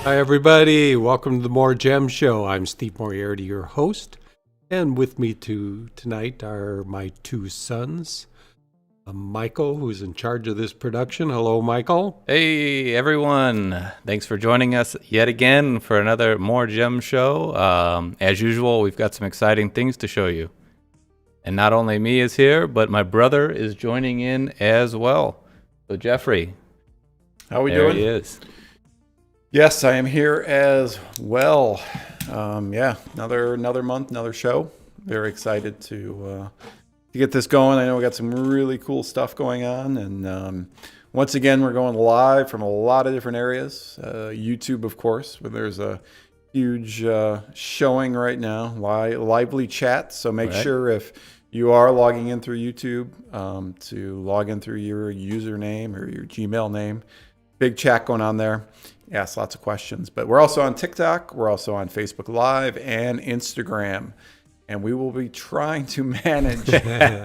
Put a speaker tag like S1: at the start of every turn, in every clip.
S1: Hi everybody, welcome to the More Gems Show. I'm Steve Moriarty, your host, and with me tonight are my two sons, Michael, who's in charge of this production. Hello, Michael.
S2: Hey everyone, thanks for joining us yet again for another More Gems Show. As usual, we've got some exciting things to show you. And not only me is here, but my brother is joining in as well. So Jeffrey,
S3: how are we doing?
S2: There he is.
S3: Yes, I am here as well. Another month, another show. Very excited to get this going. I know we got some really cool stuff going on, and once again, we're going live from a lot of different areas. YouTube, of course, where there's a huge showing right now, lively chat. So make sure if you are logging in through YouTube to log in through your username or your Gmail name. Big chat going on there. Ask lots of questions. But we're also on TikTok. We're also on Facebook Live and Instagram. And we will be trying to manage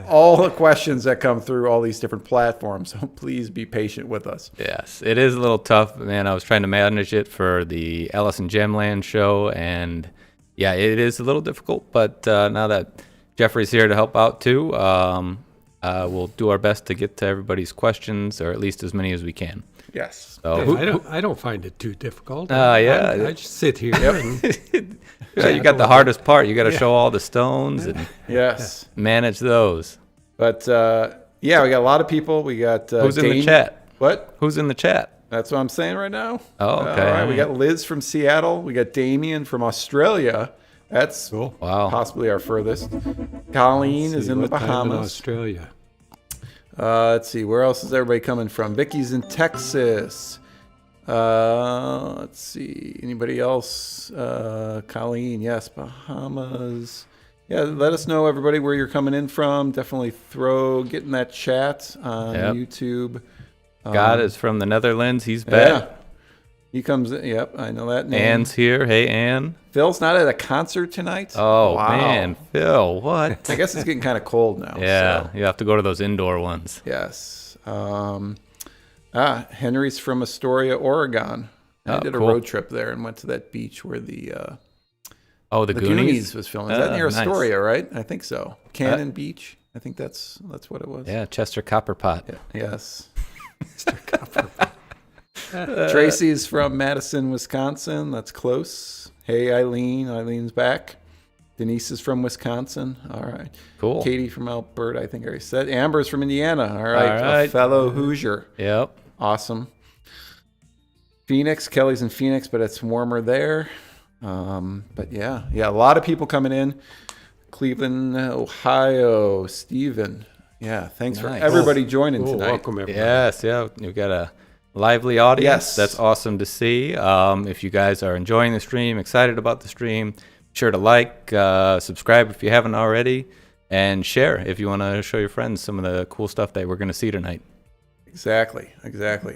S3: all the questions that come through all these different platforms. So please be patient with us.
S2: Yes, it is a little tough, man. I was trying to manage it for the Alice in Gemland show. And yeah, it is a little difficult. But now that Jeffrey's here to help out too, we'll do our best to get to everybody's questions, or at least as many as we can.
S3: Yes.
S2: So
S1: I don't find it too difficult.
S2: I
S1: just sit here and
S2: you got the hardest part. You got to show all the stones and manage those.
S3: But we got a lot of people. We got
S2: who's in the chat?
S3: What?
S2: Who's in the chat?
S3: That's what I'm saying right now.
S2: Oh, okay.
S3: All right. We got Liz from Seattle. We got Damien from Australia. That's
S1: cool.
S2: Wow.
S3: Possibly our furthest. Colleen is in the Bahamas.
S1: In Australia.
S3: Let's see, where else is everybody coming from? Vicky's in Texas. Let's see, anybody else? Colleen, yes, Bahamas. Yeah, let us know, everybody, where you're coming in from. Definitely get in that chat on YouTube.
S2: God is from the Netherlands. He's back.
S3: Yeah. He comes in. Yep, I know that name.
S2: Anne's here. Hey, Anne.
S3: Phil's not at a concert tonight?
S2: Oh, wow. Man. Phil, what?
S3: I guess it's getting kind of cold now.
S2: Yeah,
S3: so.
S2: You have to go to those indoor ones.
S3: Yes. Henry's from Astoria, Oregon. I did a road trip there and went to that beach where the
S2: Goonies
S3: was filmed. Is that near Astoria, right? I think so. Cannon Beach. I think that's what it was.
S2: Yeah, Chester Copperpot.
S3: Yeah. Yes. Chester Copperpot. Tracy's from Madison, Wisconsin. That's close. Hey, Eileen. Eileen's back. Denise is from Wisconsin. All right.
S2: Cool.
S3: Katie from Alberta, I think I already said. Amber's from Indiana. All right. A fellow Hoosier.
S2: Yep.
S3: Awesome. Phoenix. Kelly's in Phoenix, but it's warmer there. But yeah, a lot of people coming in. Cleveland, Ohio. Stephen. Yeah, thanks for everybody joining tonight.
S1: Welcome, everybody.
S2: Yes, yeah. You've got a lively audience.
S3: Yes.
S2: That's awesome to see. If you guys are enjoying the stream, excited about the stream, be sure to like, subscribe if you haven't already, and share if you want to show your friends some of the cool stuff that we're going to see tonight.
S3: Exactly.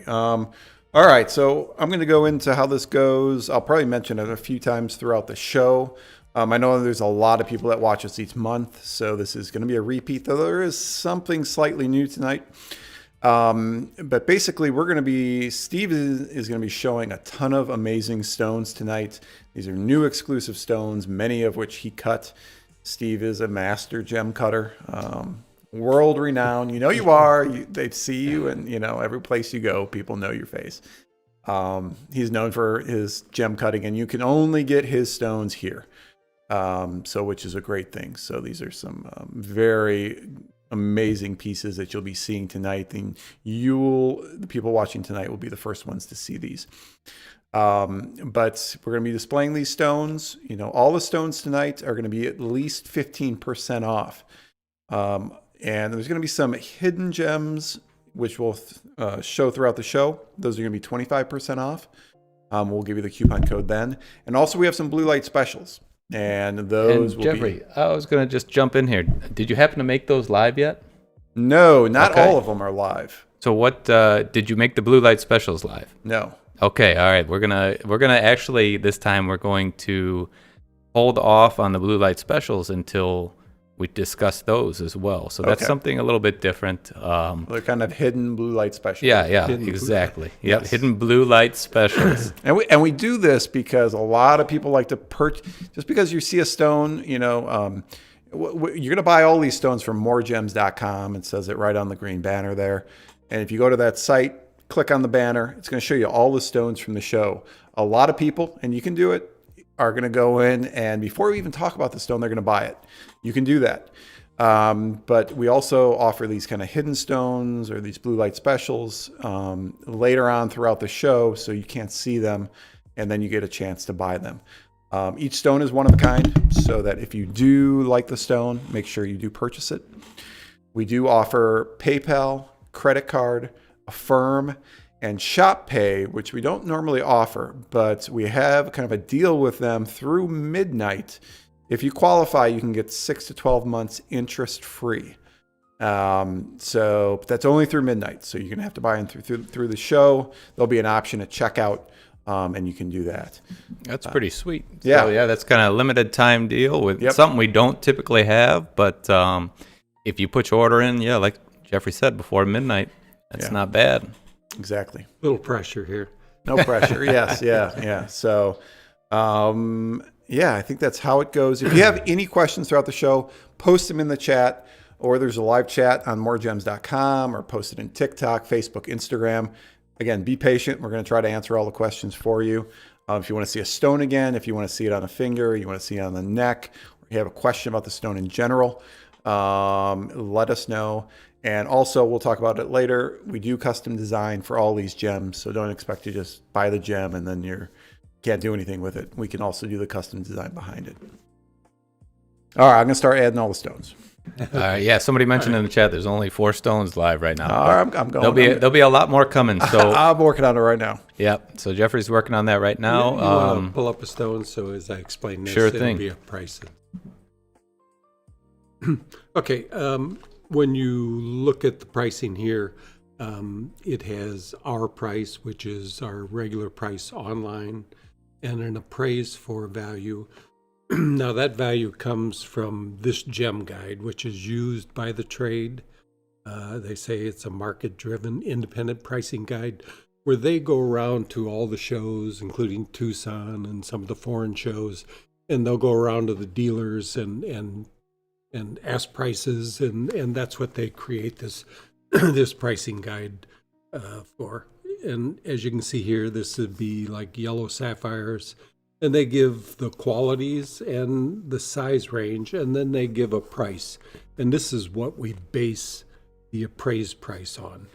S3: All right, so I'm going to go into how this goes. I'll probably mention it a few times throughout the show. I know there's a lot of people that watch us each month, so this is going to be a repeat, though there is something slightly new tonight. But basically, Steve is going to be showing a ton of amazing stones tonight. These are new exclusive stones, many of which he cut. Steve is a master gem cutter. world renowned. You know you are. They see you, and every place you go, people know your face. He's known for his gem cutting, and you can only get his stones here. Which is a great thing. So these are some very amazing pieces that you'll be seeing tonight. And the people watching tonight will be the first ones to see these. But we're going to be displaying these stones. All the stones tonight are going to be at least 15% off. And there's going to be some hidden gems, which we'll show throughout the show. Those are going to be 25% off. We'll give you the coupon code then. And also we have some blue light specials. And those will
S2: Jeffrey, I was going to just jump in here. Did you happen to make those live yet?
S3: No, not all of them are live.
S2: So what did you make the blue light specials live?
S3: No.
S2: Okay, all right. We're gonna actually this time we're going to hold off on the blue light specials until we discuss those as well. So that's something a little bit different.
S3: They're kind of hidden blue light specials.
S2: Yeah, exactly. Yep, yes. Hidden blue light specials.
S3: and we do this because a lot of people like to purchase. Just because you see a stone, you're going to buy all these stones from MoreGems.com. It says it right on the green banner there. And if you go to that site, click on the banner, it's going to show you all the stones from the show. A lot of people, and you can do it, are going to go in, and before we even talk about the stone, they're going to buy it. You can do that. But we also offer these kind of hidden stones or these blue light specials later on throughout the show, so you can't see them, and then you get a chance to buy them. Each stone is one of a kind, so that if you do like the stone, make sure you do purchase it. We do offer PayPal, credit card, Affirm, and Shop Pay, which we don't normally offer, but we have kind of a deal with them through midnight. If you qualify, you can get 6 to 12 months interest free. So that's only through midnight. So you're going to have to buy in through the show. There'll be an option at checkout, and you can do that.
S2: That's pretty sweet.
S3: Yeah.
S2: So, yeah, that's kind of a limited time deal with something we don't typically have. But if you put your order in, like Jeffrey said, before midnight, that's not bad.
S3: Exactly.
S1: Little pressure here.
S3: No pressure. Yes. Yeah. So, I think that's how it goes. If you have any questions throughout the show, post them in the chat, or there's a live chat on MoreGems.com, or post it in TikTok, Facebook, Instagram. Again, be patient. We're going to try to answer all the questions for you. If you want to see a stone again, if you want to see it on a finger, you want to see it on the neck, or you have a question about the stone in general, let us know. And also, we'll talk about it later. We do custom design for all these gems, so don't expect to just buy the gem and then you can't do anything with it. We can also do the custom design behind it. All right, I'm going to start adding all the stones.
S2: Somebody mentioned in the chat there's only 4 stones live right now.
S3: I'm going.
S2: There'll be a lot more coming. So
S3: I'm working on it right now.
S2: Yep. So Jeffrey's working on that right now.
S1: You want to pull up a stone, so as I explain this, it'll be a price. Okay. When you look at the pricing here, it has our price, which is our regular price online, and an appraised for value. Now that value comes from this gem guide, which is used by the trade. They say it's a market-driven independent pricing guide where they go around to all the shows, including Tucson and some of the foreign shows, and they'll go around to the dealers and ask prices, and that's what they create this this pricing guide for. And as you can see here, this would be like yellow sapphires, and they give the qualities and the size range, and then they give a price. And this is what we base the appraised price on,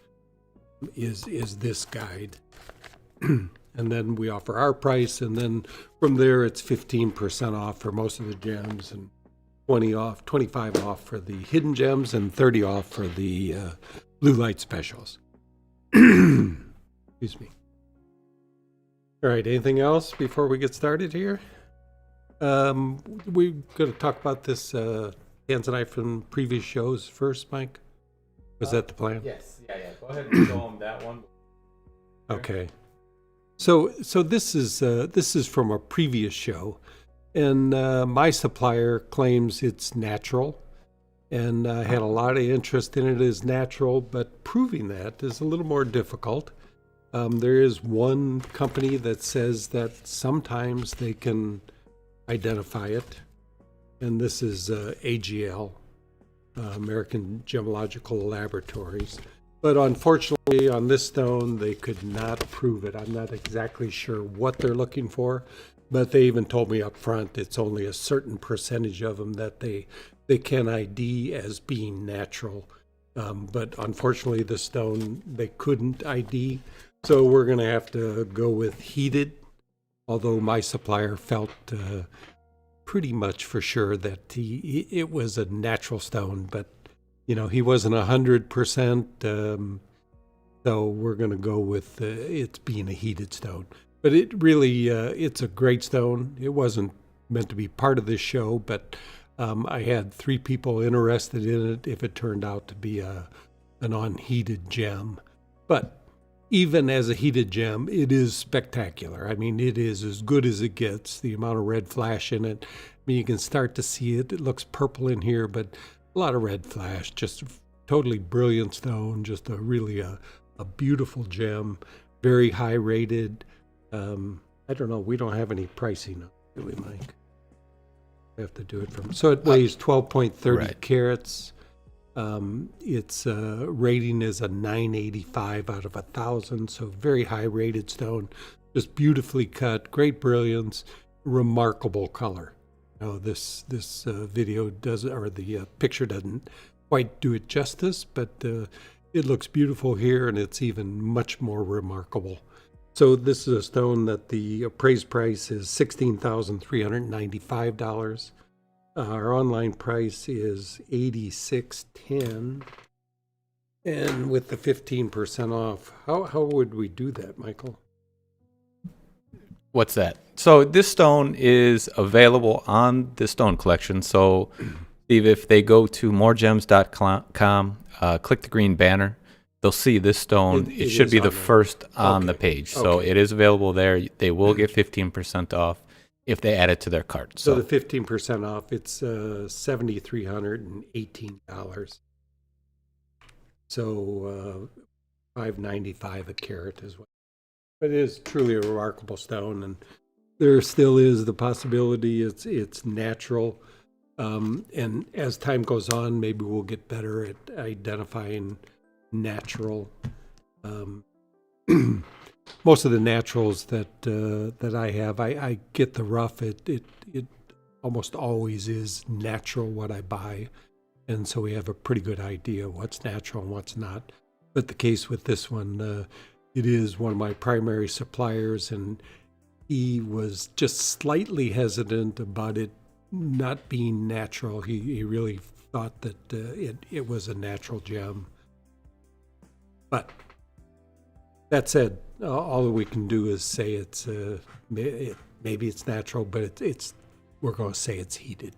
S1: is this guide. And then we offer our price, and then from there it's 15% off for most of the gems, and 25 off for the hidden gems, and 30 off for the blue light specials. Excuse me. All right, anything else before we get started here? We're going to talk about this Tanzanite from previous shows first, Mike? Was that the plan?
S2: Yes. Yeah. Go ahead and show them that one.
S1: Okay. So this is from a previous show, and my supplier claims it's natural, and I had a lot of interest in it as natural, but proving that is a little more difficult. There is one company that says that sometimes they can identify it, and this is AGL. American Gemological Laboratories. But unfortunately, on this stone, they could not prove it. I'm not exactly sure what they're looking for, but they even told me up front it's only a certain percentage of them that they can ID as being natural. But unfortunately, the stone they couldn't ID, so we're going to have to go with heated. Although my supplier felt pretty much for sure that it was a natural stone, but he wasn't 100%. So we're going to go with it being a heated stone. But it really, it's a great stone. It wasn't meant to be part of this show, but I had 3 people interested in it if it turned out to be an unheated gem. But even as a heated gem, it is spectacular. I mean, it is as good as it gets. The amount of red flash in it, I mean, you can start to see it. It looks purple in here, but a lot of red flash. Just totally brilliant stone. Just really a beautiful gem. Very high rated. I don't know. We don't have any pricing on it, do we, Mike? We have to do it from. So it weighs 12.30 carats. Its rating is a 985 out of 1,000. So very high rated stone. Just beautifully cut. Great brilliance. Remarkable color. This video doesn't, or the picture doesn't quite do it justice, but it looks beautiful here, and it's even much more remarkable. So this is a stone that the appraised price is $16,395. Our online price is $86.10, and with the 15% off, how would we do that, Michael?
S2: What's that? So this stone is available on the stone collection. So, Steve, if they go to MoreGems.com, click the green banner, they'll see this stone. It should be the first on the page. So it is available there. They will get 15% off if they add it to their cart.
S1: So the 15% off, it's $7,318. So $595 a carat as well. But it is truly a remarkable stone, and there still is the possibility it's natural. And as time goes on, maybe we'll get better at identifying natural. Most of the naturals that I have, I get the rough. It almost always is natural what I buy, and so we have a pretty good idea what's natural and what's not. But the case with this one, it is one of my primary suppliers, and he was just slightly hesitant about it not being natural. He really thought that it was a natural gem. But that said, all that we can do is say it's maybe it's natural, but we're going to say it's heated.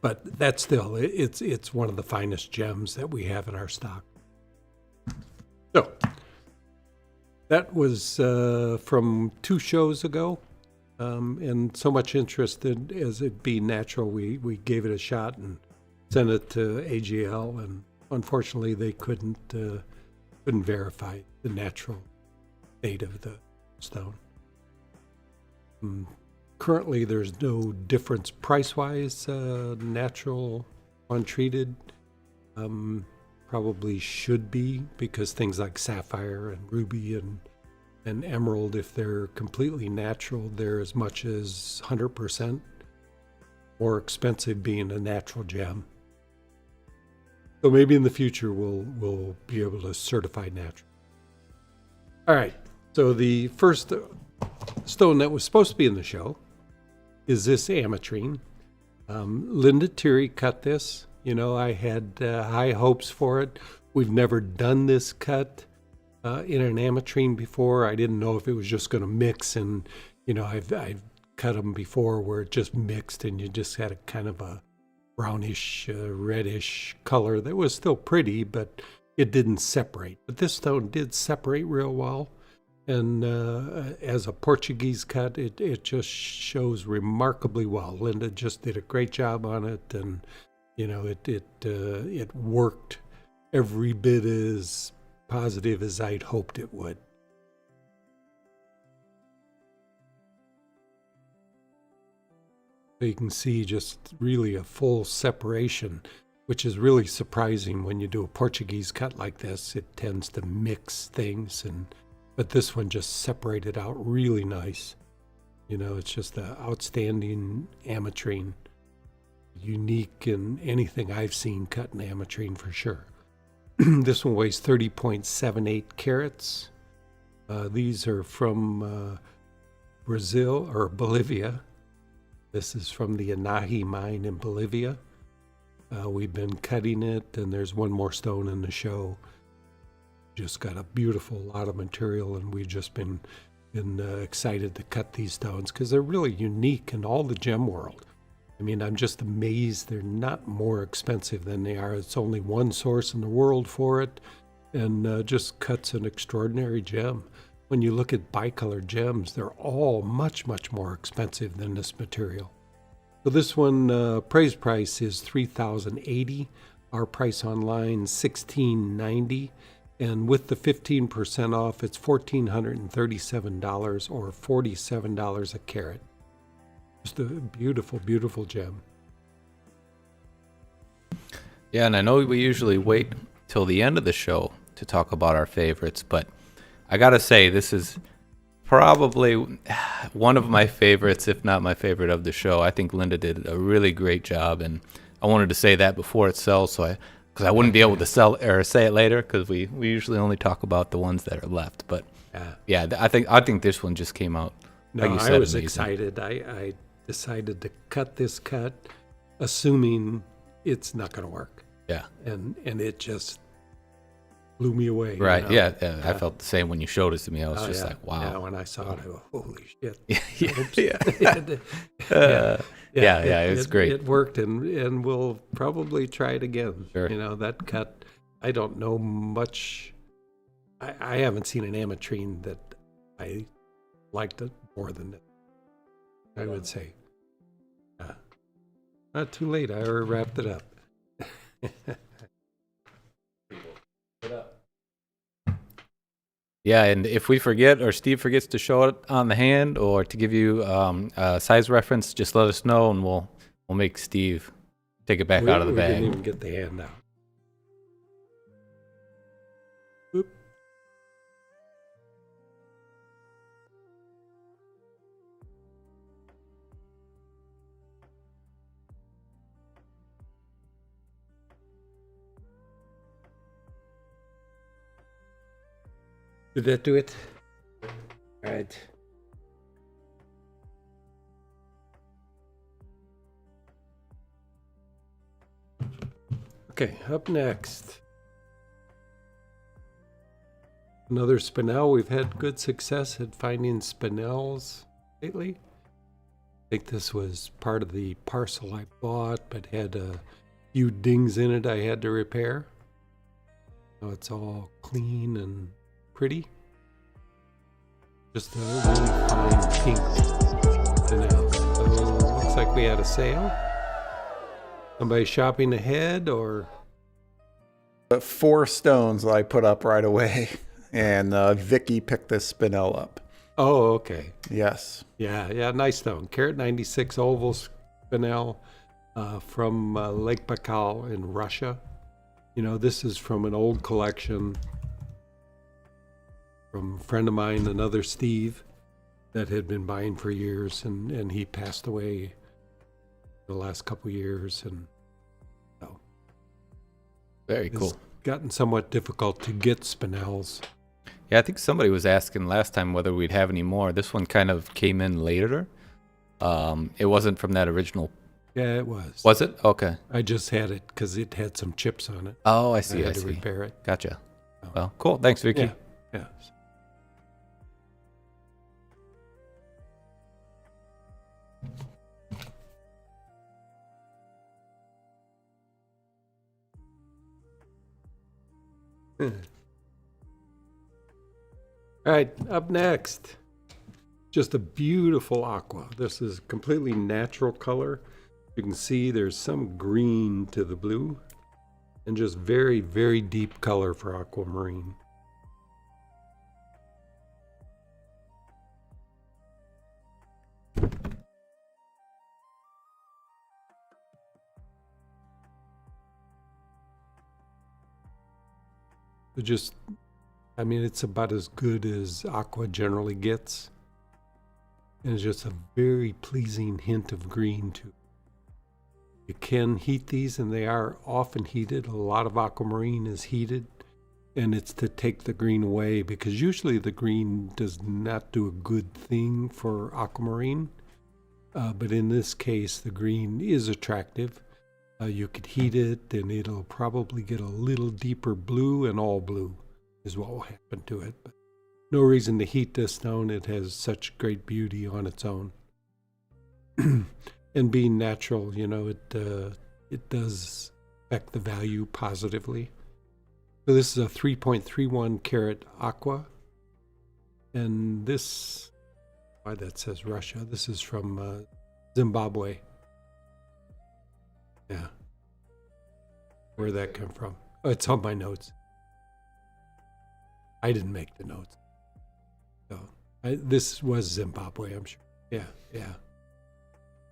S1: But that's still it's one of the finest gems that we have in our stock. So that was from 2 shows ago, and so much interest as it being natural, we gave it a shot and sent it to AGL, and unfortunately they couldn't verify the natural state of the stone. Currently, there's no difference price-wise, natural, untreated. Probably should be, because things like sapphire and ruby and emerald, if they're completely natural, they're as much as 100% more expensive being a natural gem. So maybe in the future we'll be able to certify natural. All right, so the first stone that was supposed to be in the show is this ametrine. Linda Terry cut this. I had high hopes for it. We've never done this cut in an ametrine before. I didn't know if it was just going to mix, and I've cut them before where it just mixed and you just had a kind of a brownish, reddish color that was still pretty, but it didn't separate. But this stone did separate real well, and as a Portuguese cut, it just shows remarkably well. Linda just did a great job on it, and it worked every bit as positive as I'd hoped it would. So you can see just really a full separation. which is really surprising when you do a Portuguese cut like this. It tends to mix things, but this one just separated out really nice. You know, it's just an outstanding ametrine. Unique in anything I've seen cut in ametrine for sure. This one weighs 30.78 carats. These are from Brazil or Bolivia. This is from the Anahi mine in Bolivia. We've been cutting it, and there's one more stone in the show. Just got a beautiful lot of material, and we've just been excited to cut these stones because they're really unique in all the gem world. I mean, I'm just amazed they're not more expensive than they are. It's only one source in the world for it, and just cuts an extraordinary gem. When you look at bicolored gems, they're all much, much more expensive than this material. So this one, appraised price is $3,080. Our price online, $1,690. And with the 15% off, it's $1,437 or $47 a carat. Just a beautiful, beautiful gem.
S2: Yeah, and I know we usually wait till the end of the show to talk about our favorites, but I gotta say, this is probably one of my favorites, if not my favorite of the show. I think Linda did a really great job, and I wanted to say that before it sells, because I wouldn't be able to sell or say it later, because we usually only talk about the ones that are left. But yeah, I think this one just came out.
S1: No,
S2: like you said,
S1: I was
S2: amazing.
S1: excited. I decided to cut this cut, assuming it's not going to work.
S2: Yeah,
S1: and it just blew me away.
S2: right.
S1: You know?
S2: Yeah, I felt the same when you showed it to me. I was just
S1: yeah.
S2: like, wow.
S1: Yeah, when I saw it, I go, holy shit.
S2: Yeah, it's great.
S1: It worked, and we'll probably try it again.
S2: Sure.
S1: You know, that cut, I don't know much. I haven't seen an ametrine that I liked it more than this, I would say. Not too late. I already wrapped it up.
S2: Yeah, and if we forget or Steve forgets to show it on the hand or to give you a size reference, just let us know, and we'll make Steve take it back out of the bag.
S1: We didn't even get the hand out. Oop. Did that do it? All right. Okay, up next. Another Spinel. We've had good success at finding Spinels lately. I think this was part of the parcel I bought, but had a few dings in it I had to repair. Now it's all clean and pretty. Just a really fine pink Spinel. So looks like we had a sale. Somebody shopping ahead, or?
S3: 4 stones that I put up right away, and Vicky picked this Spinel up.
S1: Oh, okay.
S3: Yes.
S1: Yeah, nice stone. Carat 96 oval Spinel from Lake Baikal in Russia. You know, this is from an old collection from a friend of mine, another Steve, that had been buying for years, and he passed away the last couple years, and so
S2: Very cool.
S1: it's gotten somewhat difficult to get Spinels.
S2: Yeah, I think somebody was asking last time whether we'd have any more. This one kind of came in later. It wasn't from that original.
S1: Yeah, it was.
S2: Was it? Okay.
S1: I just had it because it had some chips on it.
S2: Oh, I
S1: I
S2: see. I
S1: had to
S2: see.
S1: repair it.
S2: Gotcha.
S1: Oh.
S2: Well, cool. Thanks, Vicky.
S1: Yeah. All right, up next, just a beautiful aqua. This is completely natural color. You can see there's some green to the blue, and just very, very deep color for aquamarine. It's about as good as aqua generally gets. And it's just a very pleasing hint of green to it. You can heat these, and they are often heated. A lot of aquamarine is heated, and it's to take the green away, because usually the green does not do a good thing for aquamarine. But in this case, the green is attractive. You could heat it, and it'll probably get a little deeper blue, and all blue is what will happen to it. But no reason to heat this stone. It has such great beauty on its own. And being natural, it does affect the value positively. So this is a 3.31 carat aqua. And this, why that says Russia, this is from Zimbabwe. Yeah. Where'd that come from? Oh, it's on my notes. I didn't make the notes. So this was Zimbabwe, I'm sure. Yeah.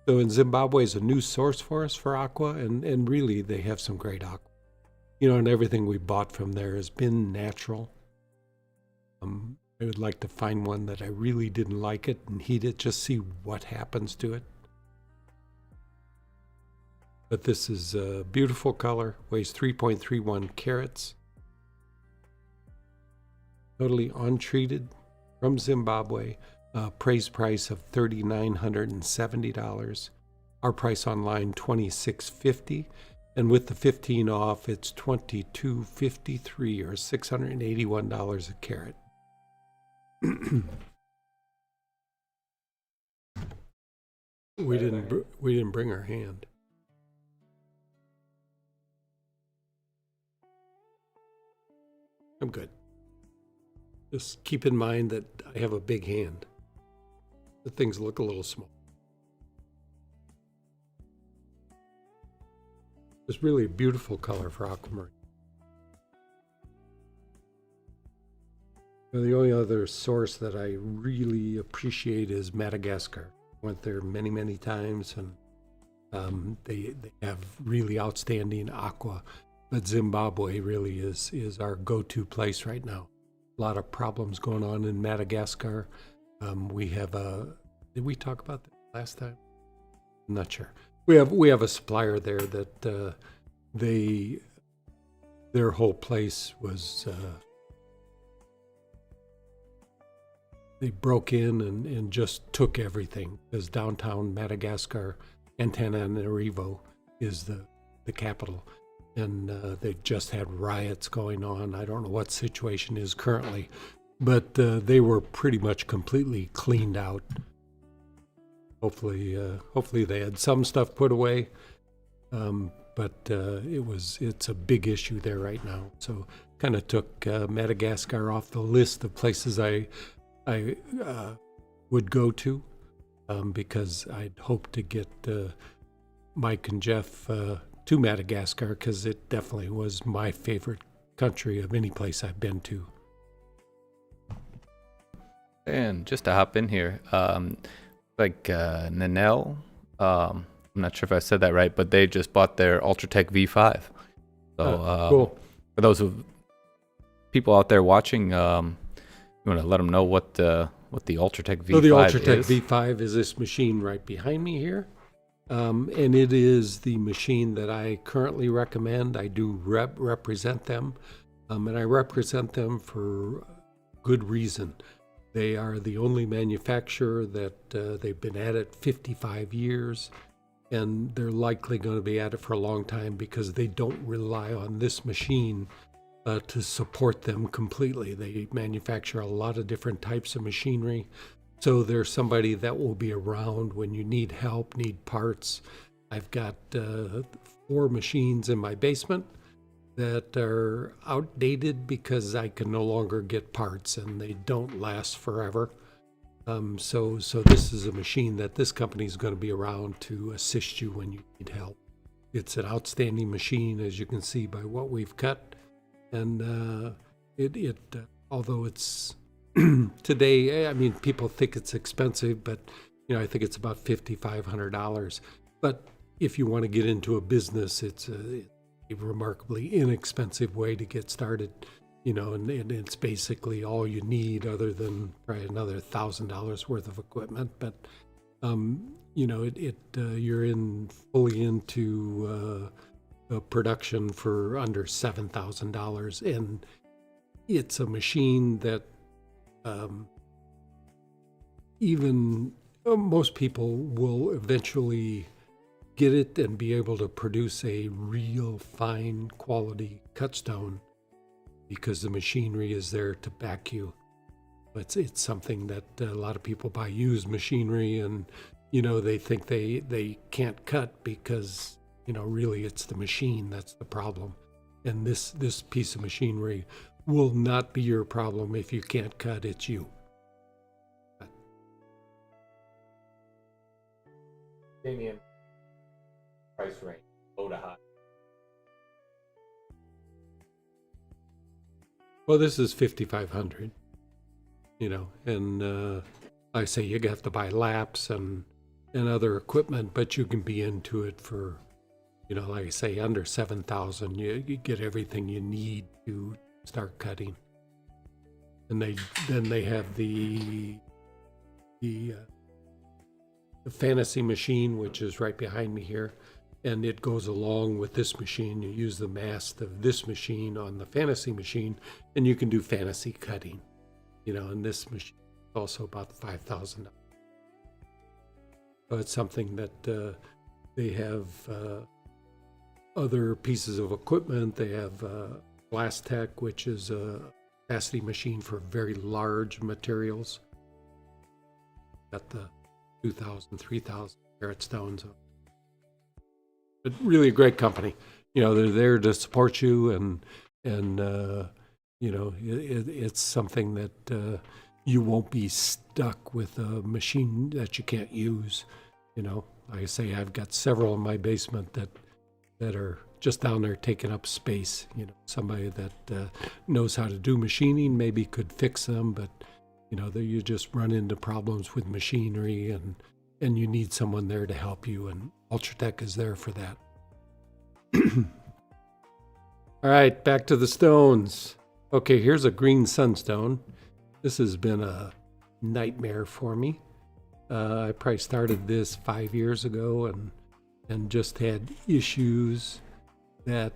S1: So in Zimbabwe is a new source for us for aqua, and really they have some great aqua. And everything we bought from there has been natural. I would like to find one that I really didn't like it and heat it, just see what happens to it. But this is a beautiful color, weighs 3.31 carats. Totally untreated, from Zimbabwe. Price of $3,970. Our price online $2,650, and with the 15 off, it's $2,253 or $681 a carat. We didn't bring our hand. I'm good. Just keep in mind that I have a big hand. The things look a little small. It's really a beautiful color for aquamarine. The only other source that I really appreciate is Madagascar. Went there many, many times, and they have really outstanding aqua. But Zimbabwe really is our go-to place right now. A lot of problems going on in Madagascar. We have did we talk about that last time? I'm not sure. We have a supplier there that their whole place was they broke in and just took everything, because downtown Madagascar, Antananarivo, is the capital. And they've just had riots going on. I don't know what the situation is currently, but they were pretty much completely cleaned out. Hopefully they had some stuff put away, but it's a big issue there right now. So kind of took Madagascar off the list of places I would go to, because I'd hoped to get Mike and Jeff to Madagascar, because it definitely was my favorite country of any place I've been to.
S2: And just to hop in here, Nanel, I'm not sure if I said that right, but they just bought their Ultratech V5. So
S1: cool.
S2: For those people out there watching, you want to let them know what the Ultratech V5 is?
S1: So the Ultratech V5 is this machine right behind me here. And it is the machine that I currently recommend. I do represent them, and I represent them for good reason. They are the only manufacturer that they've been at it 55 years, and they're likely going to be at it for a long time, because they don't rely on this machine to support them completely. They manufacture a lot of different types of machinery. So there's somebody that will be around when you need help, need parts. I've got 4 machines in my basement that are outdated because I can no longer get parts, and they don't last forever. So this is a machine that this company is going to be around to assist you when you need help. It's an outstanding machine, as you can see by what we've cut. And although it's today, people think it's expensive, but I think it's about $5,500. But if you want to get into a business, it's a remarkably inexpensive way to get started. and it's basically all you need other than probably another $1,000 worth of equipment. But, you're fully into production for under $7,000. And it's a machine that even most people will eventually get it and be able to produce a real fine quality cut stone because the machinery is there to back you. It's something that a lot of people buy used machinery, and they think they can't cut because really it's the machine that's the problem. And this piece of machinery will not be your problem if you can't cut. It's you.
S2: Premium price range, low to high.
S1: Well, this is 5,500, and I say you have to buy laps and other equipment, but you can be into it for, like I say, under 7,000. You get everything you need to start cutting. And then they have the fantasy machine, which is right behind me here. And it goes along with this machine. You use the mast of this machine on the fantasy machine, and you can do fantasy cutting. And this machine is also about $5,000. So it's something that they have other pieces of equipment. They have Blast Tech, which is a capacity machine for very large materials. Got the 2,000, 3,000 carat stones. But really a great company. They're there to support you, and it's something that you won't be stuck with a machine that you can't use. Like I say, I've got several in my basement that are just down there taking up space. Somebody that knows how to do machining maybe could fix them, but you just run into problems with machinery, and you need someone there to help you, and Ultratech is there for that. All right, back to the stones. Okay, here's a green sunstone. This has been a nightmare for me. I probably started this 5 years ago and just had issues that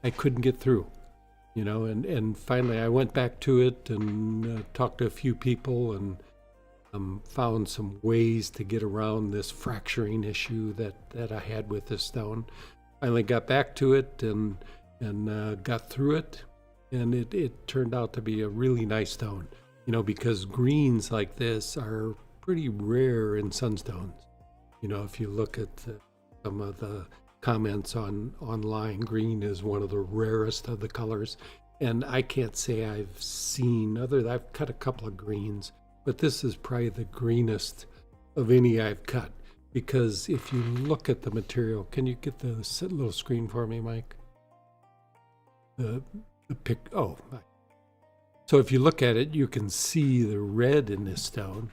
S1: I couldn't get through. And finally I went back to it and talked to a few people and found some ways to get around this fracturing issue that I had with this stone. Finally got back to it and got through it, and it turned out to be a really nice stone, because greens like this are pretty rare in sunstones. If you look at some of the comments online, green is one of the rarest of the colors, and I can't say I've cut a couple of greens, but this is probably the greenest of any I've cut, because if you look at the material, can you get the little screen for me, Mike? The pic. Oh, so if you look at it, you can see the red in this stone.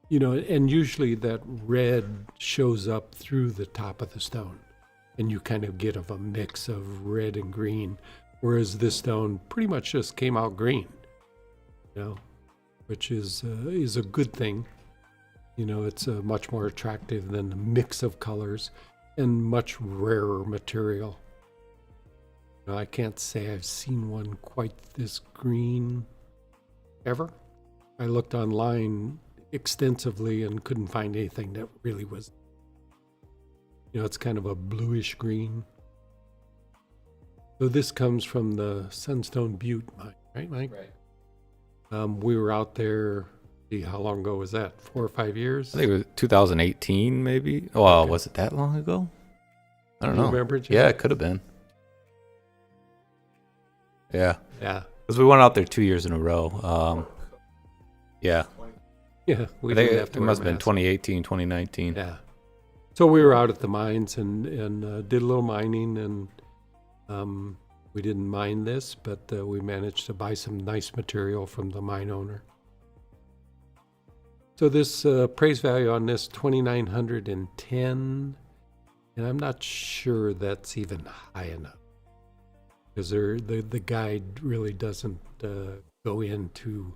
S1: And usually that red shows up through the top of the stone, and you kind of get a mix of red and green. Whereas this stone pretty much just came out green, which is a good thing. It's much more attractive than the mix of colors and much rarer material. I can't say I've seen one quite this green ever. I looked online extensively and couldn't find anything that really was, it's kind of a bluish green. So this comes from the Sunstone Butte mine, right, Mike?
S2: Right.
S1: We were out there, how long ago was that? 4 or 5 years?
S2: I think it was 2018, maybe. Well, okay. Was it that long ago? I don't know.
S1: Remember, Jim?
S2: Yeah, it could have been. Yeah.
S1: Yeah.
S2: Because we went out there 2 years in a row. Yeah.
S1: Yeah.
S2: I think it must have been 2018, 2019.
S1: Yeah. So we were out at the mines and did a little mining, and we didn't mine this, but we managed to buy some nice material from the mine owner. So this appraised value on this, $2,910. And I'm not sure that's even high enough, because the guide really doesn't go into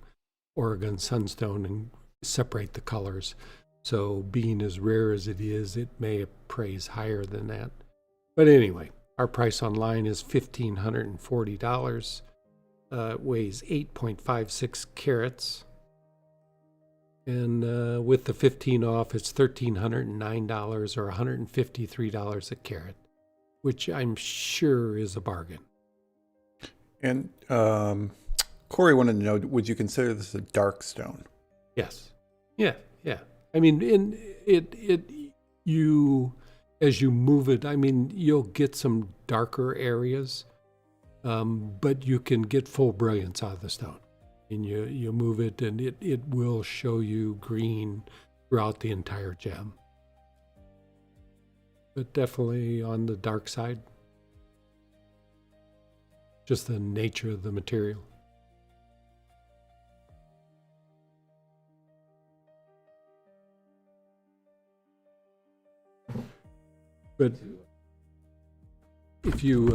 S1: Oregon sunstone and separate the colors. So being as rare as it is, it may appraise higher than that. But anyway, our price online is $1,540. It weighs 8.56 carats. And with the 15 off, it's $1,309 or $153 a carat, which I'm sure is a bargain.
S3: And Corey wanted to know, would you consider this a dark stone?
S1: Yes. Yeah. I mean, as you move it, I mean, you'll get some darker areas, but you can get full brilliance out of the stone. And you move it, and it will show you green throughout the entire gem. But definitely on the dark side. Just the nature of the material. But if you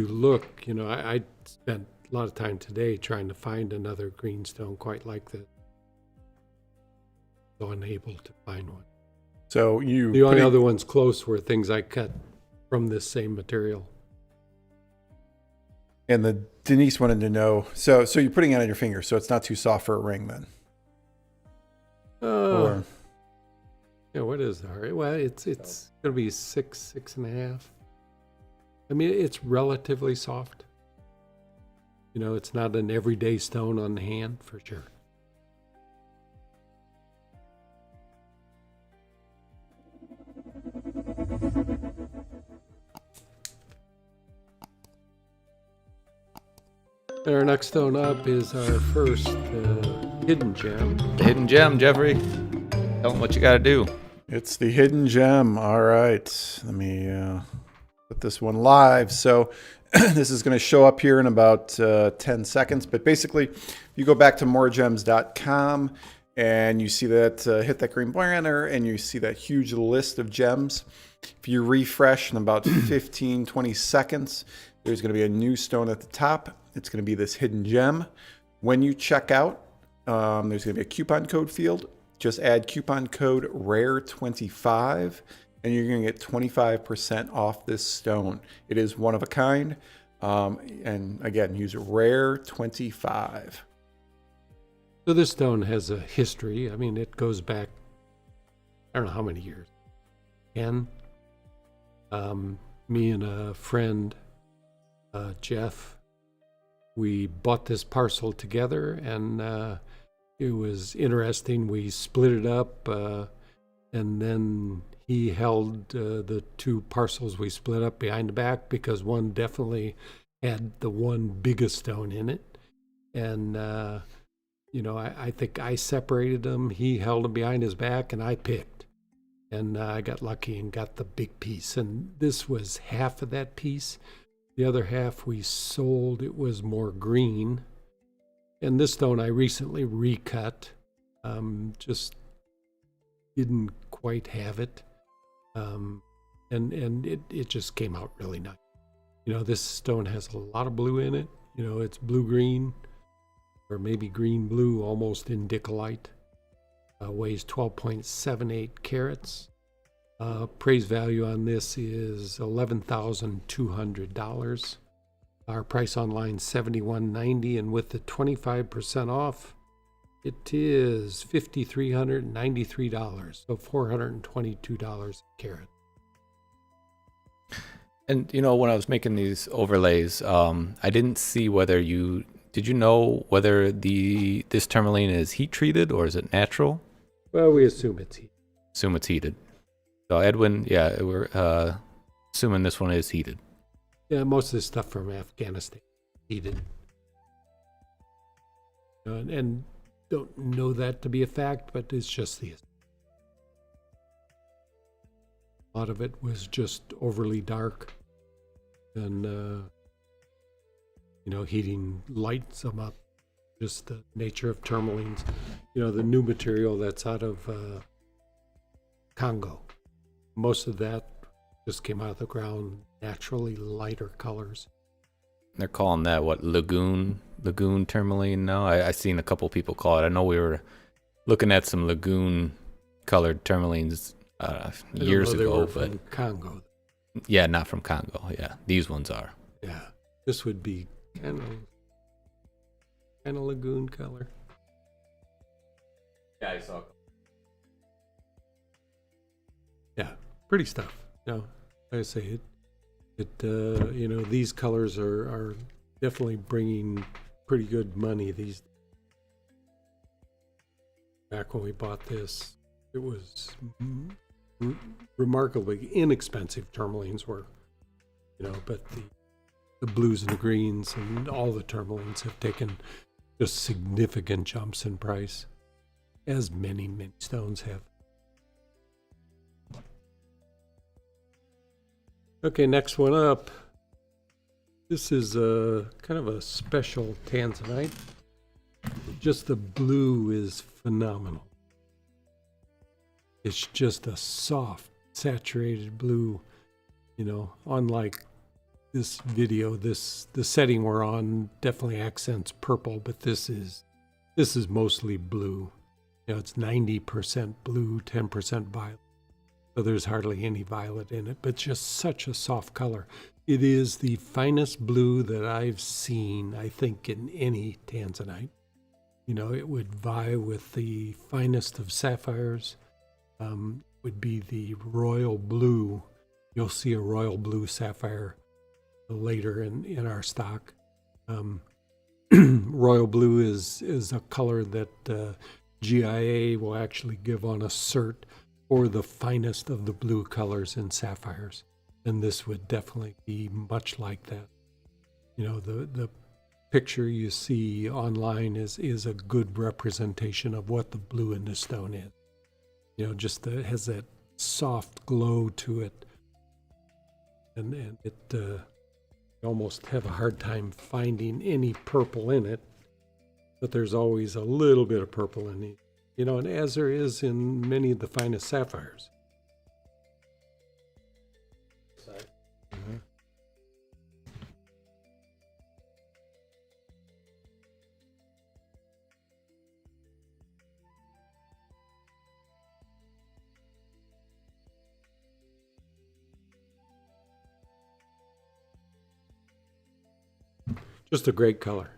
S1: look, I spent a lot of time today trying to find another greenstone quite like this. So unable to find one.
S3: So
S1: the only other ones close were things I cut from this same material.
S3: And Denise wanted to know, so you're putting it on your finger, so it's not too soft for a ring then?
S1: Yeah, what is that? Well, it's going to be 6.5. I mean, it's relatively soft. It's not an everyday stone on the hand, for sure. And our next stone up is our first hidden gem.
S2: The hidden gem, Jeffrey. Tell them what you got to do.
S3: It's the hidden gem. All right. Let me put this one live. So this is going to show up here in about 10 seconds. But basically, you go back to MoreGems.com and you see that, hit that green banner, and you see that huge list of gems. If you refresh in about 15, 20 seconds, there's going to be a new stone at the top. It's going to be this hidden gem. When you check out, there's going to be a coupon code field. Just add coupon code RARE25 and you're going to get 25% off this stone. It is one of a kind. And again, use RARE25.
S1: So this stone has a history. I mean, it goes back, I don't know how many years. 10. Me and a friend, Jeff, we bought this parcel together, and it was interesting. We split it up, and then he held the two parcels we split up behind the back, because one definitely had the one biggest stone in it. And, I think I separated them. He held them behind his back, and I picked. And I got lucky and got the big piece. And this was half of that piece. The other half we sold. It was more green. And this stone I recently recut. Just didn't quite have it. And it just came out really nice. This stone has a lot of blue in it. It's blue-green, or maybe green-blue, almost indicolite. Weighs 12.78 carats. Appraised value on this is $11,200. Our price online $71.90, and with the 25% off, it is $5,393, so $422 a carat.
S2: And when I was making these overlays, I didn't see whether did you know whether this tourmaline is heat treated or is it natural?
S1: Well, we assume it's heat.
S2: Assume it's heated. So Edwin, yeah, we're assuming this one is heated.
S1: Yeah, most of this stuff from Afghanistan, heated. And don't know that to be a fact, but it's just the. A lot of it was just overly dark, and heating lights them up. Just the nature of tourmalines. The new material that's out of Congo. Most of that just came out of the ground, naturally lighter colors.
S2: They're calling that what, lagoon tourmaline now? I seen a couple people call it. I know we were looking at some lagoon colored tourmalines years
S1: they
S2: ago,
S1: were
S2: but
S1: from Congo.
S2: yeah, not from Congo. Yeah, these ones are.
S1: Yeah, this would be kind of lagoon color.
S2: Yeah, I saw.
S1: Yeah, pretty stuff. You know, like I say, you know, these colors are definitely bringing pretty good money. These, back when we bought this, it was remarkably inexpensive. Tourmalines were, you know, but the blues and the greens and all the tourmalines have taken just significant jumps in price, as many stones have. Okay, next one up. This is a kind of a special Tanzanite. Just the blue is phenomenal. It's just a soft, saturated blue. You know, unlike this video, the setting we're on definitely accents purple, but this is mostly blue. You know, it's 90% blue, 10% violet. So there's hardly any violet in it, but just such a soft color. It is the finest blue that I've seen, I think, in any Tanzanite. You know, it would vie with the finest of sapphires. Would be the royal blue. You'll see a royal blue sapphire later in our stock. Royal blue is a color that GIA will actually give on a cert or the finest of the blue colors in sapphires. And this would definitely be much like that. You know, the picture you see online is a good representation of what the blue in the stone is. You know, just has that soft glow to it. And it you almost have a hard time finding any purple in it, but there's always a little bit of purple in it. You know, and as there is in many of the finest sapphires. Mm-hmm. Just a great color.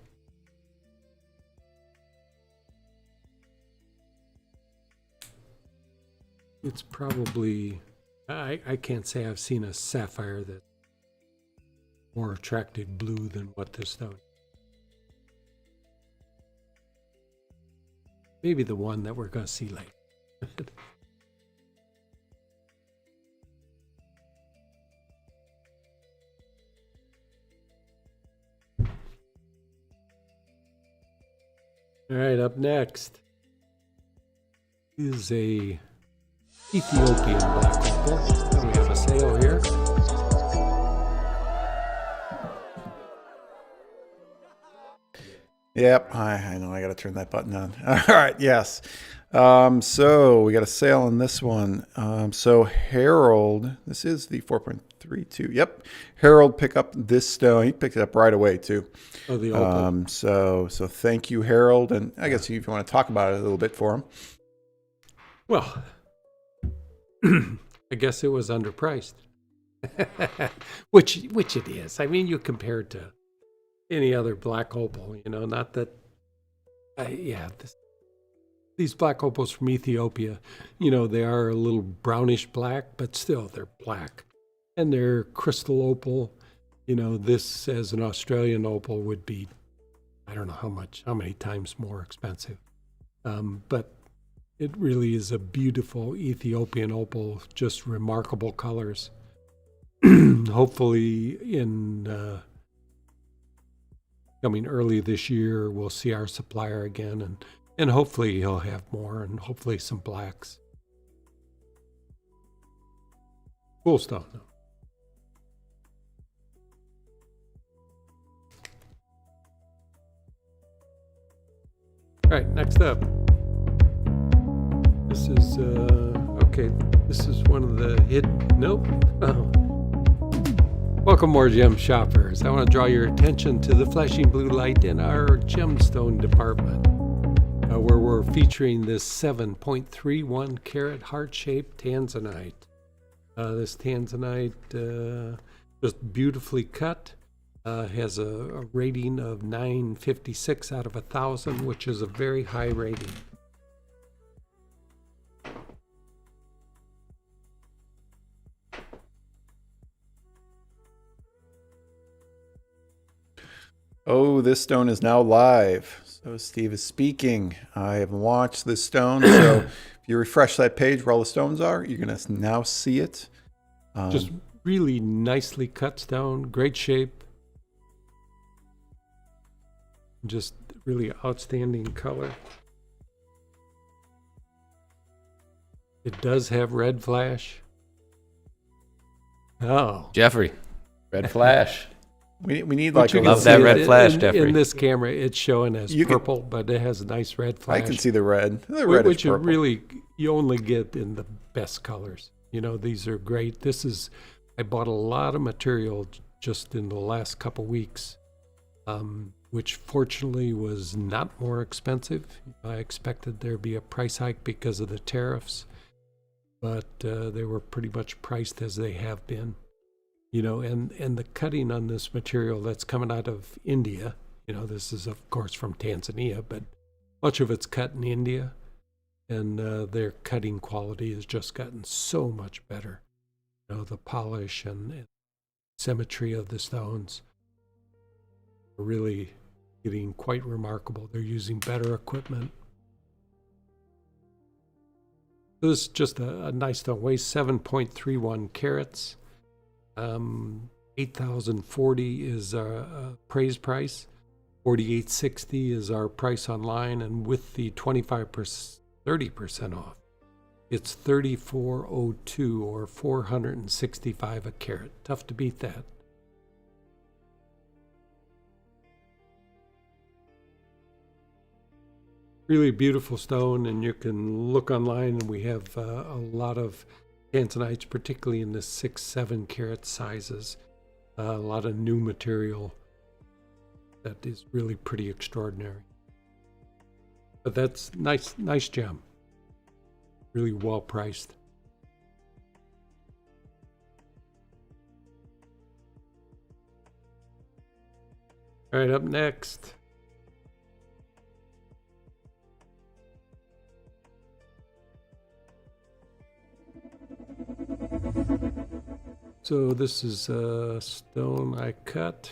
S1: It's probably, I can't say I've seen a sapphire that's more attractive blue than what this stone is. Maybe the one that we're going to see later. All right, up next is a Ethiopian black opal. And we have a sale here.
S3: Yep, I know I got to turn that button on. All right, yes. So we got a sale on this one. So Harold, this is the 4.32. Yep, Harold picked up this stone. He picked it up right away too.
S1: Oh, the opal.
S3: So thank you, Harold. And I guess if you want to talk about it a little bit for him.
S1: Well, I guess it was underpriced, which it is. I mean, you compare it to any other black opal, you know, not that, these black opals from Ethiopia, you know, they are a little brownish black, but still they're black. And they're crystal opal. You know, this as an Australian opal would be, I don't know how many times more expensive. But it really is a beautiful Ethiopian opal, just remarkable colors. Hopefully in coming early this year, we'll see our supplier again, and hopefully he'll have more, and hopefully some blacks. Cool stuff, though. All right, next up. This is, okay, This is one of the hidden. Nope. Oh. Welcome, more gem shoppers. I want to draw your attention to the flashing blue light in our gemstone department, where we're featuring this 7.31 carat heart-shaped Tanzanite. This Tanzanite, just beautifully cut, has a rating of 956 out of 1,000, which is a very high rating.
S3: Oh, this stone is now live. So Steve is speaking. I have watched this stone. So if you refresh that page where all the stones are, you're going to now see it.
S1: Just really nicely cut stone, great shape. Just really outstanding color. It does have red flash. Oh.
S2: Jeffrey, red flash.
S3: We need
S1: But
S3: like
S1: you
S3: a
S1: can
S2: Love
S1: see
S2: that
S1: it
S2: red flash,
S1: in
S2: Jeffrey.
S1: this camera, it's showing as
S3: You can-
S1: purple, but it has a nice red
S3: I
S1: flash.
S3: can see the red. The red
S1: Which
S3: is
S1: you
S3: purple.
S1: really, you only get in the best colors. You know, these are great. I bought a lot of material just in the last couple weeks, which fortunately was not more expensive. I expected there'd be a price hike because of the tariffs, but they were pretty much priced as they have been. You know, and the cutting on this material that's coming out of India, you know, this is of course from Tanzania, but much of it's cut in India, and their cutting quality has just gotten so much better. You know, the polish and symmetry of the stones are really getting quite remarkable. They're using better equipment. This is just a nice stone. Weighs 7.31 carats. 8,040 is our appraised price. 4,860 is our price online, and with the 30% off, it's 3,402 or 465 a carat. Tough to beat that. Really beautiful stone, and you can look online, and we have a lot of Tanzanites, particularly in the 6-7 carat sizes. A lot of new material that is really pretty extraordinary. But that's nice gem. Really well priced. All right, up next. So this is a stone I cut.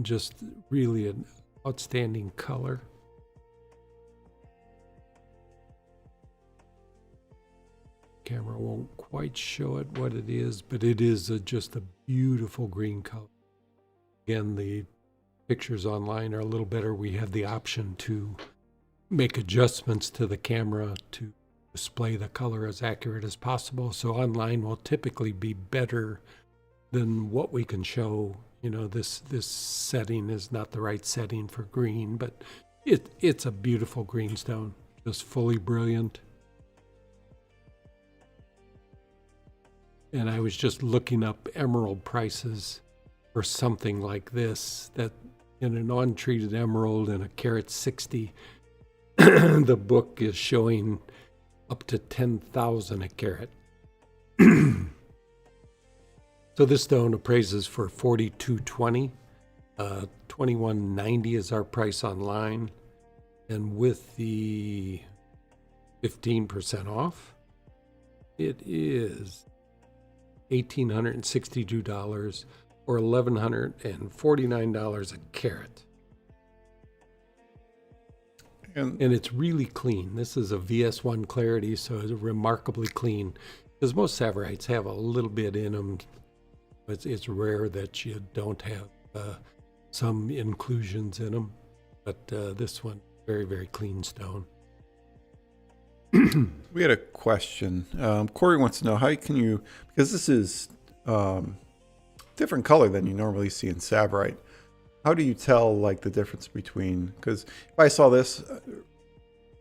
S1: Just really an outstanding color. Camera won't quite show it what it is, but it is just a beautiful green color. Again, the pictures online are a little better. We have the option to make adjustments to the camera to display the color as accurate as possible. So online will typically be better than what we can show. You know, this setting is not the right setting for green, but it's a beautiful green stone, just fully brilliant. And I was just looking up emerald prices for something like this, that in an untreated emerald in a carat 60, the book is showing up to 10,000 a carat. So this stone appraises for $4,220. $2,190 is our price online, and with the 15% off, it is $1,862 or $1,149 a carat. And it's really clean. This is a VS1 clarity, so it's remarkably clean. Because most Tsavorites have a little bit in them. It's rare that you don't have some inclusions in them. But this one, very, very clean stone.
S3: We had a question. Corey wants to know, how can you, because this is different color than you normally see in Tsavorite, How do you tell like the difference between? Because if I saw this,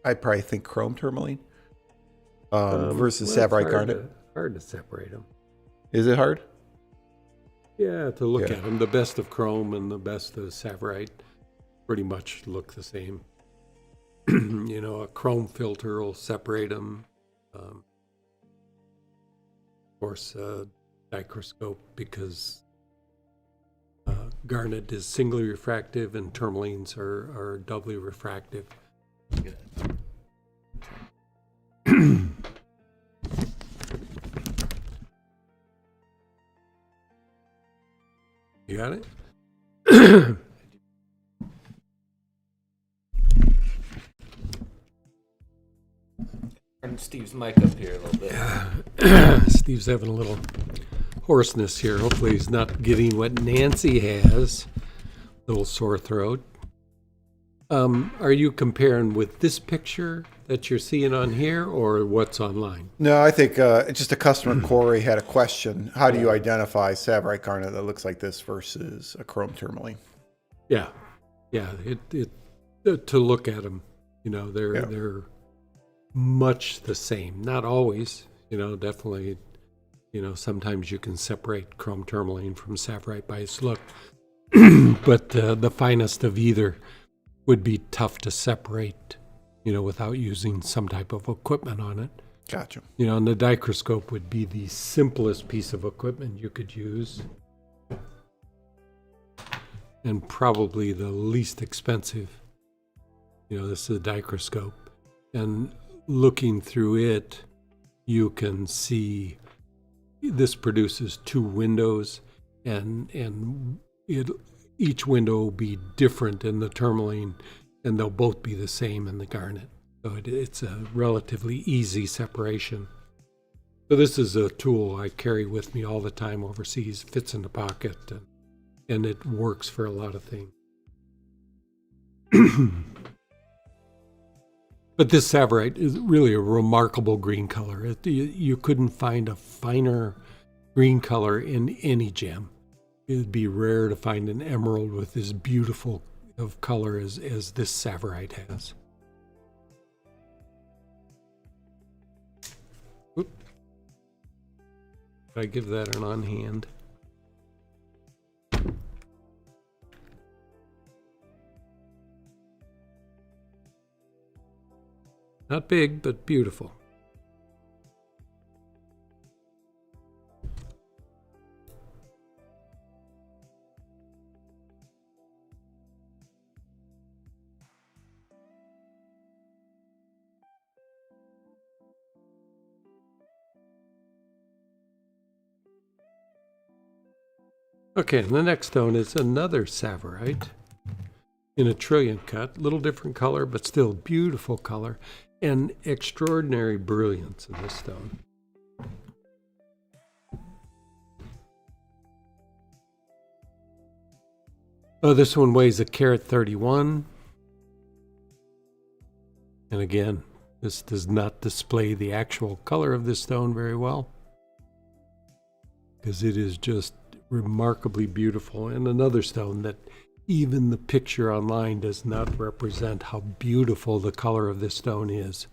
S3: I'd probably think chrome tourmaline versus
S1: Well, it's
S3: Tsavorite garnet.
S1: hard to separate them.
S3: Is it hard?
S1: Yeah, to look
S3: Yeah.
S1: at them, the best of chrome and the best of Tsavorite pretty much look the same. A chrome filter will separate them. Of course, microscope, because garnet is singly refractive and tourmalines are doubly refractive. You got it?
S2: Turn Steve's mic up here a little bit.
S1: Steve's having a little hoarseness here. Hopefully he's not getting what Nancy has. Little sore throat. Are you comparing with this picture that you're seeing on here or what's online?
S3: No, I think just a customer, Corey, had a question. How do you identify Tsavorite garnet that looks like this versus a chrome tourmaline?
S1: Yeah. To look at them, they're much the same. Not always, definitely, sometimes you can separate chrome tourmaline from Tsavorite by its look. But the finest of either would be tough to separate, without using some type of equipment on it.
S3: Gotcha.
S1: And the microscope would be the simplest piece of equipment you could use. And probably the least expensive. This is a microscope. And looking through it, you can see this produces two windows, and each window will be different in the tourmaline, and they'll both be the same in the garnet. So it's a relatively easy separation. So this is a tool I carry with me all the time overseas. Fits in the pocket, and it works for a lot of things. But this Tsavorite is really a remarkable green color. You couldn't find a finer green color in any gem. It would be rare to find an emerald with as beautiful of color as this Tsavorite has. Oop. Did I give that an on hand? Not big, but beautiful. Okay, and the next stone is another Tsavorite in a Trilliant cut. Little different color, but still beautiful color. And extraordinary brilliance in this stone. Oh, this one weighs a carat 31. And again, this does not display the actual color of this stone very well, because it is just remarkably beautiful. And another stone that even the picture online does not represent how beautiful the color of this stone is.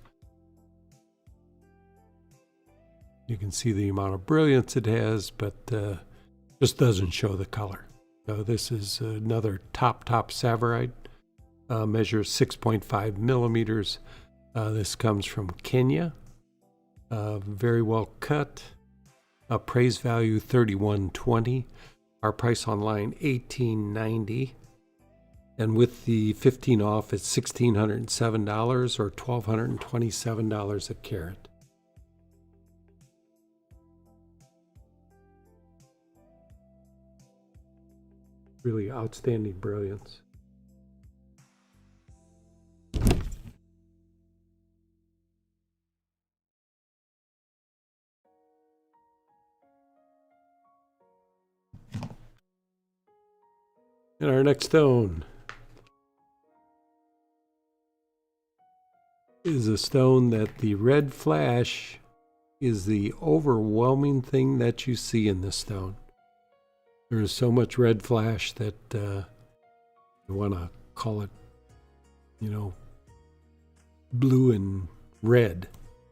S1: You can see the amount of brilliance it has, but just doesn't show the color. So this is another top Tsavorite. Measures 6.5 millimeters. This comes from Kenya. Very well cut. Appraise value $31.20. Our price online $18.90. And with the 15 off, it's $1,607 or $1,227 a carat. Really outstanding brilliance. And our next stone is a stone that the red flash is the overwhelming thing that you see in this stone. There is so much red flash that you want to call it, blue and red.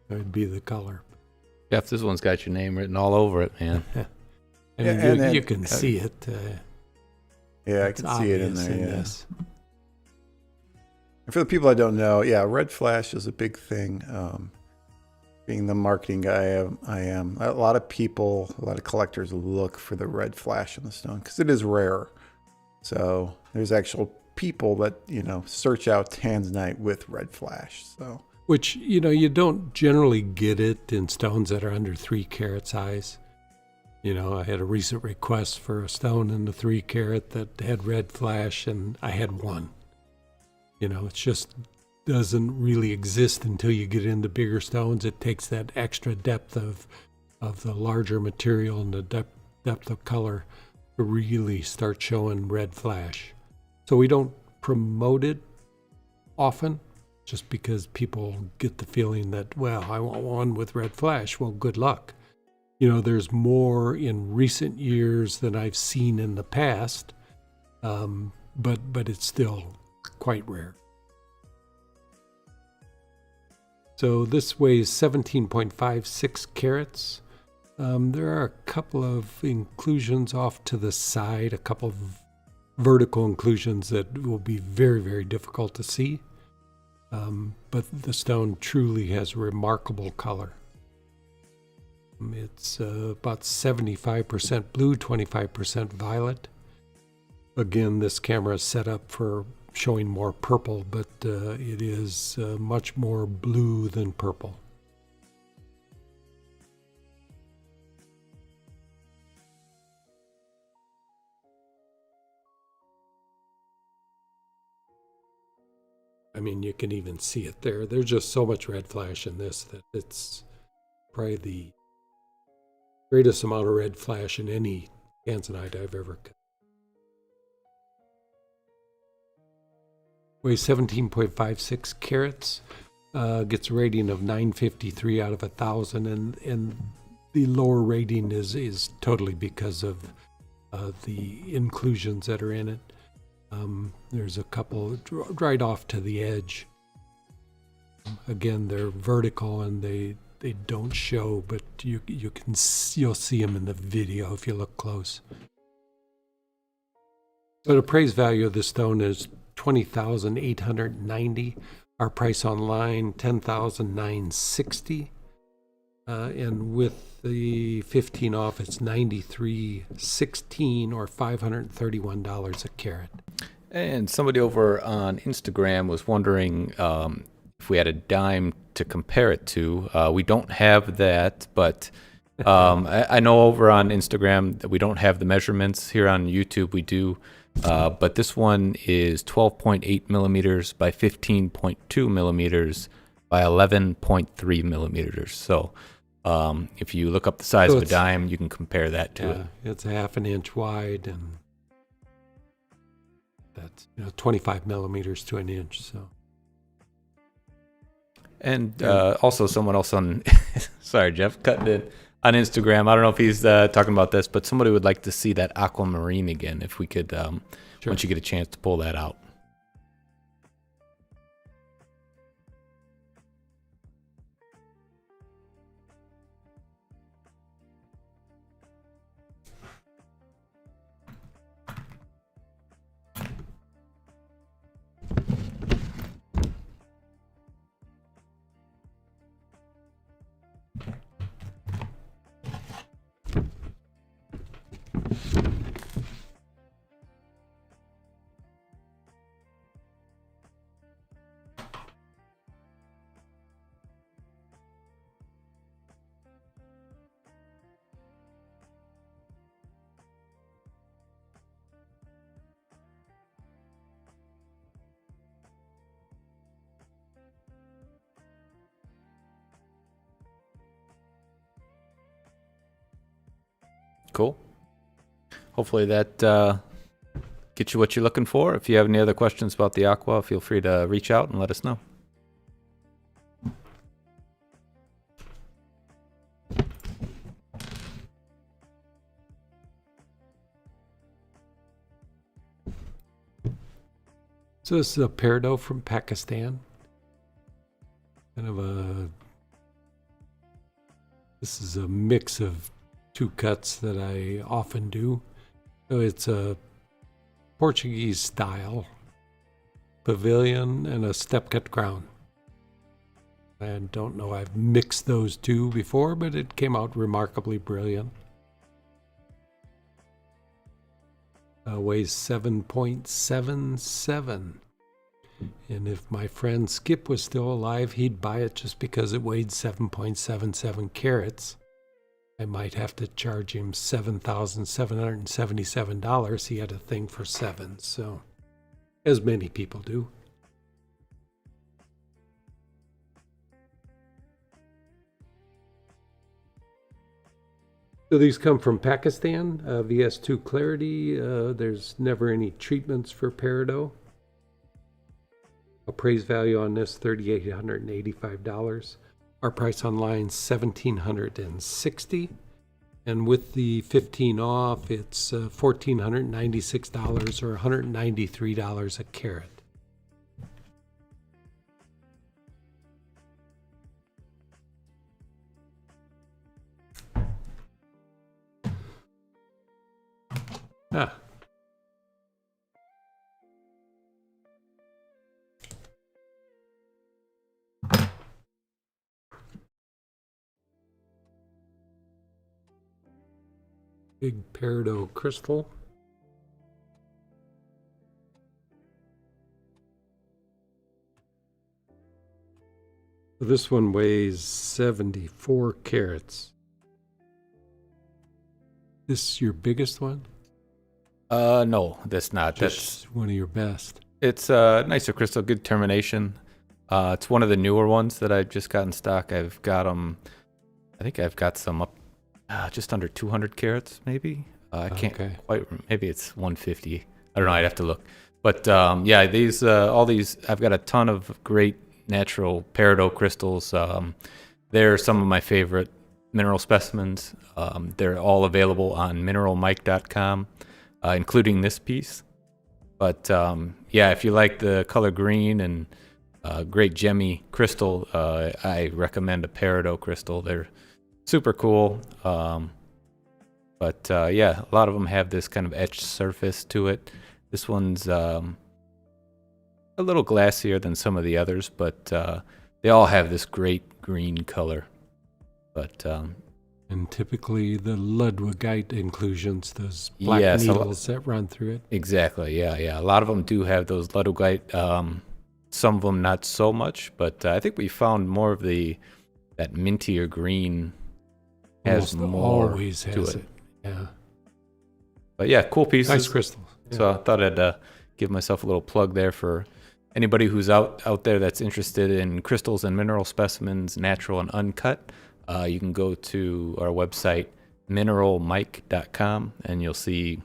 S1: That would be the color.
S2: Jeff, this one's got your name written all over it, man.
S1: I mean, you can see it.
S3: Yeah, I can see it in there.
S1: This.
S3: And for the people that don't know, red flash is a big thing. Being the marketing guy I am, a lot of people, a lot of collectors look for the red flash in the stone because it is rare. So there's actual people that, search out Tanzanite with red flash. So,
S1: which, you don't generally get it in stones that are under 3 carat size. I had a recent request for a stone in the 3 carat that had red flash, and I had one. It just doesn't really exist until you get into bigger stones. It takes that extra depth of the larger material and the depth of color to really start showing red flash. So we don't promote it often, just because people get the feeling that, well, I want one with red flash. Well, good luck. There's more in recent years than I've seen in the past, but it's still quite rare. So this weighs 17.56 carats. There are a couple of inclusions off to the side, a couple of vertical inclusions that will be very, very difficult to see. But the stone truly has remarkable color. It's about 75% blue, 25% violet. Again, this camera is set up for showing more purple, but it is much more blue than purple. I mean, you can even see it there. There's just so much red flash in this that it's probably the greatest amount of red flash in any Tanzanite I've ever cut. Weighs 17.56 carats, gets a rating of 953 out of 1,000, and the lower rating is totally because of the inclusions that are in it. There's a couple right off to the edge. Again, they're vertical and they don't show, but you'll see them in the video if you look close. So the appraised value of this stone is $20,890. Our price online $10,960, and with the 15 off, it's $93.16 or $531 a carat.
S2: And somebody over on Instagram was wondering if we had a dime to compare it to. We don't have that, but I know over on Instagram that we don't have the measurements. Here on YouTube we do, but this one is 12.8 millimeters by 15.2 millimeters by 11.3 millimeters. So if you look up the size of a dime, you can compare that to it.
S1: It's a half an inch wide, and that's 25 millimeters to an inch. So.
S2: And also someone else on, sorry, Jeff, cutting it on Instagram. I don't know if he's talking about this, but somebody would like to see that Aquamarine again. If we could,
S1: Sure.
S2: Once you get a chance to pull that out. Cool. Hopefully that gets you what you're looking for. If you have any other questions about the Aqua, feel free to reach out and let us know.
S1: So this is a Peridot from Pakistan. This is a mix of two cuts that I often do. So it's a Portuguese style pavilion and a step cut crown. I don't know, I've mixed those two before, but it came out remarkably brilliant. Weighs 7.77. And if my friend Skip was still alive, he'd buy it just because it weighed 7.77 carats. I might have to charge him $7,777. He had a thing for sevens, so as many people do. So these come from Pakistan, VS2 Clarity. There's never any treatments for Peridot. Appraised value on this $3,885. Our price online $1,760, and with the 15 off, it's $1,496 or $193 a carat. Big Peridot crystal. So this one weighs 74 carats. This your biggest one?
S2: No, that's not.
S1: That's one of your best.
S2: It's a nicer crystal, good termination. It's one of the newer ones that I've just got in stock. I've got them. I think I've got some up just under 200 carats, maybe. I can't quite. Maybe it's 150. I don't know. I'd have to look. But yeah, these all these. I've got a ton of great natural Peridot crystals. They're some of my favorite mineral specimens. They're all available on mineralmike.com, including this piece. But yeah, if you like the color green and great gemmy crystal, I recommend a Peridot crystal. They're super cool. But yeah, a lot of them have this kind of etched surface to it. This one's a little glassier than some of the others, but they all have this great green color. But
S1: and typically the Ludwigite inclusions, those black needles that run through it.
S2: Exactly, yeah. A lot of them do have those Ludwigite. Some of them not so much, but I think we found more of that mintier green has
S1: Almost
S2: more
S1: always
S2: to
S1: has
S2: it.
S1: Yeah.
S2: But yeah, cool pieces.
S1: Nice crystal. Yeah.
S2: So I thought I'd give myself a little plug there for anybody who's out there that's interested in crystals and mineral specimens, natural and uncut. You can go to our website, mineralmike.com, and you'll see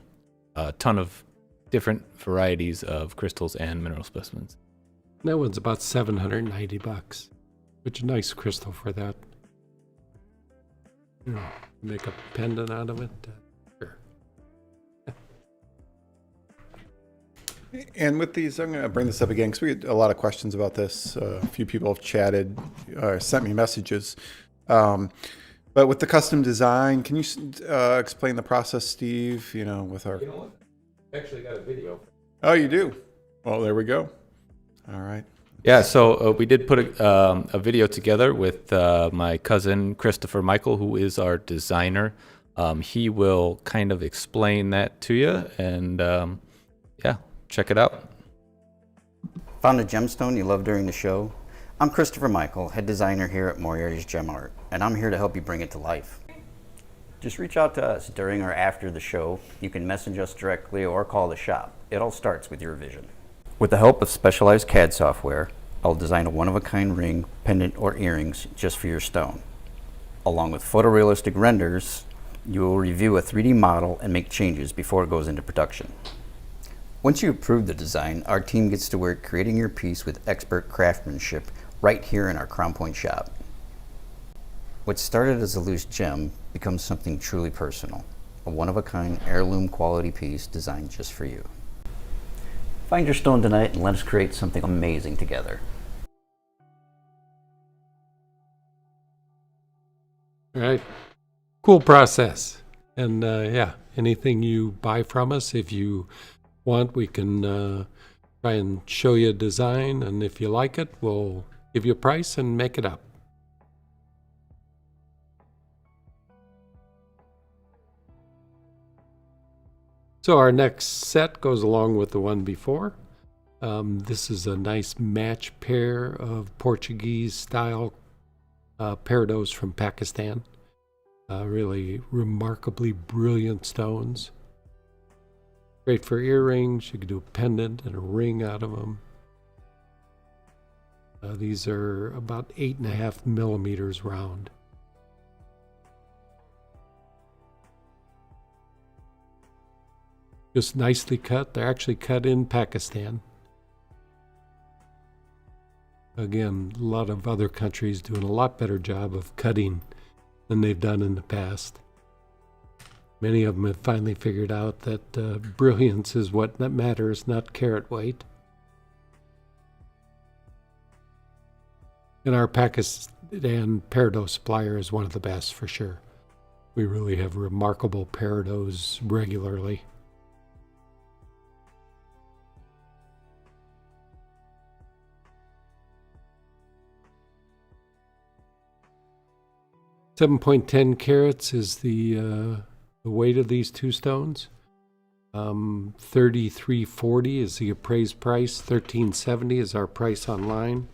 S2: a ton of different varieties of crystals and mineral specimens.
S1: That one's about $790, which is a nice crystal for that. You know, make a pendant out of it. Sure.
S3: And with these, I'm going to bring this up again because we get a lot of questions about this. A few people have chatted or sent me messages. But with the custom design, can you explain the process, Steve? You know, with our.
S2: You know what? I actually got a video.
S3: Oh, you do? Well, there we go. All right.
S2: Yeah, so we did put a video together with my cousin Christopher Michael, who is our designer. He will kind of explain that to you, and yeah, check it out.
S4: Found a gemstone you love during the show? I'm Christopher Michael, head designer here at Moriarty's Gem Art, and I'm here to help you bring it to life. Just reach out to us during or after the show. You can message us directly or call the shop. It all starts with your vision. With the help of specialized CAD software, I'll design a one-of-a-kind ring, pendant, or earrings just for your stone. Along with photorealistic renders, you will review a 3D model and make changes before it goes into production. Once you approve the design, our team gets to work creating your piece with expert craftsmanship right here in our Crown Point shop. What started as a loose gem becomes something truly personal, a one-of-a-kind heirloom quality piece designed just for you. Find your stone tonight and let us create something amazing together.
S1: All right. Cool process. And yeah, anything you buy from us, if you want, we can try and show you a design. And if you like it, we'll give you a price and make it up. So our next set goes along with the one before. This is a nice match pair of Portuguese style Peridots from Pakistan. Really remarkably brilliant stones. Great for earrings. You could do a pendant and a ring out of them. These are about 8.5 millimeters round. Just nicely cut. They're actually cut in Pakistan. Again, a lot of other countries doing a lot better job of cutting than they've done in the past. Many of them have finally figured out that brilliance is what matters, not carat weight. And our Pakistan Peridot supplier is one of the best for sure. We really have remarkable Peridots regularly. $7.10 carats is the weight of these two stones. $33.40 is the appraised price. $13.70 is our price online.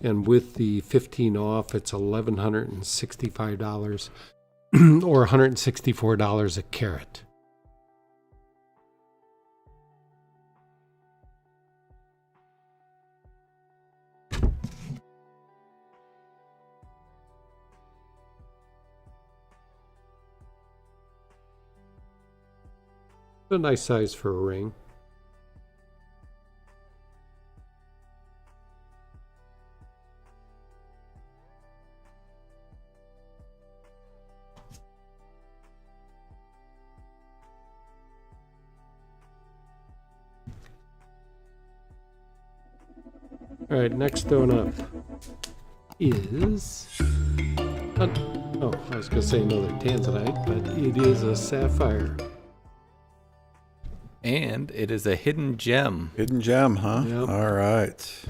S1: And with the 15 off, it's $1,165 or $164 a carat. A nice size for a ring. All right, next stone up is... I was going to say another Tanzanite, but it is a sapphire.
S2: And it is a hidden gem.
S3: Hidden gem, huh?
S1: Yep.
S3: All right.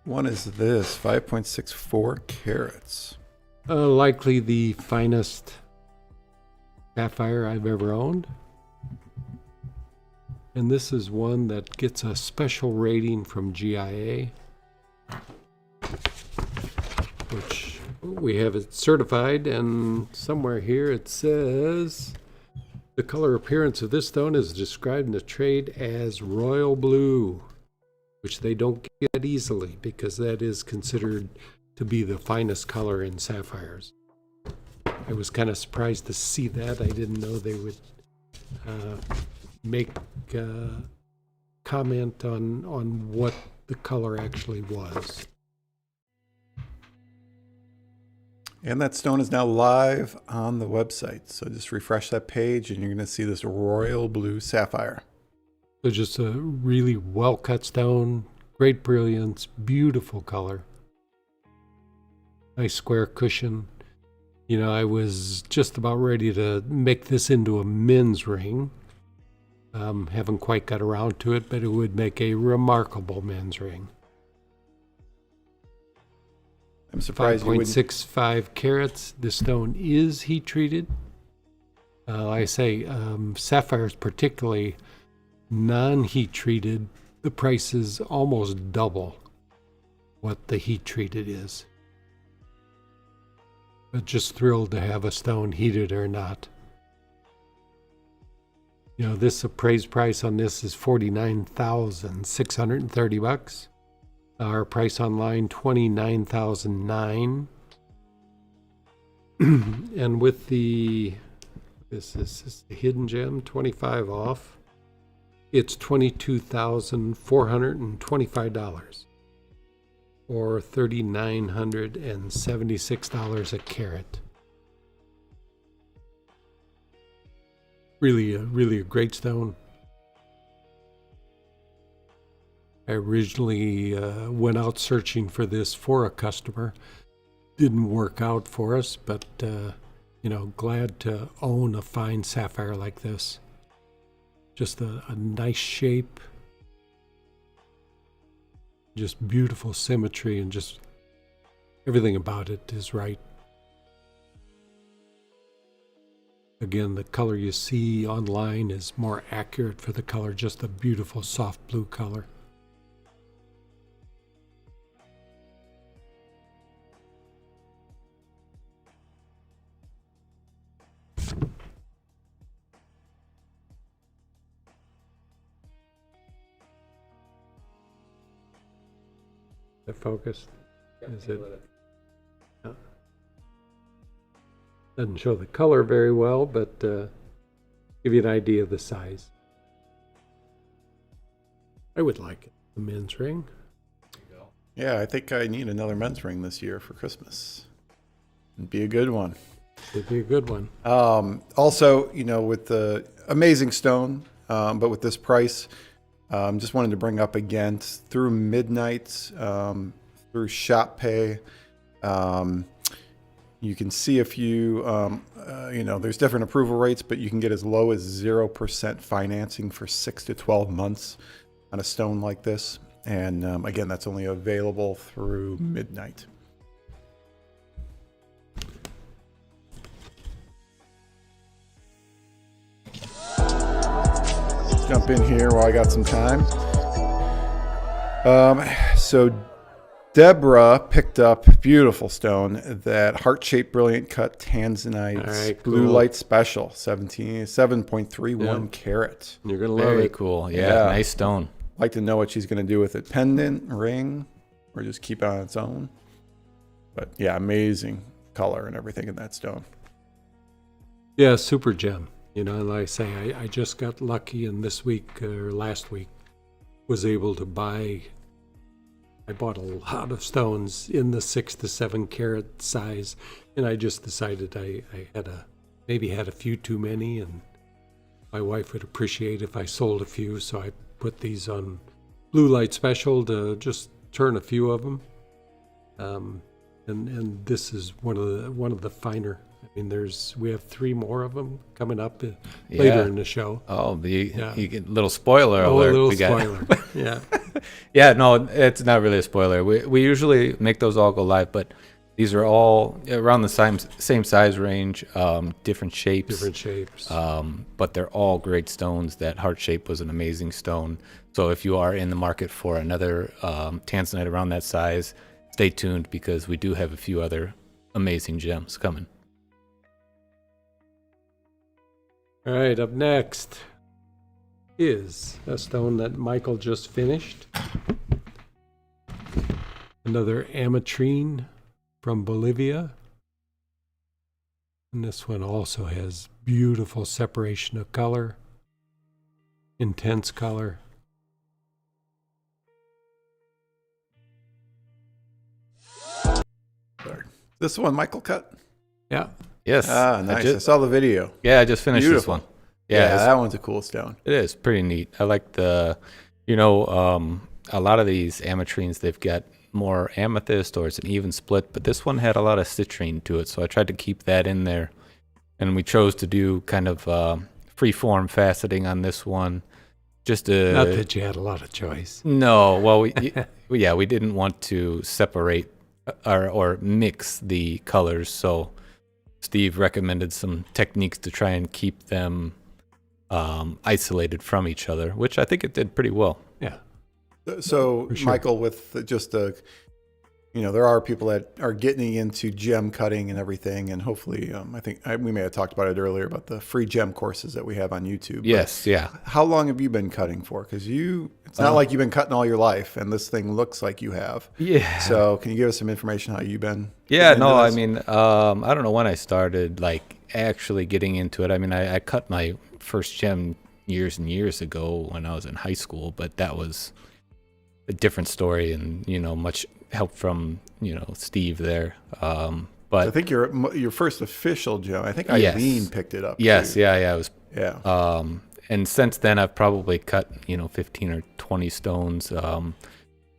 S3: What is this? 5.64 carats.
S1: Likely the finest sapphire I've ever owned. And this is one that gets a special rating from GIA, which we have it certified, and somewhere here it says the color appearance of this stone is described in the trade as royal blue, which they don't get easily because that is considered to be the finest color in sapphires. I was kind of surprised to see that. I didn't know they would make comment on what the color actually was.
S3: And that stone is now live on the website. So just refresh that page and you're going to see this royal blue sapphire.
S1: So just a really well-cut stone, great brilliance, beautiful color. Nice square cushion. You know, I was just about ready to make this into a men's ring. Haven't quite got around to it, but it would make a remarkable men's ring.
S3: I'm surprised you wouldn't.
S1: 5.65 carats. The stone is heat treated. Like I say, sapphires, particularly non-heat treated, the price is almost double what the heat treated is. But just thrilled to have a stone heated or not. You know, this appraised price on this is $49,630. Our price online, $29,009. And with the, this is the hidden gem, 25 off, it's $22,425 or $3,976 a carat. Really a great stone. I originally went out searching for this for a customer. Didn't work out for us, but glad to own a fine sapphire like this. Just a nice shape, just beautiful symmetry, and just everything about it is right. Again, the color you see online is more accurate for the color, just a beautiful soft blue color. Is it focused? Is it? Yeah. Doesn't show the color very well, but give you an idea of the size. I would like it. The men's ring.
S3: Yeah, I think I need another men's ring this year for Christmas. It'd be a good one.
S1: It'd be a good one.
S3: Also, with the amazing stone, but with this price, just wanted to bring up again through midnight, through shop pay. You can see if you, there's different approval rates, but you can get as low as 0% financing for 6 to 12 months on a stone like this. And again, that's only available through midnight. Jump in here while I got some time. So Deborah picked up beautiful stone, that heart-shaped brilliant cut Tanzanite,
S1: right,
S3: blue
S1: cool.
S3: light special, 7.31 carat.
S1: You're going to love
S2: Very
S1: it.
S2: cool. Yeah, nice stone.
S3: Like to know what she's going to do with it. Pendant, ring, or just keep it on its own. But yeah, amazing color and everything in that stone.
S1: Yeah, super gem. And like I say, I just got lucky, and this week or last week was able to buy. I bought a lot of stones in the 6 to 7 carat size, and I just decided I had a few too many, and my wife would appreciate if I sold a few, so I put these on blue light special to just turn a few of them. And this is one of the finer. I mean, we have 3 more of them coming up later in the show.
S2: Oh, you get a little spoiler alert.
S1: A little spoiler. Yeah.
S2: Yeah, no, it's not really a spoiler. We usually make those all go live, but these are all around the same size range, different shapes. But they're all great stones. That heart shape was an amazing stone. So if you are in the market for another Tanzanite around that size, stay tuned, because we do have a few other amazing gems coming.
S1: All right, up next is a stone that Michael just finished. Another ametrine from Bolivia. And this one also has beautiful separation of color, intense color.
S3: This one Michael cut?
S1: Yeah.
S2: Yes.
S3: Ah, nice. I saw the video.
S2: Yeah, I just finished this one.
S3: Yeah, that one's a cool stone.
S2: It is pretty neat. I like a lot of these ametrines, they've got more amethyst, or it's an even split, but this one had a lot of citrine to it, so I tried to keep that in there. And we chose to do kind of free-form faceting on this one. Not
S1: that you had a lot of choice.
S2: No, well, we didn't want to separate or mix the colors, so Steve recommended some techniques to try and keep them isolated from each other, which I think it did pretty well.
S1: Yeah.
S3: So,
S1: sure.
S3: Michael, with just there are people that are getting into gem cutting and everything, and hopefully, I think we may have talked about it earlier about the free gem courses that we have on YouTube.
S2: Yes, yeah.
S3: How long have you been cutting for? Because it's not like you've been cutting all your life, and this thing looks like you have.
S2: Yeah.
S3: So, can you give us some information how you've been?
S2: Yeah, no, I mean, I don't know when I started actually getting into it. I mean, I cut my first gem years and years ago when I was in high school, but that was a different story, and much help from Steve there. But
S3: I think your first official gem, I think Eileen picked it up.
S2: Yes,
S3: too.
S2: yeah, it was.
S3: Yeah.
S2: and since then I've probably cut 15 or 20 stones.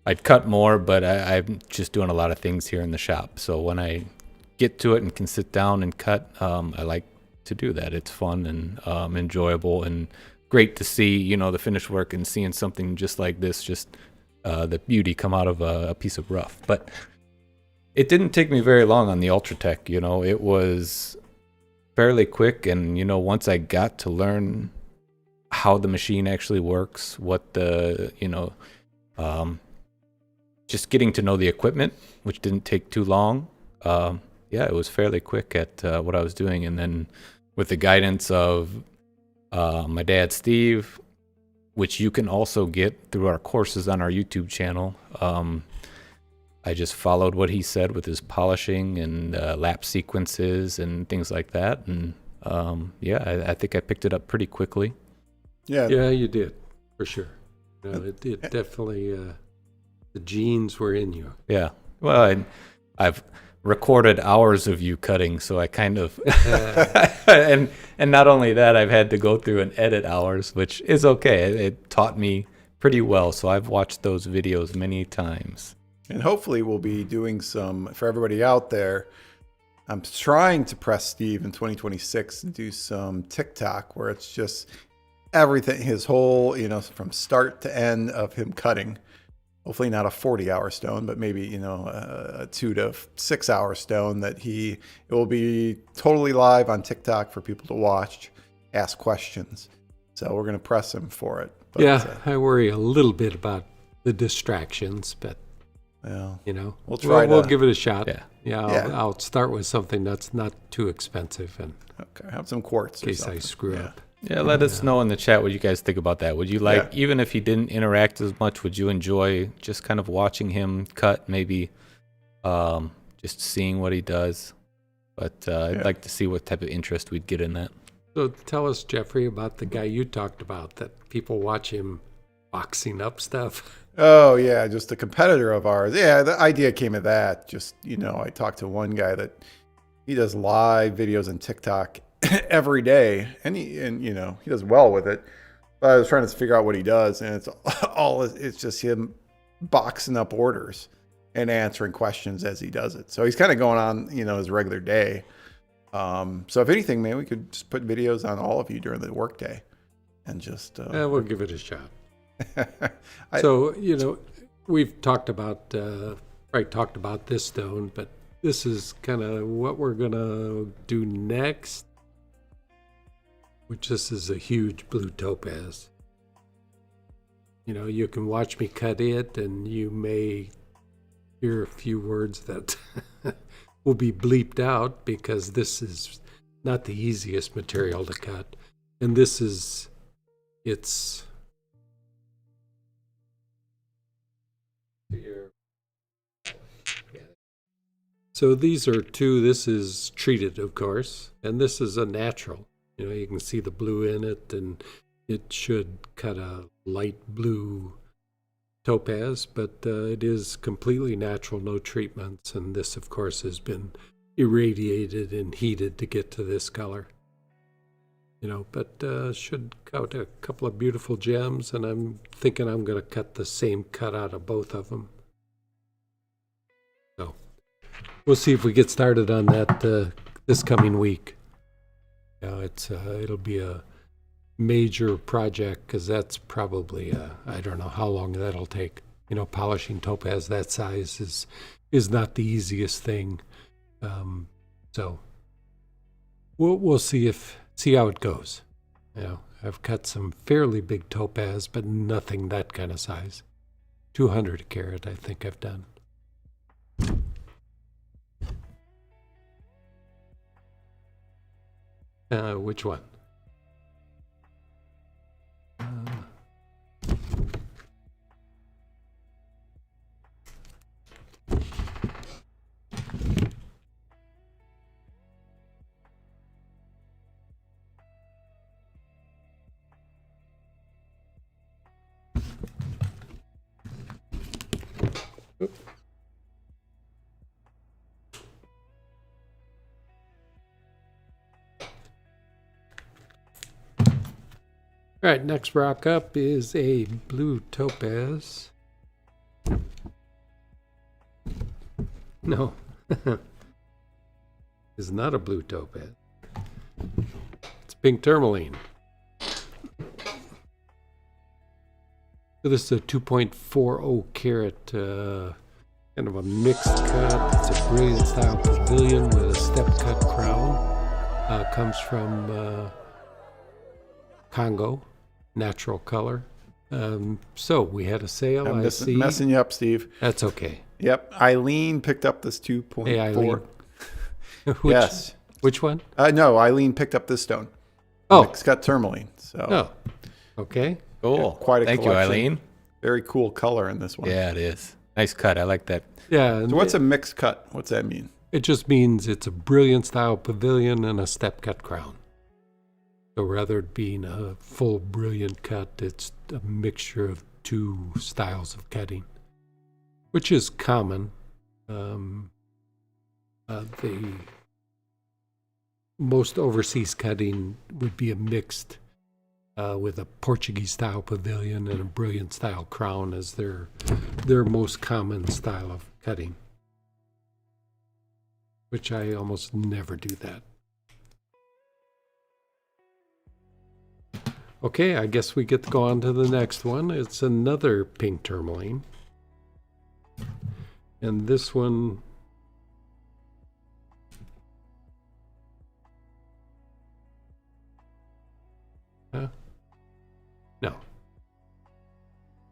S2: I'd cut more, but I'm just doing a lot of things here in the shop. So when I get to it and can sit down and cut, I like to do that. It's fun and enjoyable and great to see, the finished work and seeing something just like this, just the beauty come out of a piece of rough. But it didn't take me very long on the Ultratech. It was fairly quick, and once I got to learn how the machine actually works, what the just getting to know the equipment, which didn't take too long. It was fairly quick at what I was doing, and then with the guidance of my dad Steve, which you can also get through our courses on our YouTube channel. I just followed what he said with his polishing and lap sequences and things like that. And I think I picked it up pretty quickly.
S3: Yeah,
S1: you did, for sure. It definitely, the genes were in you.
S2: Yeah. Well, I've recorded hours of you cutting, so I kind of, and not only that, I've had to go through and edit hours, which is okay. It taught me pretty well, so I've watched those videos many times.
S3: And hopefully we'll be doing some, for everybody out there, I'm trying to press Steve in 2026 to do some TikTok where it's just everything, his whole, from start to end of him cutting. Hopefully not a 40-hour stone, but maybe, a 2 to 6 hour stone it will be totally live on TikTok for people to watch, ask questions. So we're going to press him for it. But,
S1: I worry a little bit about the distractions, but
S3: we'll try.
S1: We'll give it a shot.
S2: Yeah.
S1: I'll start with something that's not too expensive, and
S3: have some quartz
S1: in case I screw up.
S2: Yeah, let us know in the chat what you guys think about that. Would you like, even if he didn't interact as much, would you enjoy just kind of watching him cut, maybe just seeing what he does? But I'd like to see what type of interest we'd get in that.
S1: So tell us, Jeffrey, about the guy you talked about, that people watch him boxing up stuff.
S3: Oh, yeah, just a competitor of ours. Yeah, the idea came of that. Just, I talked to one guy that he does live videos on TikTok every day, and he does well with it. But I was trying to figure out what he does, and it's just him boxing up orders and answering questions as he does it. So he's kind of going on, his regular day. So if anything, man, we could just put videos on all of you during the workday, and just
S1: we'll give it a shot. So we've talked about this stone, but this is kind of what we're gonna do next, which this is a huge blue topaz. You can watch me cut it, and you may hear a few words that will be bleeped out, because this is not the easiest material to cut, and it's so these are two. This is treated, of course, and this is a natural. You can see the blue in it, and it should cut a light blue topaz, but it is completely natural, no treatments, and this, of course, has been irradiated and heated to get to this color. But should cut a couple of beautiful gems, and I'm thinking I'm going to cut the same cut out of both of them. So we'll see if we get started on that this coming week. It'll be a major project, because that's probably I don't know how long that'll take. Polishing topaz that size is not the easiest thing. So we'll see how it goes. I've cut some fairly big topaz, but nothing that kind of size. 200 a carat, I think I've done. Which one? All right, next rock up is a blue topaz. No, it's not a blue topaz. It's pink tourmaline. So this is a 2.40 carat, kind of a mixed cut. It's a brilliant style pavilion with a step cut crown. Comes from Congo, natural color. So we had a sale.
S3: I'm
S1: I see.
S3: messing you up, Steve.
S1: That's okay.
S3: Yep. Eileen picked up this 2.4.
S1: Hey, Eileen.
S3: Yes.
S1: Which one?
S3: No, Eileen picked up this stone.
S1: Oh.
S3: It's got tourmaline. So
S1: Oh, okay.
S2: Cool.
S3: Quite a
S2: Thank you,
S3: collection.
S2: Eileen.
S3: Very cool color in this one.
S2: Yeah, it is. Nice cut. I like that.
S1: Yeah.
S3: So what's a mixed cut? What's that mean?
S1: It just means it's a brilliant style pavilion and a step cut crown. So rather than being a full brilliant cut, it's a mixture of two styles of cutting, which is common. The most overseas cutting would be a mixed with a Portuguese style pavilion and a brilliant style crown as their most common style of cutting, which I almost never do that. Okay, I guess we get to go on to the next one. It's another pink tourmaline. And this one, no.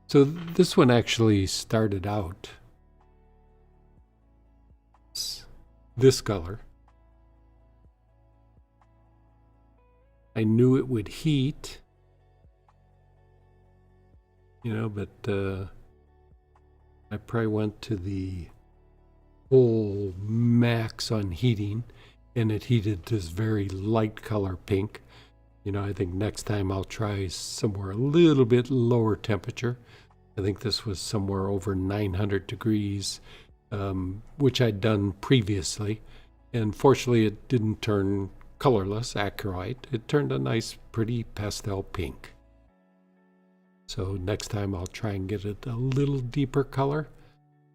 S1: So this one actually started out this color. I knew it would heat, but I probably went to the full max on heating, and it heated this very light color pink. I think next time I'll try somewhere a little bit lower temperature. I think this was somewhere over 900 degrees, which I'd done previously. And fortunately, it didn't turn colorless, Aquamarine. It turned a nice, pretty pastel pink. So next time I'll try and get it a little deeper color.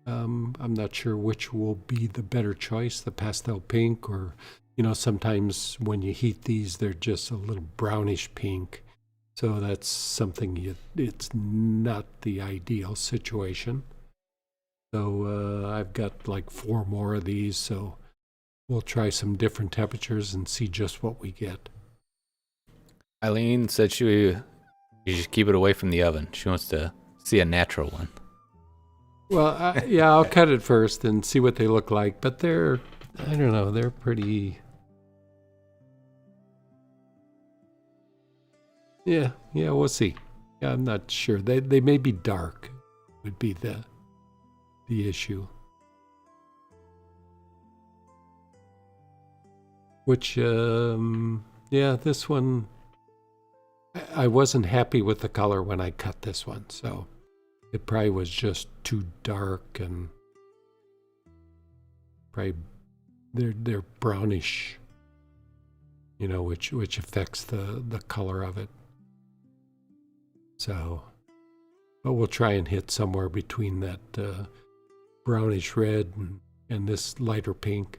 S1: I'm not sure which will be the better choice, the pastel pink, or sometimes when you heat these, they're just a little brownish pink. So that's something it's not the ideal situation. So I've got like 4 more of these, so we'll try some different temperatures and see just what we get.
S2: Eileen said you should keep it away from the oven. She wants to see a natural one.
S1: Well, I'll cut it first and see what they look like. But they're pretty. Yeah, we'll see. Yeah, I'm not sure. They may be dark, would be the issue. Which, this one, I wasn't happy with the color when I cut this one, so it probably was just too dark, and probably they're brownish, which affects the color of it. So, but we'll try and hit somewhere between that brownish red and this lighter pink.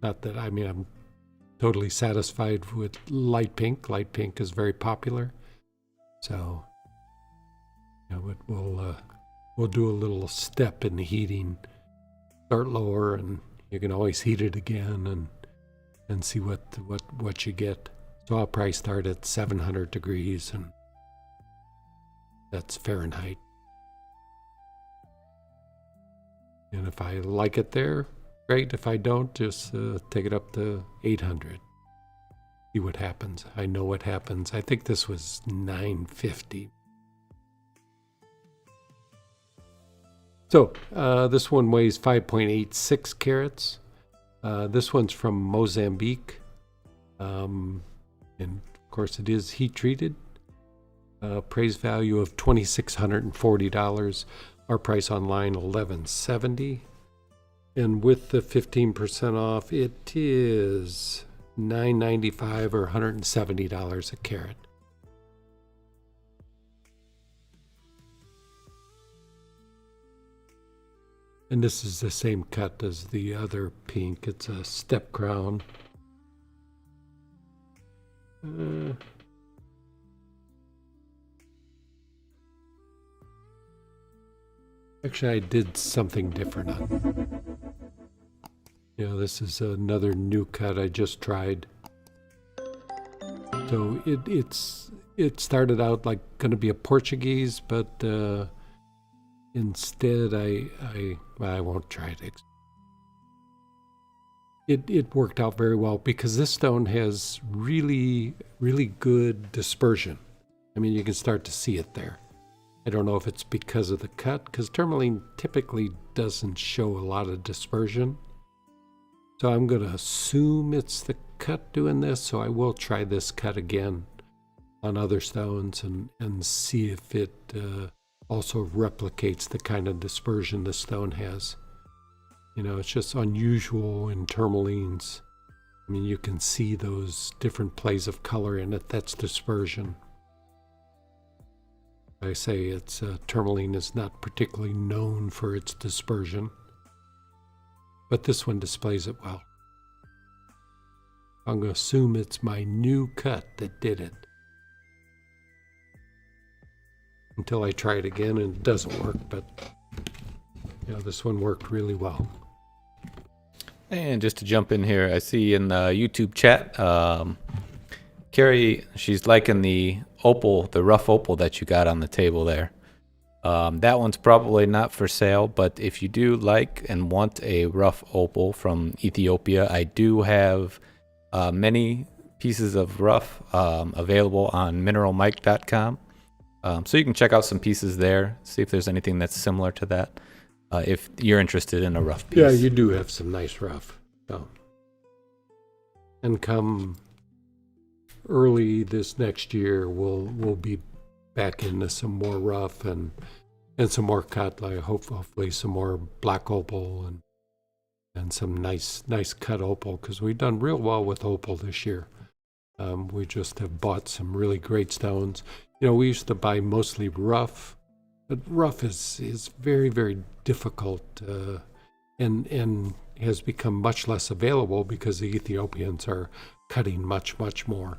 S1: Not that, I'm totally satisfied with light pink. Light pink is very popular. So, we'll do a little step in the heating. Start lower, and you can always heat it again and see what you get. So I'll probably start at 700 degrees, and that's Fahrenheit. And if I like it there, great. If I don't, just take it up to 800. See what happens. I know what happens. I think this was 950. So this one weighs 5.86 carats. This one's from Mozambique. And of course it is heat treated. Praise value of $2,640. Our price online $1,170. And with the 15% off, it is $9.95 or $170 a carat. And this is the same cut as the other pink. It's a step crown. Actually, I did something different on. This is another new cut I just tried. So it started out like going to be a Portuguese, but instead I won't try it. It worked out very well because this stone has really, really good dispersion. I mean, you can start to see it there. I don't know if it's because of the cut, because tourmaline typically doesn't show a lot of dispersion. So I'm going to assume it's the cut doing this, so I will try this cut again on other stones and see if it also replicates the kind of dispersion the stone has. It's just unusual in tourmalines. I mean, you can see those different plays of color in it. That's dispersion. I say it's tourmaline is not particularly known for its dispersion, but this one displays it well. I'm going to assume it's my new cut that did it. Until I try it again and it doesn't work, but this one worked really well.
S2: And just to jump in here, I see in the YouTube chat, Carrie, she's liking the opal, the rough opal that you got on the table there. That one's probably not for sale, but if you do like and want a rough opal from Ethiopia, I do have many pieces of rough available on mineralmike.com. So you can check out some pieces there, see if there's anything that's similar to that, if you're interested in a rough piece.
S1: Yeah, you do have some nice rough. So. And come early this next year, we'll be back into some more rough and some more cut, like hopefully some more black opal and some nice cut opal, because we've done real well with opal this year. We just have bought some really great stones. We used to buy mostly rough, but rough is very, very difficult and has become much less available because the Ethiopians are cutting much, much more.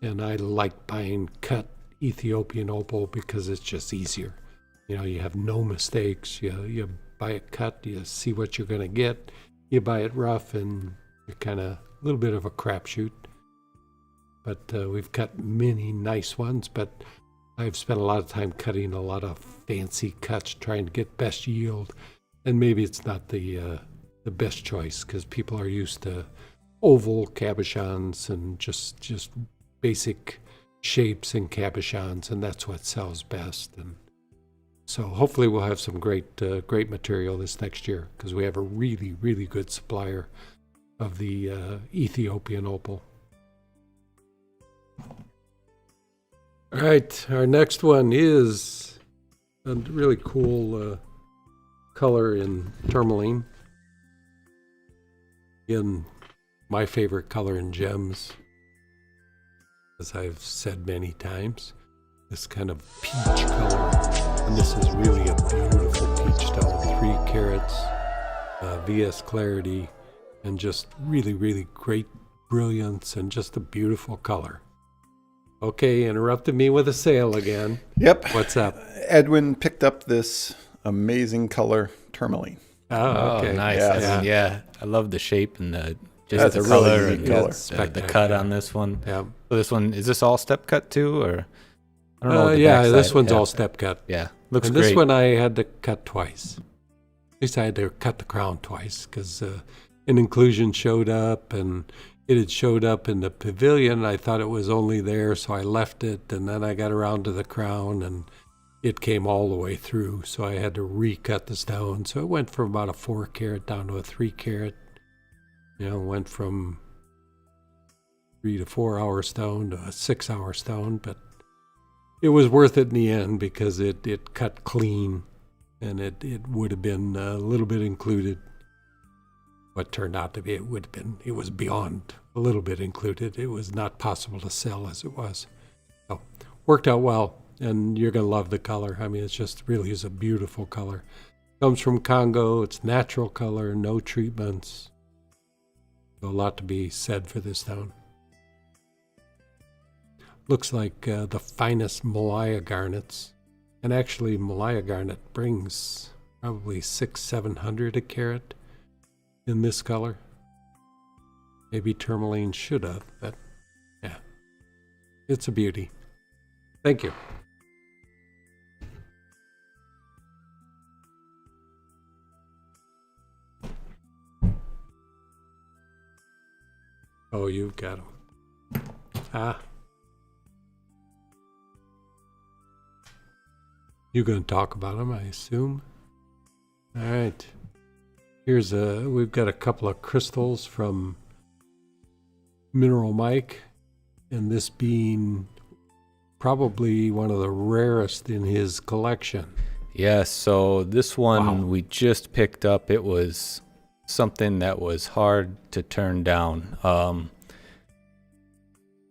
S1: And I like buying cut Ethiopian opal because it's just easier. You have no mistakes. You buy it cut, you see what you're going to get. You buy it rough, and you're kind of a little bit of a crapshoot. But we've cut many nice ones, but I've spent a lot of time cutting a lot of fancy cuts, trying to get best yield. And maybe it's not the best choice because people are used to oval cabochons and just basic shapes and cabochons, and that's what sells best. And so hopefully we'll have some great material this next year because we have a really, really good supplier of the Ethiopian opal. All right, our next one is a really cool color in tourmaline. Again, my favorite color in gems, as I've said many times, this kind of peach color. And this is really a beautiful peach stone, 3 carats, VS clarity, and just really, really great brilliance and just a beautiful color. Okay, interrupted me with a sale again.
S3: Yep.
S1: What's up?
S3: Edwin picked up this amazing color tourmaline.
S1: Oh, okay.
S2: Nice.
S3: Yeah.
S2: Yeah, I love the shape and the
S3: That's
S2: the
S3: a
S2: color
S3: really
S2: and
S3: neat color.
S2: the cut on this one.
S1: Yeah.
S2: So this one, is this all step cut too, or I don't know? What the
S1: Yeah,
S2: backside-
S1: this one's
S2: yeah.
S1: all step cut.
S2: Yeah, looks
S1: And
S2: great.
S1: this one I had to cut twice. At least I had to cut the crown twice because an inclusion showed up and it had showed up in the pavilion. I thought it was only there, so I left it, and then I got around to the crown and it came all the way through, so I had to recut the stone. So it went from about a 4 carat down to a 3 carat. Went from 3 to 4 hour stone to a 6 hour stone, but it was worth it in the end because it cut clean, and it would have been a little bit included. What turned out to be, it was beyond a little bit included. It was not possible to sell as it was. So worked out well, and you're going to love the color. I mean, it's just really is a beautiful color. Comes from Congo. It's natural color, no treatments. A lot to be said for this stone. Looks like the finest Malaya garnets. And actually, Malaya garnet brings probably 600-700 a carat in this color. Maybe Tourmaline should have, but yeah. It's a beauty. Thank you. Oh, you've got them. Ah. You're going to talk about them, I assume. All right. We've got a couple of crystals from Mineral Mike, and this being probably one of the rarest in his collection.
S2: Yeah, so this one we just picked up. It was something that was hard to turn down.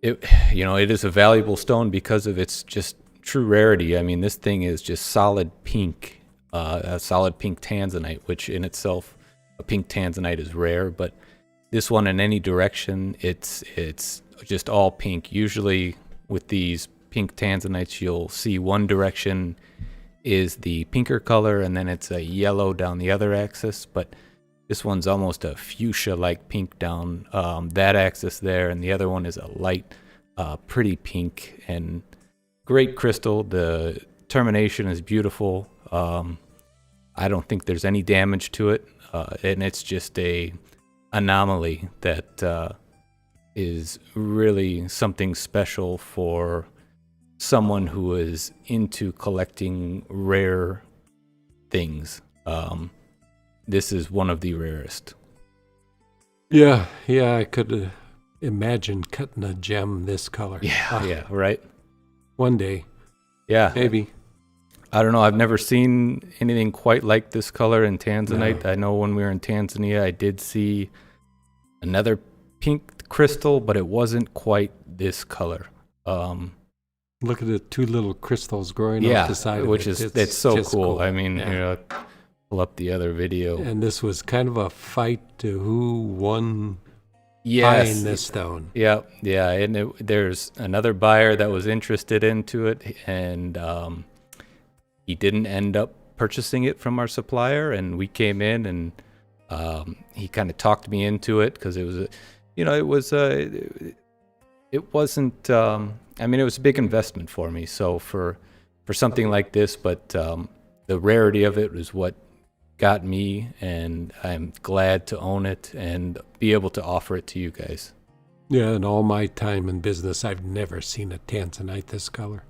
S2: It is a valuable stone because of its just true rarity. I mean, this thing is just solid pink, a solid pink Tanzanite, which in itself, a pink Tanzanite is rare, but this one in any direction, it's just all pink. Usually with these pink Tanzanites, you'll see one direction is the pinker color and then it's a yellow down the other axis, but this one's almost a fuchsia-like pink down that axis there, and the other one is a light, pretty pink and great crystal. The termination is beautiful. I don't think there's any damage to it, and it's just a anomaly that is really something special for someone who is into collecting rare things. This is one of the rarest.
S1: Yeah, I could imagine cutting a gem this color.
S2: Yeah, right?
S1: One day.
S2: Yeah.
S1: Maybe.
S2: I don't know. I've never seen anything quite like this color in Tanzanite. No. I know when we were in Tanzania, I did see another pink crystal, but it wasn't quite this color.
S1: Look at the two little crystals growing off the side of it.
S2: Which is it's so cool.
S1: Cool.
S2: I mean, pull up the other video.
S1: And this was kind of a fight to who won buying this stone.
S2: Yeah. And there's another buyer that was interested into it, and he didn't end up purchasing it from our supplier. And we came in, and he kind of talked me into it because it was, it wasn't. I mean, it was a big investment for me. So for something like this, but the rarity of it was what got me, and I'm glad to own it and be able to offer it to you guys.
S1: Yeah, in all my time in business, I've never seen a Tanzanite this color.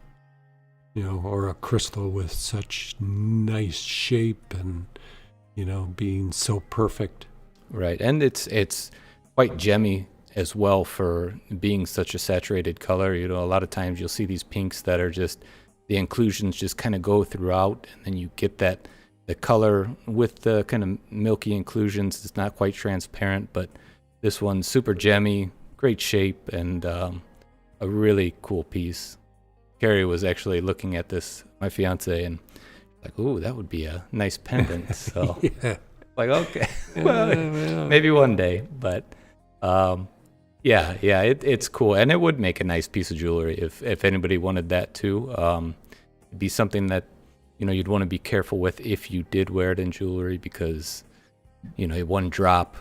S1: Or a crystal with such nice shape and, being so perfect.
S2: Right, and it's quite gemmy as well for being such a saturated color. A lot of times you'll see these pinks that are just, the inclusions just kind of go throughout, and then you get the color with the kind of milky inclusions. It's not quite transparent, but this one's super gemmy, great shape, and a really cool piece. Carrie was actually looking at this, my fiance, and like, ooh, that would be a nice pendant. So
S1: Yeah.
S2: like, okay, well, maybe one day, but it's cool, and it would make a nice piece of jewelry if anybody wanted that too. It'd be something that you'd want to be careful with if you did wear it in jewelry, because one drop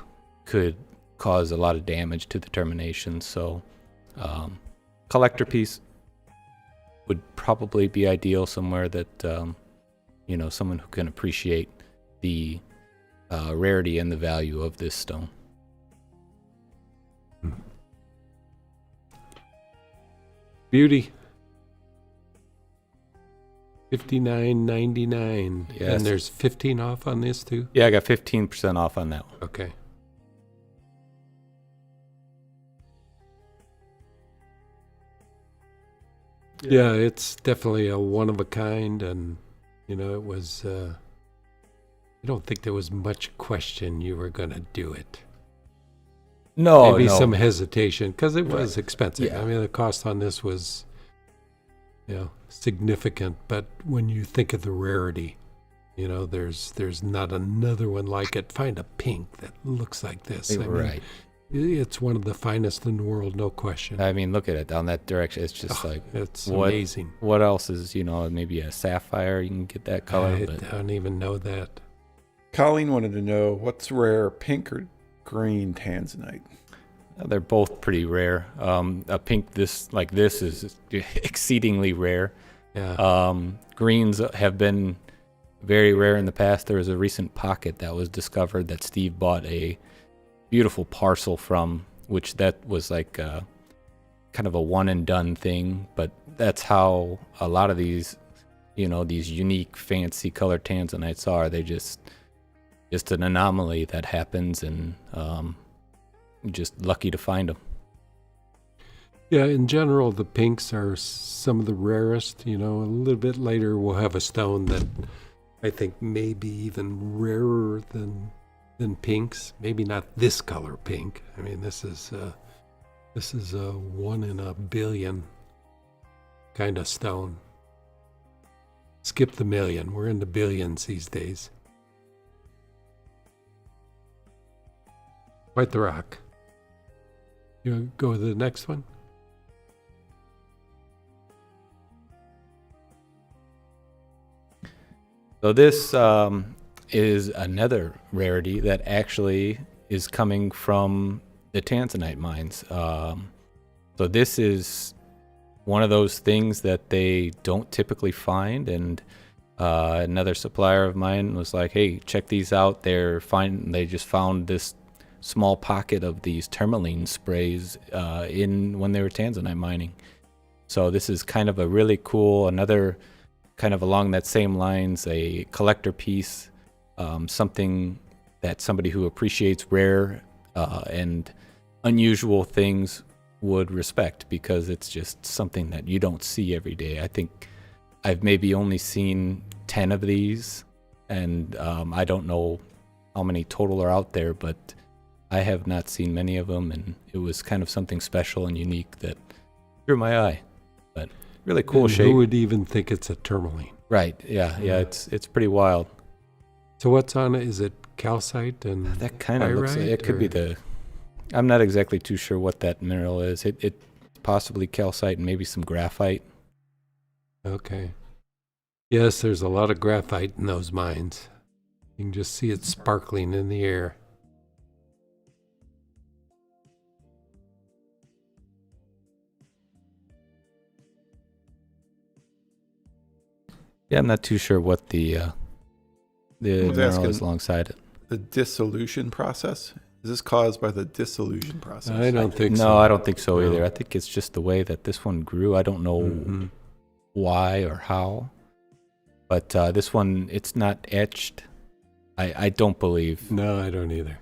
S2: could cause a lot of damage to the termination. So collector piece would probably be ideal somewhere that someone who can appreciate the rarity and the value of this stone.
S1: Beauty. $59.99.
S2: Yes.
S1: And there's 15 off on this too?
S2: Yeah, I got 15% off on that one.
S1: Okay. Yeah, it's definitely a one of a kind, and it was I don't think there was much question you were going to do it. Maybe some hesitation, because it was expensive.
S2: Yeah.
S1: I mean, the cost on this was significant, but when you think of the rarity, You know, there's not another one like it. Find a pink that looks like this. I mean,
S2: Right.
S1: it's one of the finest in the world, no question.
S2: I mean, look at it down that direction. It's just like,
S1: It's
S2: what,
S1: amazing.
S2: What else is, maybe a sapphire, you can get that color.
S1: I
S2: But
S1: don't even know that.
S3: Colleen wanted to know what's rare, pink or green Tanzanite?
S2: they're both pretty rare. A pink like this is exceedingly rare.
S1: Yeah.
S2: Greens have been very rare in the past. There was a recent pocket that was discovered that Steve bought a beautiful parcel from, which that was like kind of a one and done thing. But that's how a lot of these, these unique fancy colored tanzanites are. They just an anomaly that happens, and you're just lucky to find them.
S1: Yeah, in general, the pinks are some of the rarest. A little bit later, we'll have a stone that I think may be even rarer than pinks. Maybe not this color pink. I mean, this is a 1 in a billion kind of stone. Skip the million. We're in the billions these days. Quite the rock. You want to go to the next one?
S2: So this is another rarity that actually is coming from the Tanzanite mines. So this is one of those things that they don't typically find, and another supplier of mine was like, "Hey, check these out. They just found this small pocket of these Tourmaline sprays when they were Tanzanite mining." So this is kind of a really cool, another kind of along that same lines, a collector piece, something that somebody who appreciates rare and unusual things would respect, because it's just something that you don't see every day. I think I've maybe only seen 10 of these, and I don't know how many total are out there, but I have not seen many of them, and it was kind of something special and unique that drew my eye. But really cool
S1: And
S2: shape.
S1: Who would even think it's a tourmaline?
S2: Right, yeah, it's pretty wild.
S1: So what's on it? Is it calcite and
S2: That kind of looks like
S1: pyrite,
S2: it could be
S1: or-
S2: I'm not exactly too sure what that mineral is. It possibly calcite and maybe some graphite.
S1: Okay. Yes, there's a lot of graphite in those mines. You can just see it sparkling in the air.
S2: Yeah, I'm not too sure what the
S3: was
S2: mineral
S3: asking-
S2: is alongside it.
S3: The dissolution process? Is this caused by the dissolution process?
S1: I don't think so.
S2: No, I don't think so
S1: No.
S2: either. I think it's just the way that this one grew. I don't know
S1: Mhm.
S2: why or how. But this one, it's not etched. I don't believe.
S1: No, I don't either.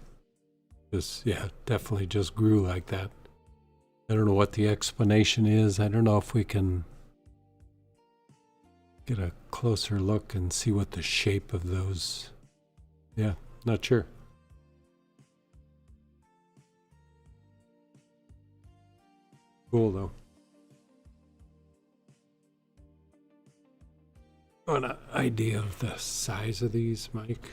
S1: Definitely just grew like that. I don't know what the explanation is. I don't know if we can get a closer look and see what the shape of those. Yeah, not sure. Cool though. Got an idea of the size of these, Mike?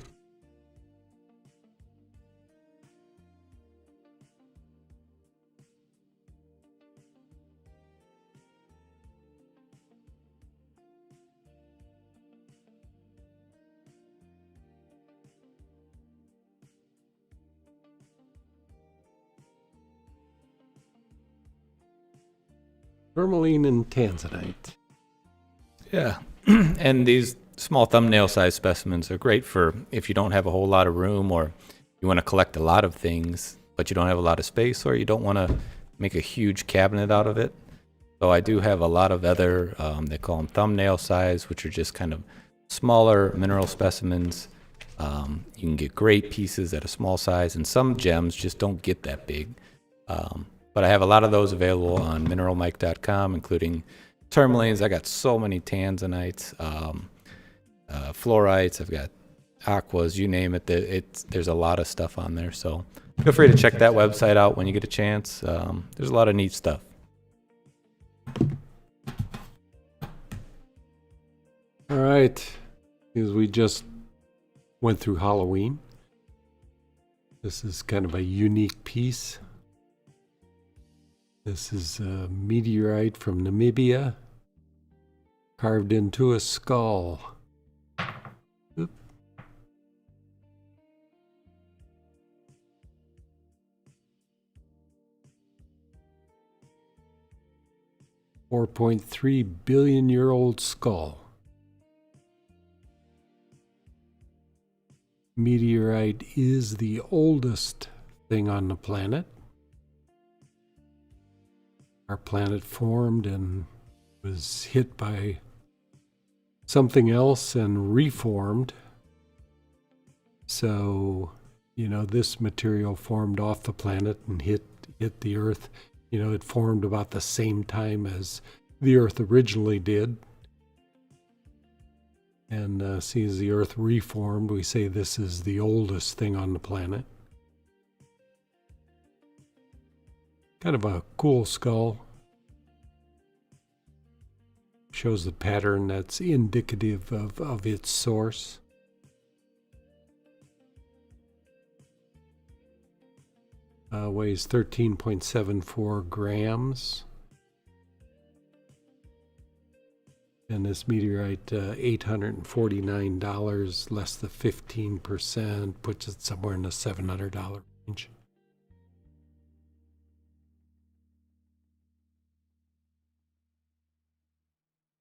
S1: Tourmaline and Tanzanite.
S2: Yeah. And these small thumbnail size specimens are great for if you don't have a whole lot of room, or you want to collect a lot of things, but you don't have a lot of space, or you don't want to make a huge cabinet out of it. So I do have a lot of other, they call them thumbnail size, which are just kind of smaller mineral specimens. You can get great pieces at a small size, and some gems just don't get that big. But I have a lot of those available on MoreGems.com, including tourmalines. I got so many tanzanites, fluorites. I've got aquas, you name it. There's a lot of stuff on there. So feel free to check that website out when you get a chance. There's a lot of neat stuff.
S1: All right. Because we just went through Halloween. This is kind of a unique piece. This is a meteorite from Namibia, carved into a skull. Oop. $4.3 billion-year-old skull. Meteorite is the oldest thing on the planet. Our planet formed and was hit by something else and reformed. So, this material formed off the planet and hit the Earth. It formed about the same time as the Earth originally did. And as the Earth reformed, we say this is the oldest thing on the planet. Kind of a cool skull. Shows the pattern that's indicative of its source. Weighs 13.74 grams. And this meteorite, $849, less the 15%, puts it somewhere in the $700 range.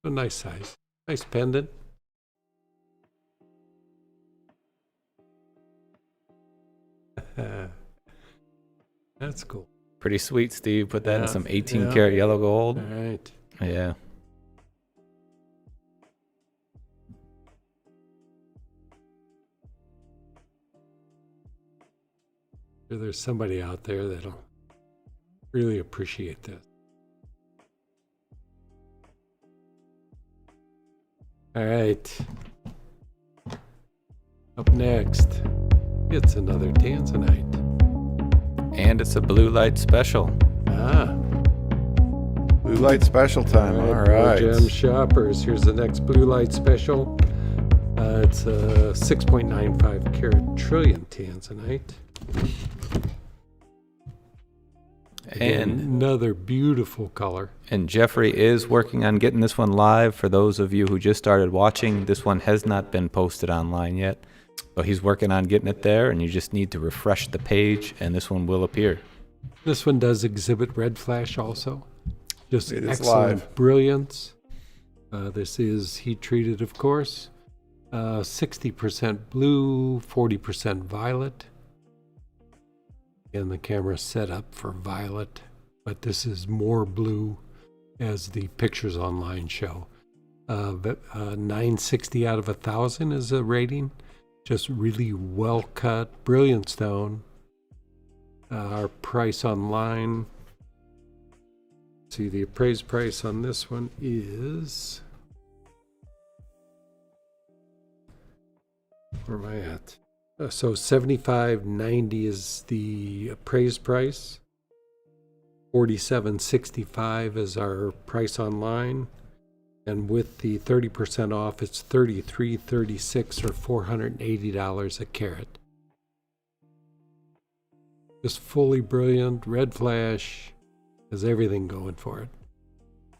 S1: A nice size. Nice pendant. That's cool.
S2: Pretty sweet, Steve. Put that in some 18 karat yellow gold.
S1: All right.
S2: Yeah.
S1: There's somebody out there that'll really appreciate this. All right. Up next, it's another Tanzanite.
S2: And it's a blue light special.
S3: Blue light special time. All right.
S1: Gem shoppers. Here's the next blue light special. It's a 6.95 carat Trilliant Tanzanite. Again,
S2: And
S1: another beautiful color.
S2: And Jeffrey is working on getting this one live. For those of you who just started watching, this one has not been posted online yet. But he's working on getting it there, and you just need to refresh the page, and this one will appear.
S1: This one does exhibit red flash also. Just
S3: It is
S1: excellent
S3: live.
S1: brilliance. This is heat treated, of course. 60% blue, 40% violet. And the camera set up for violet, but this is more blue as the pictures online show. 960 out of 1,000 is a rating. Just really well cut, brilliant stone. Our price online. See, the appraised price on this one is, where am I at? So $75.90 is the appraised price. $47.65 is our price online. And with the 30% off, it's $33.36 or $480 a carat. Just fully brilliant, red flash, has everything going for it.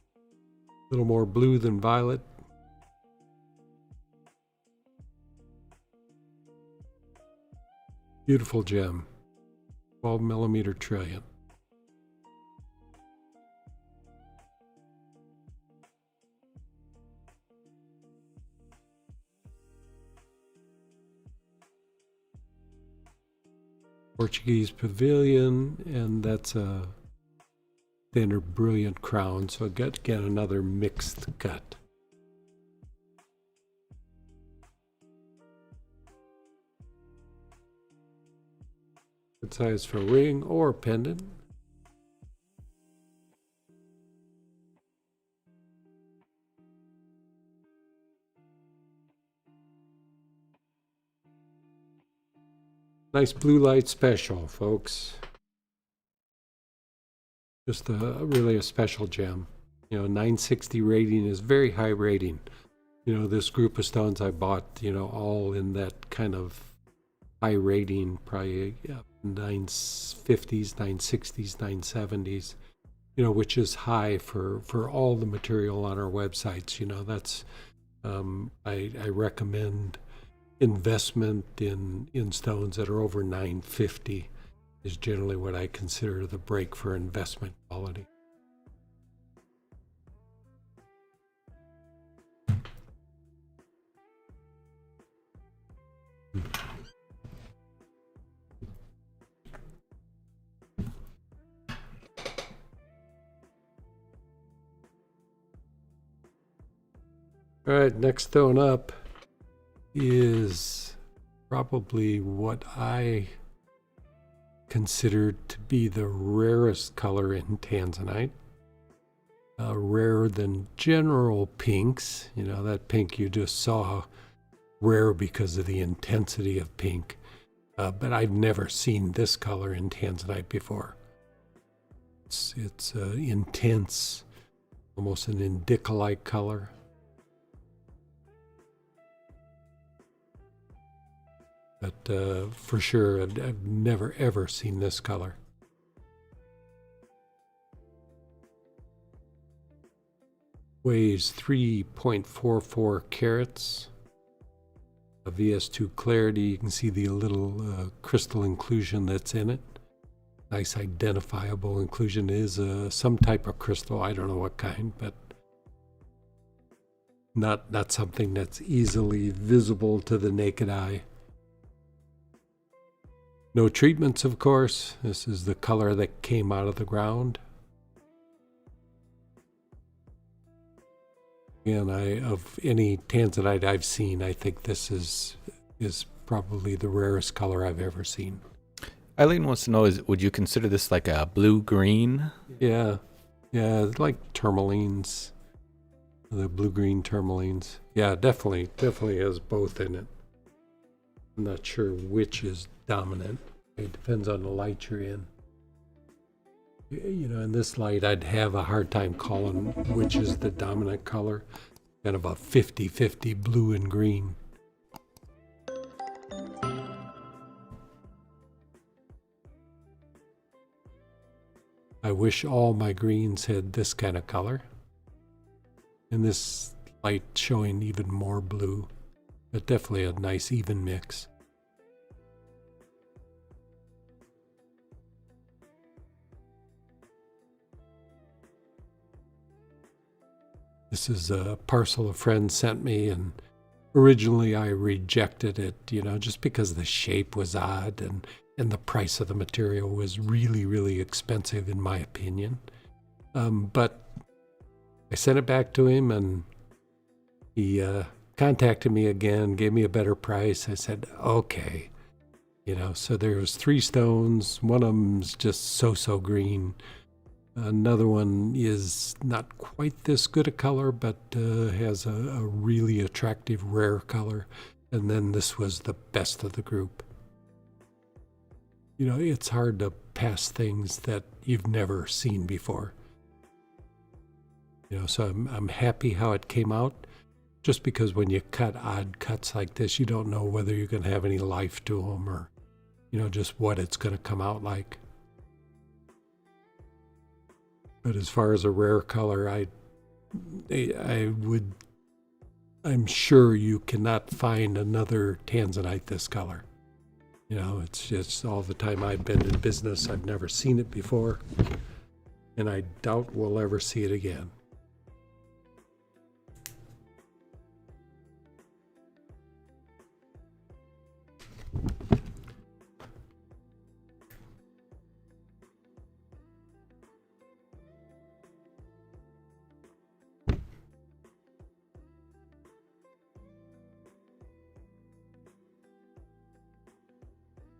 S1: A little more blue than violet. Beautiful gem. 12 millimeter Trilliant. Portuguese Pavilion, and that's a thinner brilliant crown, so get another mixed cut. Good size for ring or pendant. Nice blue light special, folks. Just really a special gem. 960 rating is very high rating This group of stones I bought, all in that kind of high rating, probably 950s, 960s, 970s, which is high for all the material on our websites. That's, I recommend investment in stones that are over 950 is generally what I consider the break for investment quality. All right, next stone up is probably what I consider to be the rarest color in Tanzanite. Rarer than general pinks, that pink you just saw, rare because of the intensity of pink. But I've never seen this color in Tanzanite before. It's intense, almost an indica-like color. But for sure, I've never ever seen this color. Weighs 3.44 carats. A VS2 clarity. You can see the little crystal inclusion that's in it. Nice identifiable inclusion. It is some type of crystal. I don't know what kind, but not something that's easily visible to the naked eye. No treatments, of course. This is the color that came out of the ground. And of any Tanzanite I've seen, I think this is probably the rarest color I've ever seen.
S2: Eileen wants to know, would you consider this like a blue-green?
S1: Yeah, like tourmalines, the blue-green tourmalines. Yeah, definitely has both in it. I'm not sure which is dominant. It depends on the light you're in. In this light, I'd have a hard time calling which is the dominant color. Kind of a 50-50 blue and green. I wish all my greens had this kind of color. And this light showing even more blue. But definitely a nice even mix. This is a parcel a friend sent me, and originally I rejected it, just because the shape was odd and the price of the material was really, really expensive in my opinion. But I sent it back to him, and he contacted me again, gave me a better price. I said, okay. So there was 3 stones. One of them's just so green. Another one is not quite this good a color, but has a really attractive, rare color. And then this was the best of the group. It's hard to pass things that you've never seen before. So I'm happy how it came out. Just because when you cut odd cuts like this, you don't know whether you're going to have any life to them or, just what it's going to come out like. But as far as a rare color, I'm sure you cannot find another Tanzanite this color. It's just all the time I've been in business, I've never seen it before, and I doubt we'll ever see it again.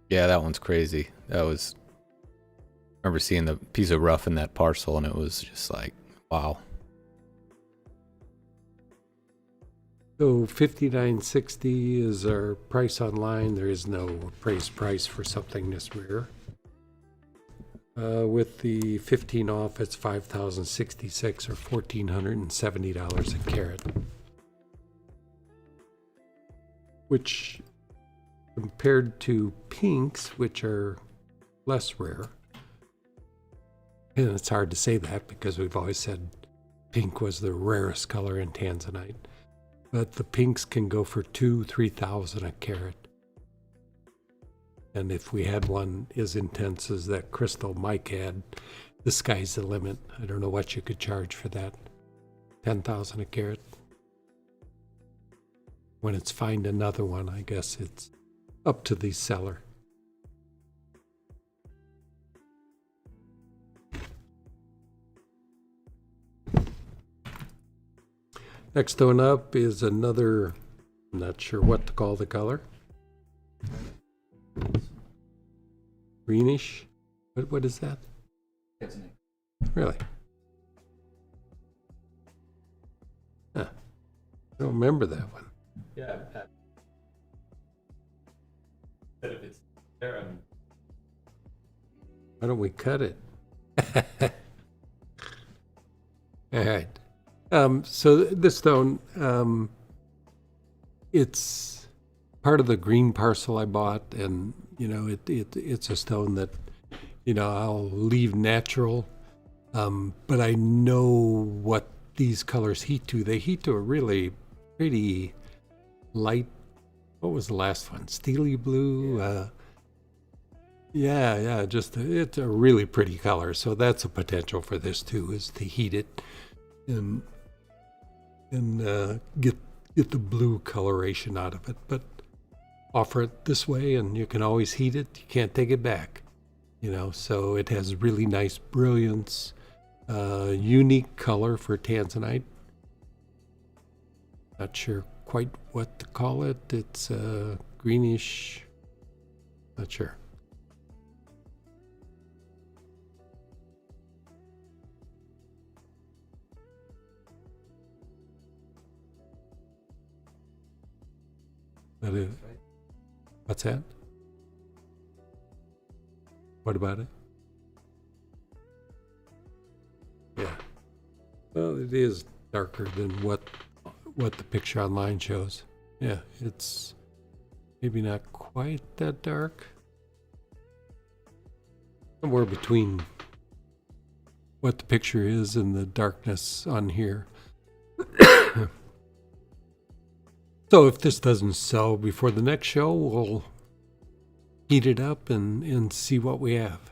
S2: Yeah, that one's crazy. I remember seeing the piece of rough in that parcel, and it was just like, wow.
S1: So $59.60 is our price online. There is no appraised price for something this rare. With the 15 off, it's $5,066 or $1,470 a carat. which compared to pinks, which are less rare, and it's hard to say that because we've always said pink was the rarest color in Tanzanite, but the pinks can go for 2,000-3,000 a carat. And if we had one as intense as that crystal Mike had, the sky's the limit. I don't know what you could charge for that. 10,000 a carat. When it's find another one, I guess it's up to the seller. Next one up is another, I'm not sure what to call the color. Greenish. What is that? Really? Huh. I don't remember that one.
S2: Yeah. But if it's there,
S1: Why don't we cut it? All right. So this stone, it's part of the green parcel I bought, and it's a stone that I'll leave natural, but I know what these colors heat to. They heat to a really pretty light. What was the last one? Steely blue. Just it's a really pretty color. So that's a potential for this too, is to heat it and get the blue coloration out of it. But offer it this way, and you can always heat it. You can't take it back. So it has really nice brilliance, unique color for Tanzanite. Not sure quite what to call it. It's greenish. Not sure. That is. What's that? What about it? Yeah. Well, it is darker than what the picture online shows. Yeah, it's maybe not quite that dark. Somewhere between what the picture is and the darkness on here. So if this doesn't sell before the next show, we'll heat it up and see what we have.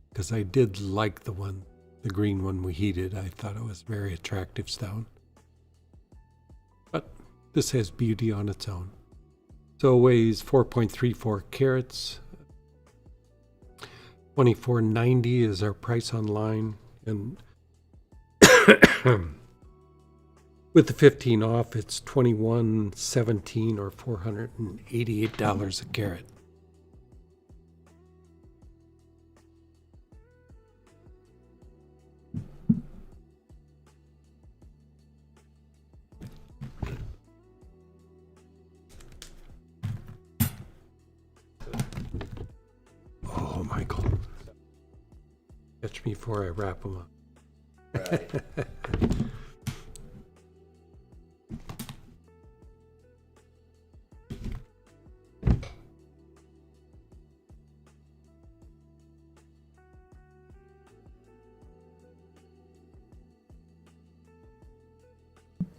S1: Because I did like the green one we heated. I thought it was very attractive stone. But this has beauty on its own. So it weighs 4.34 carats. $24.90 is our price online. And with the 15 off, it's $21.17 or $488 a carat. Oh, Michael. Catch me before I wrap them up.
S2: right.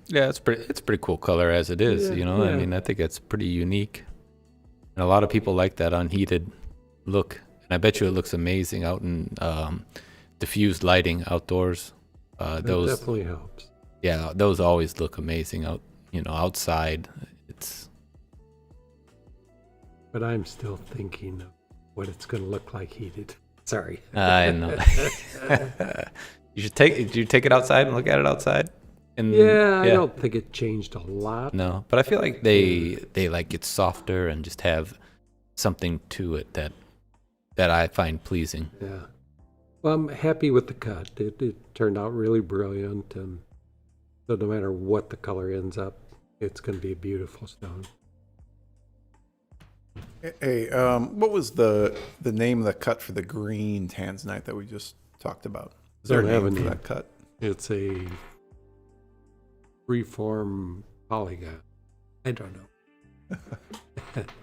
S2: Yeah, it's a pretty cool color as it is,
S1: Yeah,
S2: I
S1: yeah.
S2: mean, I think it's pretty unique. And a lot of people like that unheated look. And I bet you it looks amazing out in diffused lighting outdoors.
S1: That
S2: Those
S1: definitely helps.
S2: Yeah, those always look amazing outside.
S1: But I'm still thinking of what it's going to look like heated. Sorry.
S2: I know. You should take it outside and look at it outside? And
S1: Yeah, I don't think it changed a lot.
S2: No, but I feel like they like get softer and just have something to it that I find pleasing.
S1: Yeah. Well, I'm happy with the cut. It turned out really brilliant, and so no matter what the color ends up, it's going to be a beautiful stone.
S3: Hey, what was the name of the cut for the green Tanzanite that we just talked about? Is there a
S1: Don't have
S3: name
S1: a
S3: for
S1: name.
S3: that cut?
S1: It's a freeform polygon. I don't know.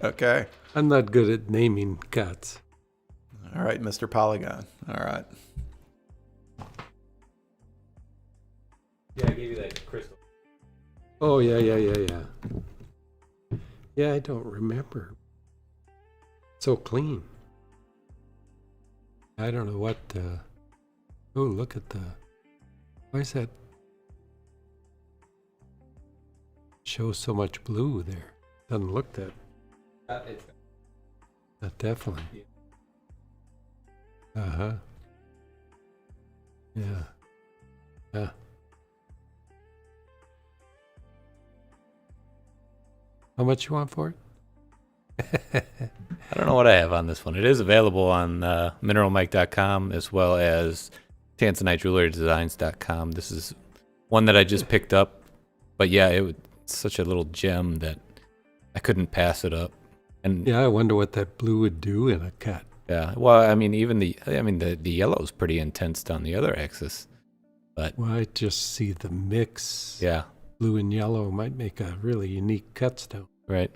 S3: Okay.
S1: I'm not good at naming cuts.
S3: All right, Mr. Polygon. All right.
S2: Yeah, I gave you that crystal.
S1: Oh, yeah. Yeah, I don't remember. So clean. I don't know what... oh, look at the... Why is that... Shows so much blue there. Doesn't look that... definitely.
S2: Yeah.
S1: Uh-huh. Yeah. Yeah. How much you want for it?
S2: I don't know what I have on this one. It is available on mineralmike.com as well as tanzanitejewelrydesigns.com. This is one that I just picked up, but yeah, it's such a little gem that I couldn't pass it up. And
S1: Yeah, I wonder what that blue would do in a cut.
S2: yeah, well, I mean, even the yellow's pretty intense on the other axis, but
S1: Well, I just see the mix.
S2: yeah,
S1: Blue and yellow might make a really unique cut stone.
S2: right.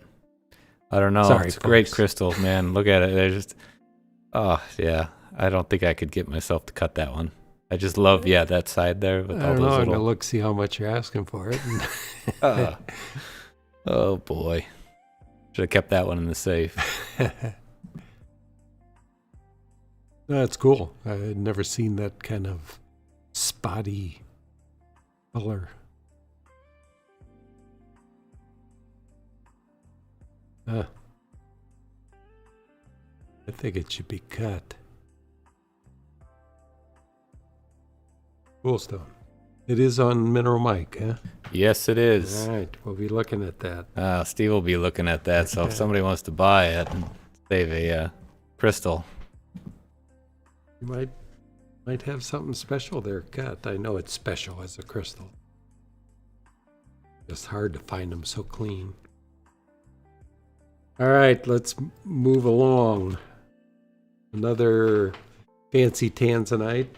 S2: I don't know.
S1: Sorry,
S2: It's great
S1: folks.
S2: crystals, man. Look at it. They're just, oh yeah. I don't think I could get myself to cut that one. I just love, that side there with
S1: I
S2: all
S1: don't know.
S2: those
S1: I'm going to
S2: little.
S1: look, see how much you're asking for it.
S2: Oh boy, should have kept that one in the safe.
S1: That's cool. I had never seen that kind of spotty color. I think it should be cut. Cool stone. It is on Mineral Mike, huh?
S2: Yes, it is.
S1: All right, we'll be looking at that.
S2: Steve will be looking at that. So if somebody wants to buy it and save a crystal,
S1: You might have something special there cut. I know it's special as a crystal. It's hard to find them so clean. All right, let's move along. Another fancy Tanzanite.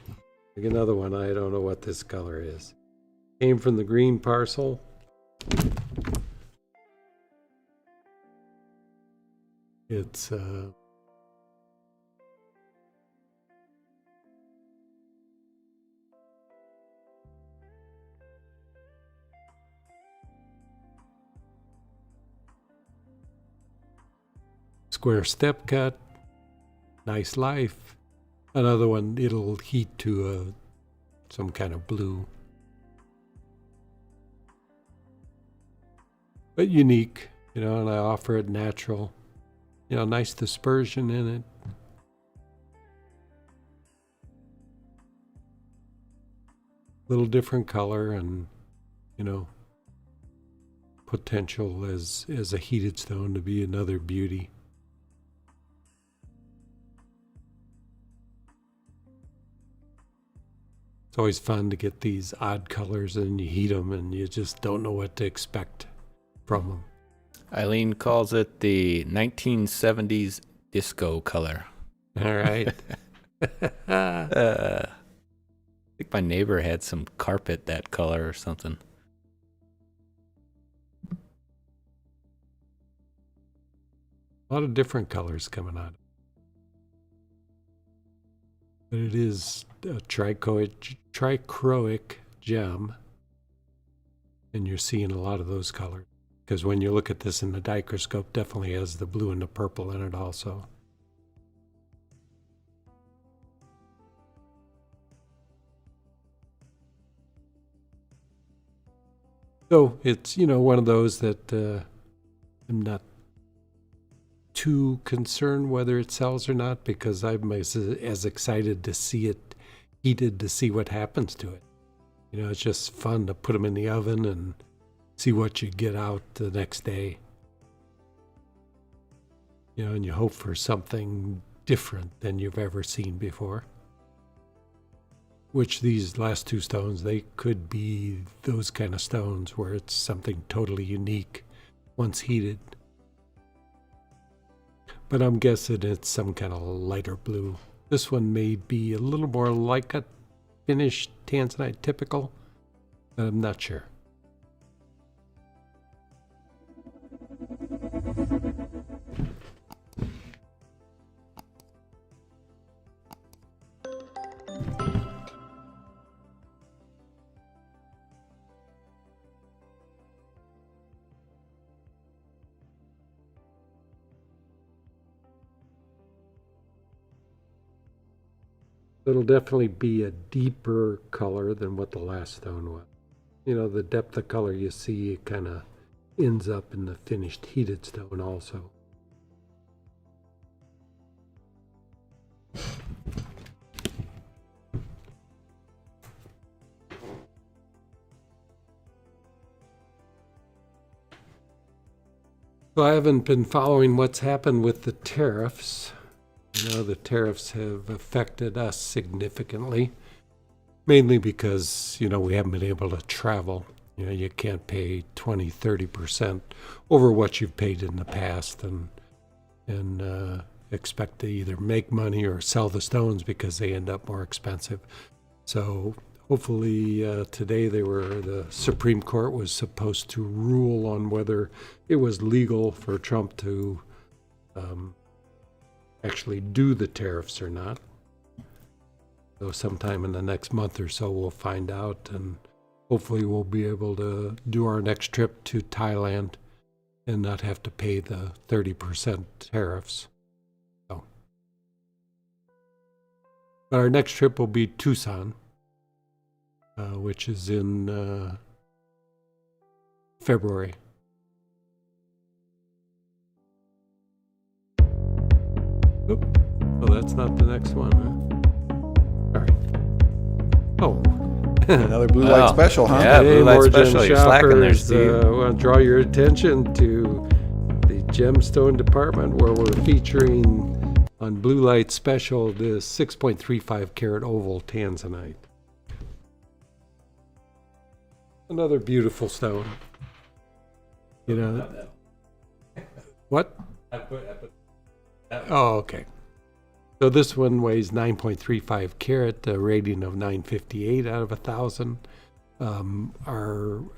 S1: Like another one, I don't know what this color is. Came from the green parcel. It's square step cut, nice life. Another one, it'll heat to some kind of blue. But unique, and I offer it natural. Nice dispersion in it. Little different color and, potential as a heated stone to be another beauty. It's always fun to get these odd colors and you heat them and you just don't know what to expect from them.
S2: Eileen calls it the 1970s disco color.
S1: All right.
S2: I think my neighbor had some carpet that color or something.
S1: A lot of different colors coming out. But it is a trichroic gem. And you're seeing a lot of those colors. Because when you look at this in the microscope, definitely has the blue and the purple in it also. So it's, one of those that I'm not too concerned whether it sells or not, because I'm as excited to see it heated to see what happens to it. It's just fun to put them in the oven and see what you get out the next day. And you hope for something different than you've ever seen before. Which these last two stones, they could be those kind of stones where it's something totally unique once heated. But I'm guessing it's some kind of lighter blue. This one may be a little more like a finished Tanzanite typical, but I'm not sure. It'll definitely be a deeper color than what the last stone was. The depth of color you see, it kind of ends up in the finished heated stone also. So I haven't been following what's happened with the tariffs. The tariffs have affected us significantly, mainly because, we haven't been able to travel. You can't pay 20, 30% over what you've paid in the past and expect to either make money or sell the stones because they end up more expensive. So hopefully today the Supreme Court was supposed to rule on whether it was legal for Trump to actually do the tariffs or not. So sometime in the next month or so we'll find out, and hopefully we'll be able to do our next trip to Thailand and not have to pay the 30% tariffs. So. But our next trip will be Tucson, which is in February. Oop. Oh, that's not the next one, huh? All right. Oh.
S3: Another blue light special, huh?
S2: Yeah, blue light
S1: Morgan
S2: special. You're slacking there,
S1: shoppers,
S2: Steve.
S1: I want to draw your attention to the gemstone department where we're featuring on blue light special this 6.35 karat oval Tanzanite. Another beautiful stone. What? Oh, okay. So this one weighs 9.35 carat, a rating of 958 out of 1,000. All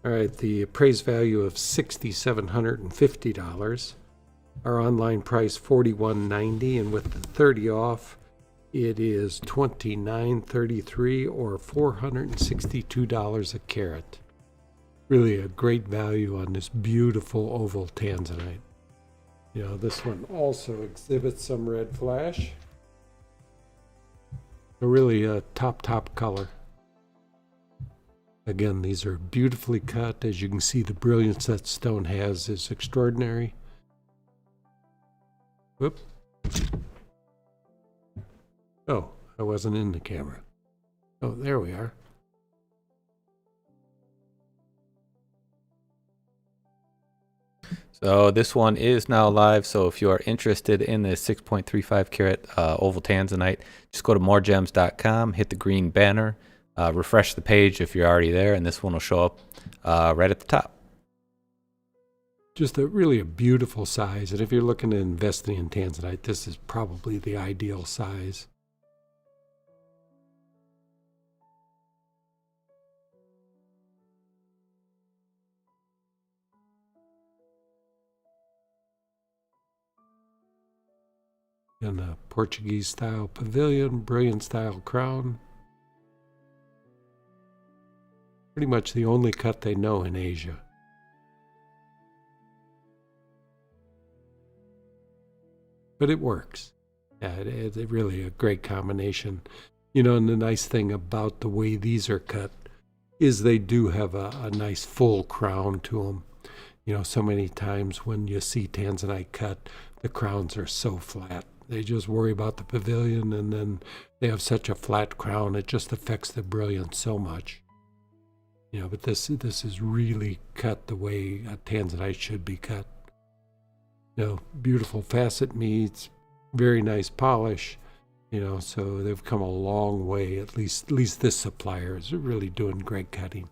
S1: right, the appraised value of $6,750. Our online price $41.90, and with the 30 off, it is $29.33 or $462 a carat. Really a great value on this beautiful oval Tanzanite. This one also exhibits some red flash. Really a top color. Again, these are beautifully cut. As you can see, the brilliance that stone has is extraordinary. Whoop. Oh, I wasn't in the camera. Oh, there we are.
S2: So this one is now live. So if you are interested in the 6.35 karat oval Tanzanite, just go to MoreGems.com, hit the green banner, refresh the page if you're already there, and this one will show up right at the top.
S1: Just really a beautiful size, and if you're looking at investing in Tanzanite, this is probably the ideal size. And a Portuguese style pavilion, brilliant style crown. Pretty much the only cut they know in Asia. But it works. Yeah, it's really a great combination. And the nice thing about the way these are cut is they do have a nice full crown to them. So many times when you see Tanzanite cut, the crowns are so flat. They just worry about the pavilion, and then they have such a flat crown, it just affects the brilliance so much. But this is really cut the way a Tanzanite should be cut. Beautiful facet meets, very nice polish, so they've come a long way. At least this supplier is really doing great cutting.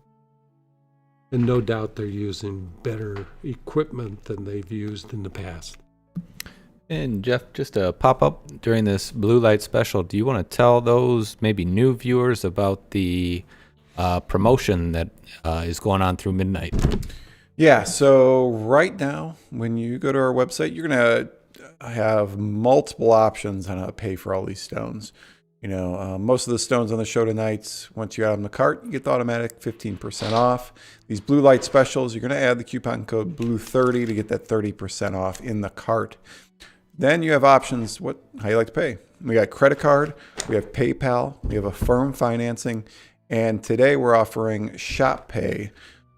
S1: And no doubt they're using better equipment than they've used in the past.
S2: And Jeff, just a pop up during this blue light special, do you want to tell those maybe new viewers about the promotion that is going on through midnight?
S3: Yeah, so right now, when you go to our website, you're going to have multiple options on how to pay for all these stones. Most of the stones on the show tonight, once you add them to the cart, you get the automatic 15% off. These blue light specials, you're going to add the coupon code BLUE30 to get that 30% off in the cart. Then you have options, how you like to pay. We got credit card, we have PayPal, we have Affirm financing, and today we're offering Shop Pay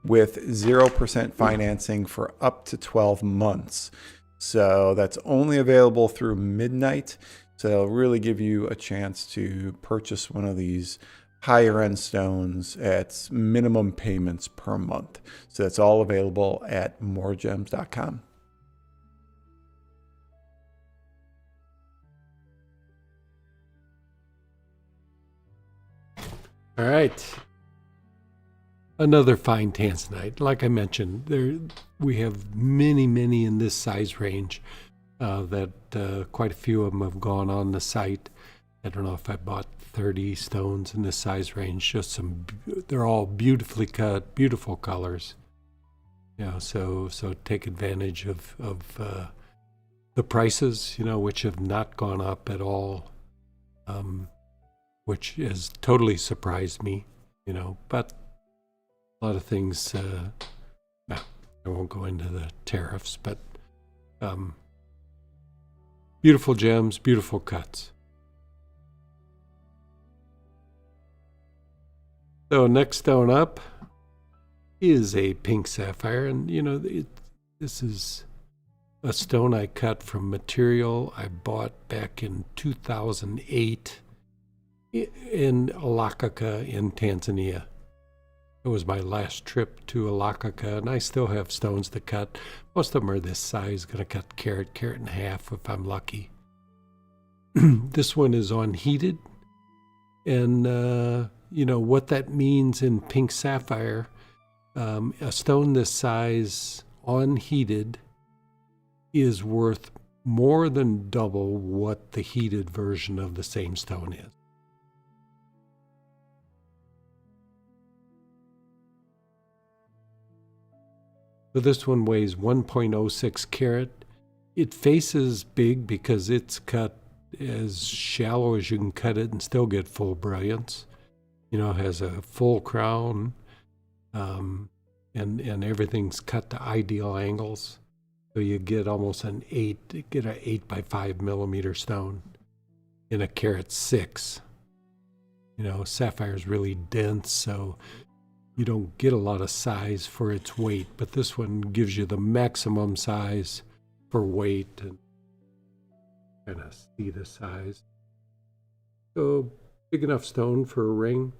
S3: with 0% financing for up to 12 months. So that's only available through midnight. So it'll really give you a chance to purchase one of these higher end stones at minimum payments per month. So that's all available at MoreGems.com.
S1: All right. Another fine Tanzanite. Like I mentioned, we have many in this size range. That quite a few of them have gone on the site. I don't know if I bought 30 stones in this size range. They're all beautifully cut, beautiful colors. So take advantage of the prices, which have not gone up at all, which has totally surprised me, but a lot of things, I won't go into the tariffs, but beautiful gems, beautiful cuts. So next stone up is a pink sapphire, and this is a stone I cut from material I bought back in 2008 in Alakaka in Tanzania. It was my last trip to Alakaka, and I still have stones to cut. Most of them are this size. Going to cut carat and a half if I'm lucky. This one is unheated, and what that means in pink sapphire, a stone this size unheated is worth more than double what the heated version of the same stone is. So this one weighs 1.06 carat. It faces big because it's cut as shallow as you can cut it and still get full brilliance. Has a full crown, and everything's cut to ideal angles. So you get almost an 8 by 5 millimeter stone in a carat 6. Sapphire is really dense, so you don't get a lot of size for its weight, but this one gives you the maximum size for weight, and kind of see the size. So big enough stone for a ring.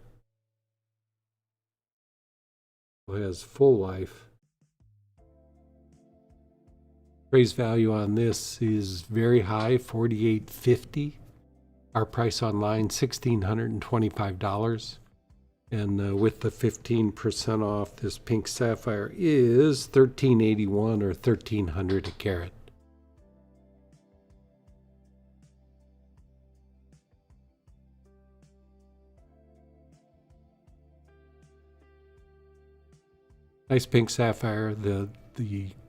S1: It has full life. Appraised value on this is very high, $4,850. Our price online, $1,625. And with the 15% off, this pink sapphire is $1,381 or $1,300 a carat. Nice pink sapphire. The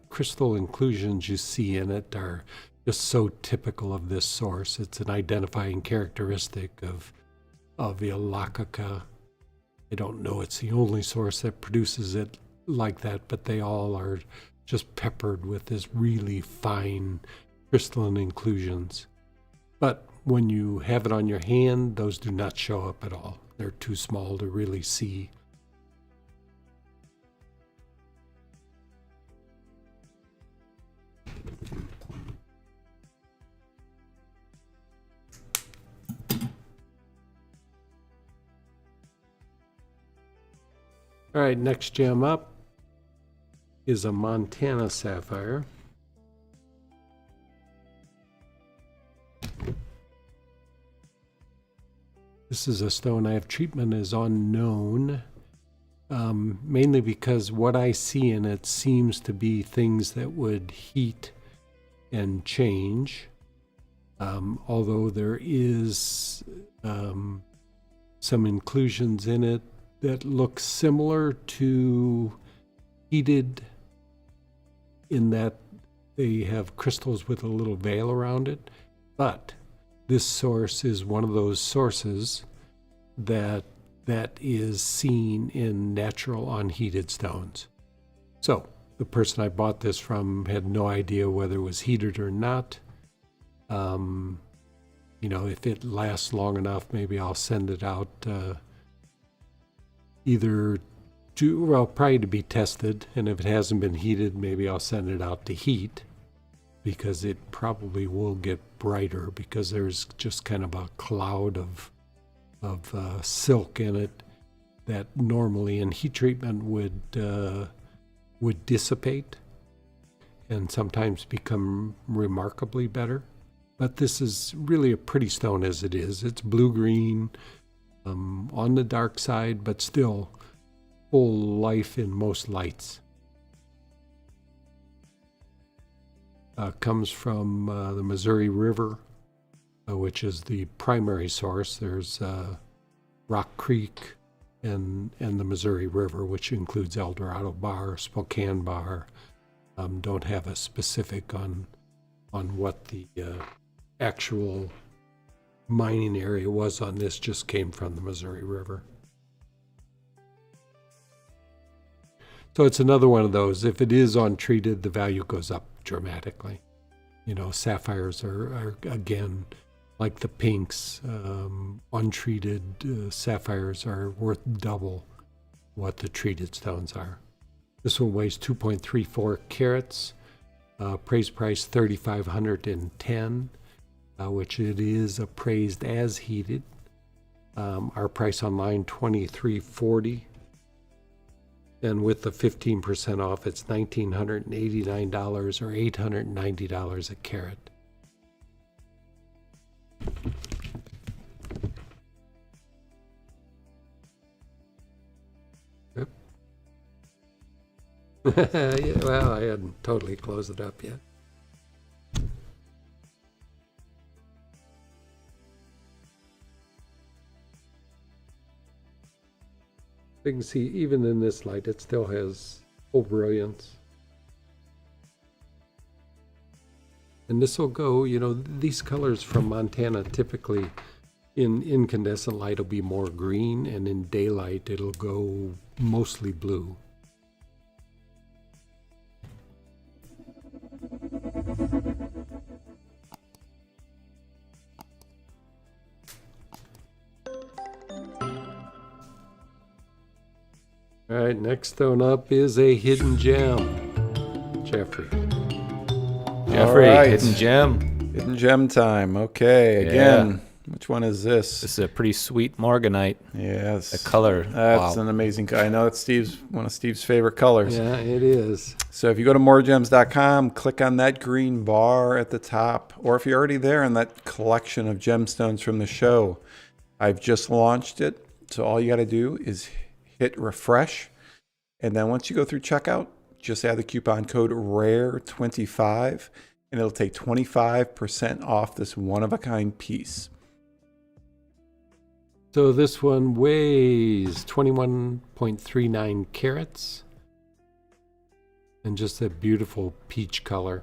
S1: crystal inclusions you see in it are just so typical of this source. It's an identifying characteristic of Ilakaka. I don't know it's the only source that produces it like that, but they all are just peppered with this really fine crystalline inclusions. But when you have it on your hand, those do not show up at all. They're too small to really see. All right, next gem up is a Montana sapphire. This is a stone I have treatment as unknown, mainly because what I see in it seems to be things that would heat and change, although there is some inclusions in it that look similar to heated in that they have crystals with a little veil around it, but this source is one of those sources that is seen in natural unheated stones. So the person I bought this from had no idea whether it was heated or not. If it lasts long enough, maybe I'll send it out probably to be tested. And if it hasn't been heated, maybe I'll send it out to heat, because it probably will get brighter, because there's just kind of a cloud of silk in it that normally in heat treatment would dissipate and sometimes become remarkably better. But this is really a pretty stone as it is. It's blue-green, on the dark side, but still full life in most lights. Comes from the Missouri River, which is the primary source. There's Rock Creek and the Missouri River, which includes El Dorado Bar, Spokane Bar. Don't have a specific on what the actual mining area was on this, just came from the Missouri River. So it's another one of those. If it is untreated, the value goes up dramatically. Sapphires are again, like the pinks, untreated sapphires are worth double what the treated stones are. This one weighs 2.34 carats. Appraised price $3,510, which it is appraised as heated. Our price online $2,340, and with the 15% off, it's $1,989 or $890 a carat. Yep. Yeah, well, I hadn't totally closed it up yet. You can see, even in this light, it still has full brilliance. And this will go, these colors from Montana typically in incandescent light will be more green, and in daylight it'll go mostly blue. All right, next stone up is a hidden gem. Jeffrey,
S3: right.
S2: Hidden gem.
S3: Hidden gem time. Okay, again, which one is this?
S2: This is a pretty sweet Morganite.
S3: Yes.
S2: The color.
S3: That's
S2: wow.
S3: an amazing. I know it's one of Steve's favorite colors.
S1: Yeah, it is.
S3: So if you go to MoreGems.com, click on that green bar at the top, or if you're already there in that collection of gemstones from the show, I've just launched it. So all you got to do is hit refresh, and then once you go through checkout, just add the coupon code RARE25, and it'll take 25% off this one-of-a-kind piece.
S1: So this one weighs 21.39 carats, and just a beautiful peach color.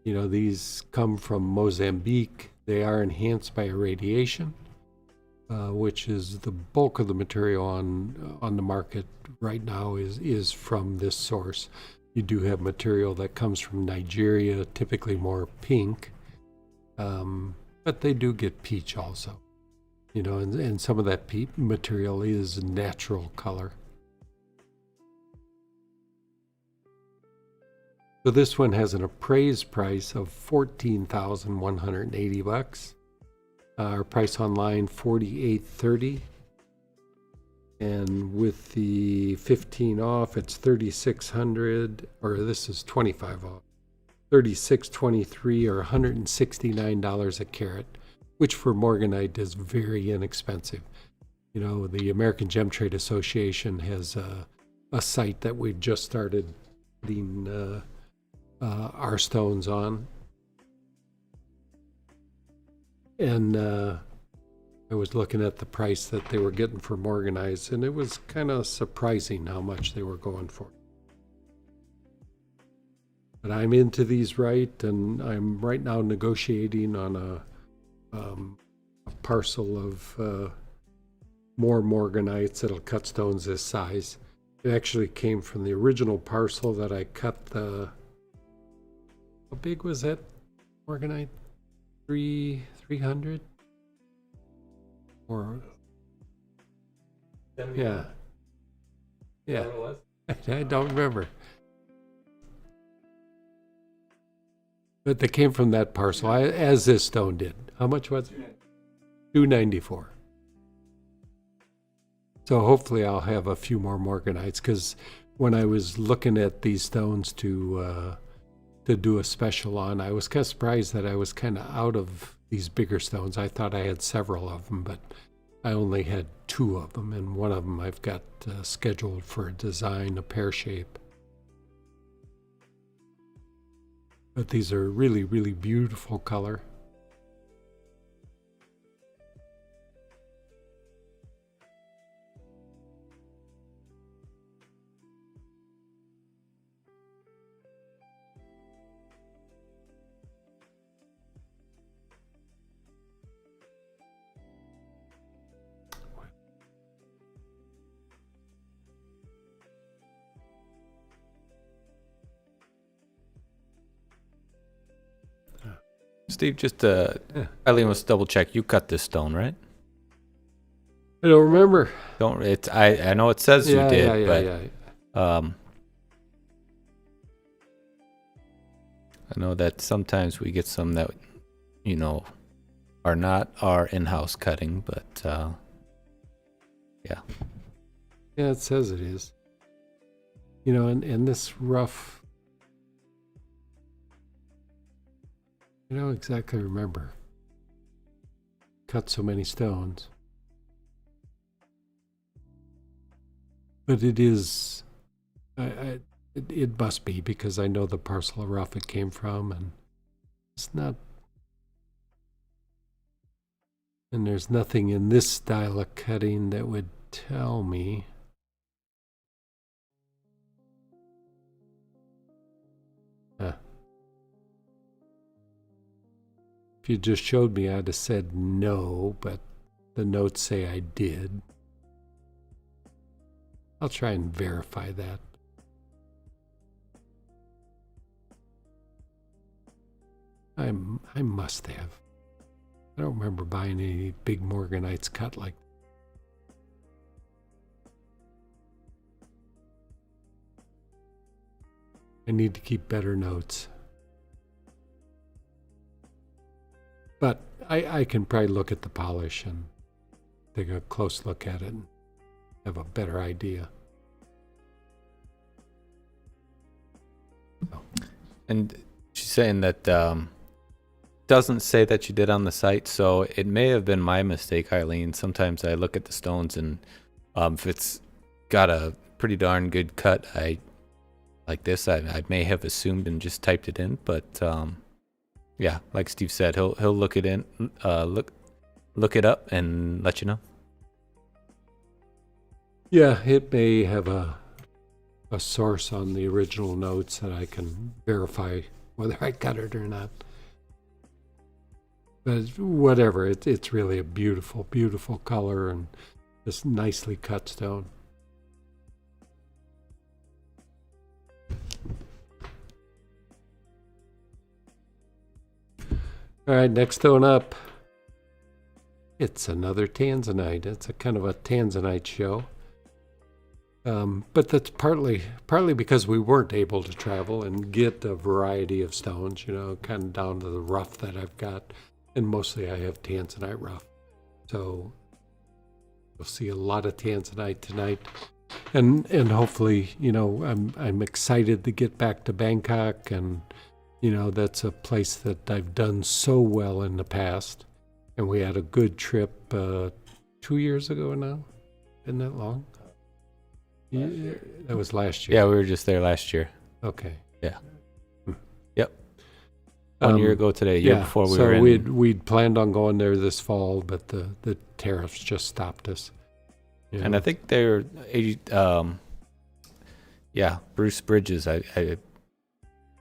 S1: These come from Mozambique. They are enhanced by irradiation, which is the bulk of the material on the market right now is from this source. You do have material that comes from Nigeria, typically more pink, but they do get peach also. And some of that material is natural color. So this one has an appraised price of $14,180. Our price online $48.30, and with the 15 off, it's $3,600, or this is 25 off, $36.23 or $169 a carat, which for Morganite is very inexpensive. The American Gem Trade Association has a site that we've just started putting our stones on. And I was looking at the price that they were getting for Morganite, and it was kind of surprising how much they were going for. But I'm into these and I'm right now negotiating on a a parcel of more Morganites that'll cut stones this size. It actually came from the original parcel that I cut the... How big was that Morganite? 300? Or... Yeah. Yeah. I don't remember. But they came from that parcel, as this stone did. How much was it? $294. So hopefully I'll have a few more Morganites, because when I was looking at these stones to do a special on, I was kind of surprised that I was kind of out of these bigger stones. I thought I had several of them, but I only had 2 of them, and one of them I've got scheduled for a design, a pear shape. But these are really, really beautiful color.
S2: Steve, just Eileen wants to double check. You cut this stone, right?
S1: I don't remember.
S2: Don't it? I know it says you did, but I know that sometimes we get some that are not our in-house cutting, but yeah.
S1: Yeah, it says it is. And this rough, I don't exactly remember. Cut so many stones. But it is, it must be, because I know the parcel of rough it came from, and it's not, and there's nothing in this style of cutting that would tell me. If you just showed me, I'd have said no, but the notes say I did. I'll try and verify that. I must have. I don't remember buying any big Morganites cut like that. I need to keep better notes. But I can probably look at the polish and take a close look at it and have a better idea. So.
S2: And she's saying that doesn't say that you did on the site, so it may have been my mistake, Eileen. Sometimes I look at the stones, and if it's got a pretty darn good cut, like this, I may have assumed and just typed it in, but yeah, like Steve said, he'll look it in, look it up and let you know.
S1: Yeah, it may have a source on the original notes that I can verify whether I cut it or not. But whatever, it's really a beautiful, beautiful color and this nicely cut stone. All right, next stone up. It's another Tanzanite. It's a kind of a Tanzanite show. But that's partly because we weren't able to travel and get a variety of stones, kind of down to the rough that I've got. And mostly I have Tanzanite rough. So you'll see a lot of Tanzanite tonight. And hopefully, I'm excited to get back to Bangkok, and that's a place that I've done so well in the past. And we had a good trip 2 years ago now. Isn't that long? Yeah, that was last year.
S2: Yeah, we were just there last year.
S1: Okay.
S2: Yeah. Yep. 1 year ago today, year before we were in.
S1: So we'd planned on going there this fall, but the tariffs just stopped us.
S2: And I think they're, Bruce Bridges, I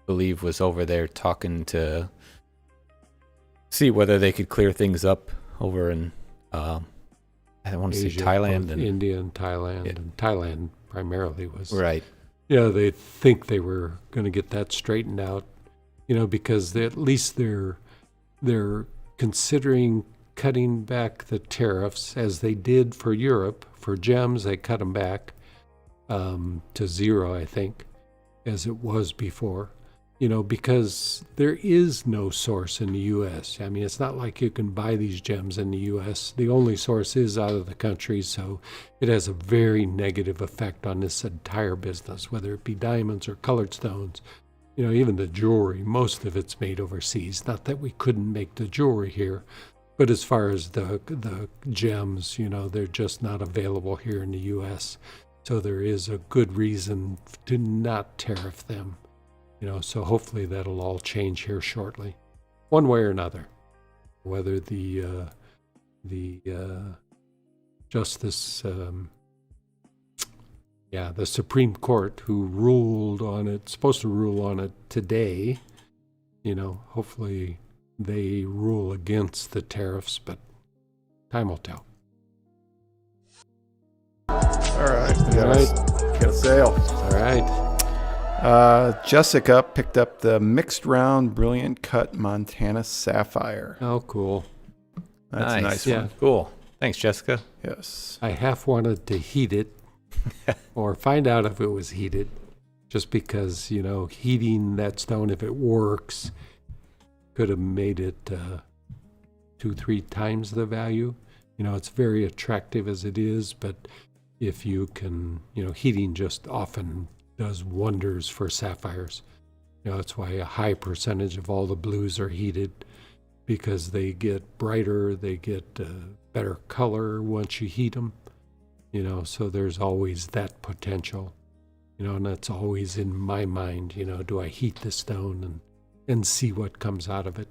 S2: believe, was over there talking to see whether they could clear things up over in, I don't want to say
S1: Asia,
S2: Thailand
S1: both
S2: and
S1: India and Thailand,
S2: Yeah.
S1: and Thailand primarily was.
S2: right.
S1: Yeah, they think they were going to get that straightened out, because at least they're considering cutting back the tariffs as they did for Europe. For gems, they cut them back to 0, I think, as it was before. Because there is no source in the U.S. I mean, it's not like you can buy these gems in the U.S. The only source is out of the country, so it has a very negative effect on this entire business, whether it be diamonds or colored stones. Even the jewelry, most of it's made overseas. Not that we couldn't make the jewelry here, but as far as the gems, they're just not available here in the U.S. So there is a good reason to not tariff them. So hopefully that'll all change here shortly, one way or another. Whether the Justice, the Supreme Court, who ruled on it, supposed to rule on it today, hopefully they rule against the tariffs, but time will tell.
S3: All right. We got,
S1: All right.
S3: got a sale.
S1: All right.
S3: Jessica picked up the mixed round brilliant cut Montana Sapphire.
S1: Oh, cool.
S3: That's a nice
S1: Yeah.
S3: one.
S2: Cool. Thanks, Jessica.
S3: Yes.
S1: I half wanted to heat it or find out if it was heated, just because, heating that stone, if it works, could have made it 2-3 times the value. It's very attractive as it is, but if you can, heating just often does wonders for sapphires. That's why a high percentage of all the blues are heated, because they get brighter, they get better color once you heat them. So there's always that potential. And that's always in my mind. Do I heat the stone and see what comes out of it?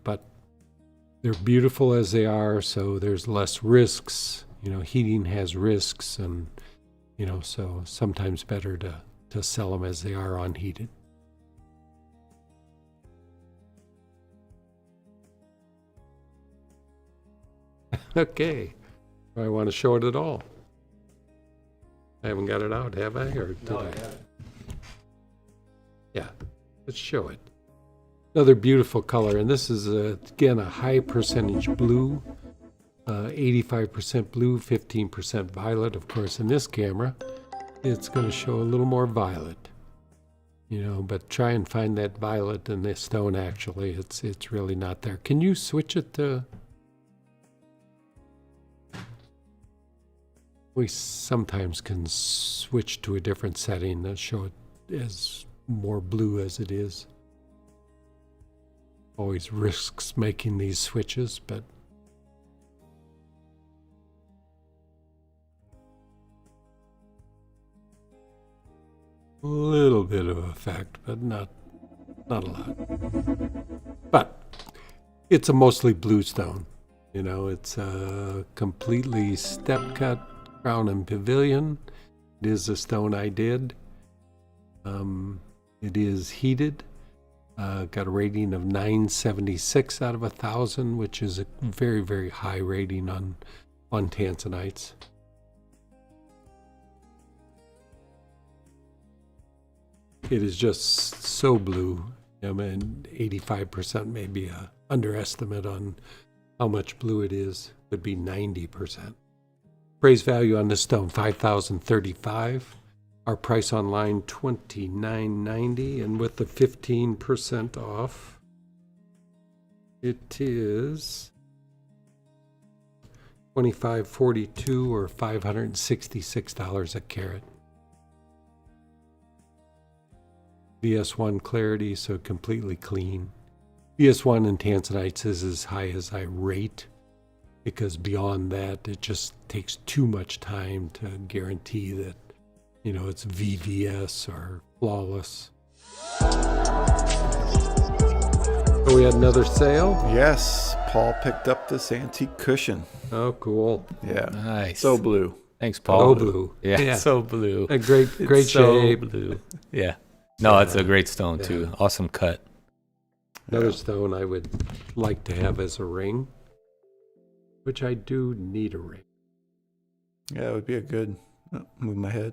S1: But they're beautiful as they are, so there's less risks. Heating has risks, and so sometimes better to sell them as they are unheated. Okay. Do I want to show it at all? I haven't got it out, have I? Or did I? Yeah, let's show it. Another beautiful color, and this is, again, a high percentage blue. 85% blue, 15% violet. Of course, in this camera, it's going to show a little more violet. But try and find that violet in this stone. Actually, it's really not there. Can you switch it to? We sometimes can switch to a different setting to show it as more blue as it is. Always risks making these switches, but a little bit of effect, but not a lot. But it's a mostly blue stone. It's a completely step cut, crown and pavilion. It is a stone I did. It is heated. Got a rating of 976 out of 1,000, which is a very, very high rating on Tanzanites. It is just so blue. 85% may be an underestimate on how much blue it is. Would be 90%. Appraised value on this stone, $5,035. Our price online, $29.90, and with the 15% off, it is $25.42 or $566 a carat. VS1 clarity, so completely clean. VS1 in Tanzanites is as high as I rate, because beyond that, it just takes too much time to guarantee that, it's VVS or flawless. So we had another sale.
S3: Yes. Paul picked up this antique cushion.
S1: Oh, cool.
S3: Yeah.
S2: Nice.
S3: So blue.
S2: Thanks, Paul.
S1: So blue.
S2: Yeah, so blue.
S1: A great
S2: It's so
S1: shape.
S2: blue. Yeah. No, it's a great stone, too. Awesome cut.
S1: Another stone I would like to have as a ring, which I do need a ring.
S3: Yeah, it would be a good. Oh, move my head.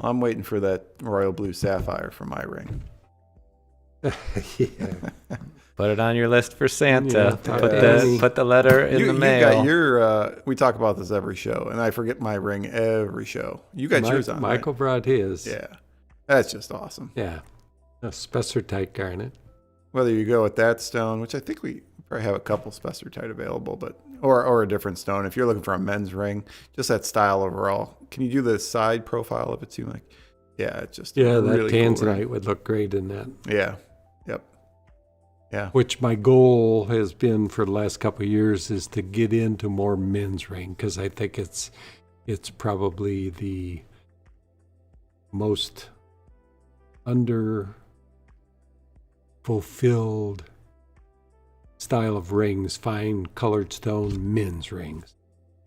S3: I'm waiting for that royal blue sapphire for my ring.
S1: Yeah.
S2: Put it on your list for Santa.
S1: Yeah,
S2: Put the letter in the mail.
S3: You got your. We talk about this every show, and I forget my ring every show. You got yours on.
S1: Michael
S3: right?
S1: brought his.
S3: Yeah, that's just awesome.
S1: Yeah. A Spinel garnet.
S3: Whether you go with that stone, which I think we probably have a couple Spinel available, but or a different stone. If you're looking for a men's ring, just that style overall. Can you do the side profile of it too, Mike? Yeah, it's just
S1: Yeah,
S3: really
S1: that Tanzanite would look great in that.
S3: Yeah. Yep. Yeah.
S1: Which my goal has been for the last couple of years is to get into more men's ring, because I think it's probably the most under fulfilled style of rings, fine colored stone men's rings.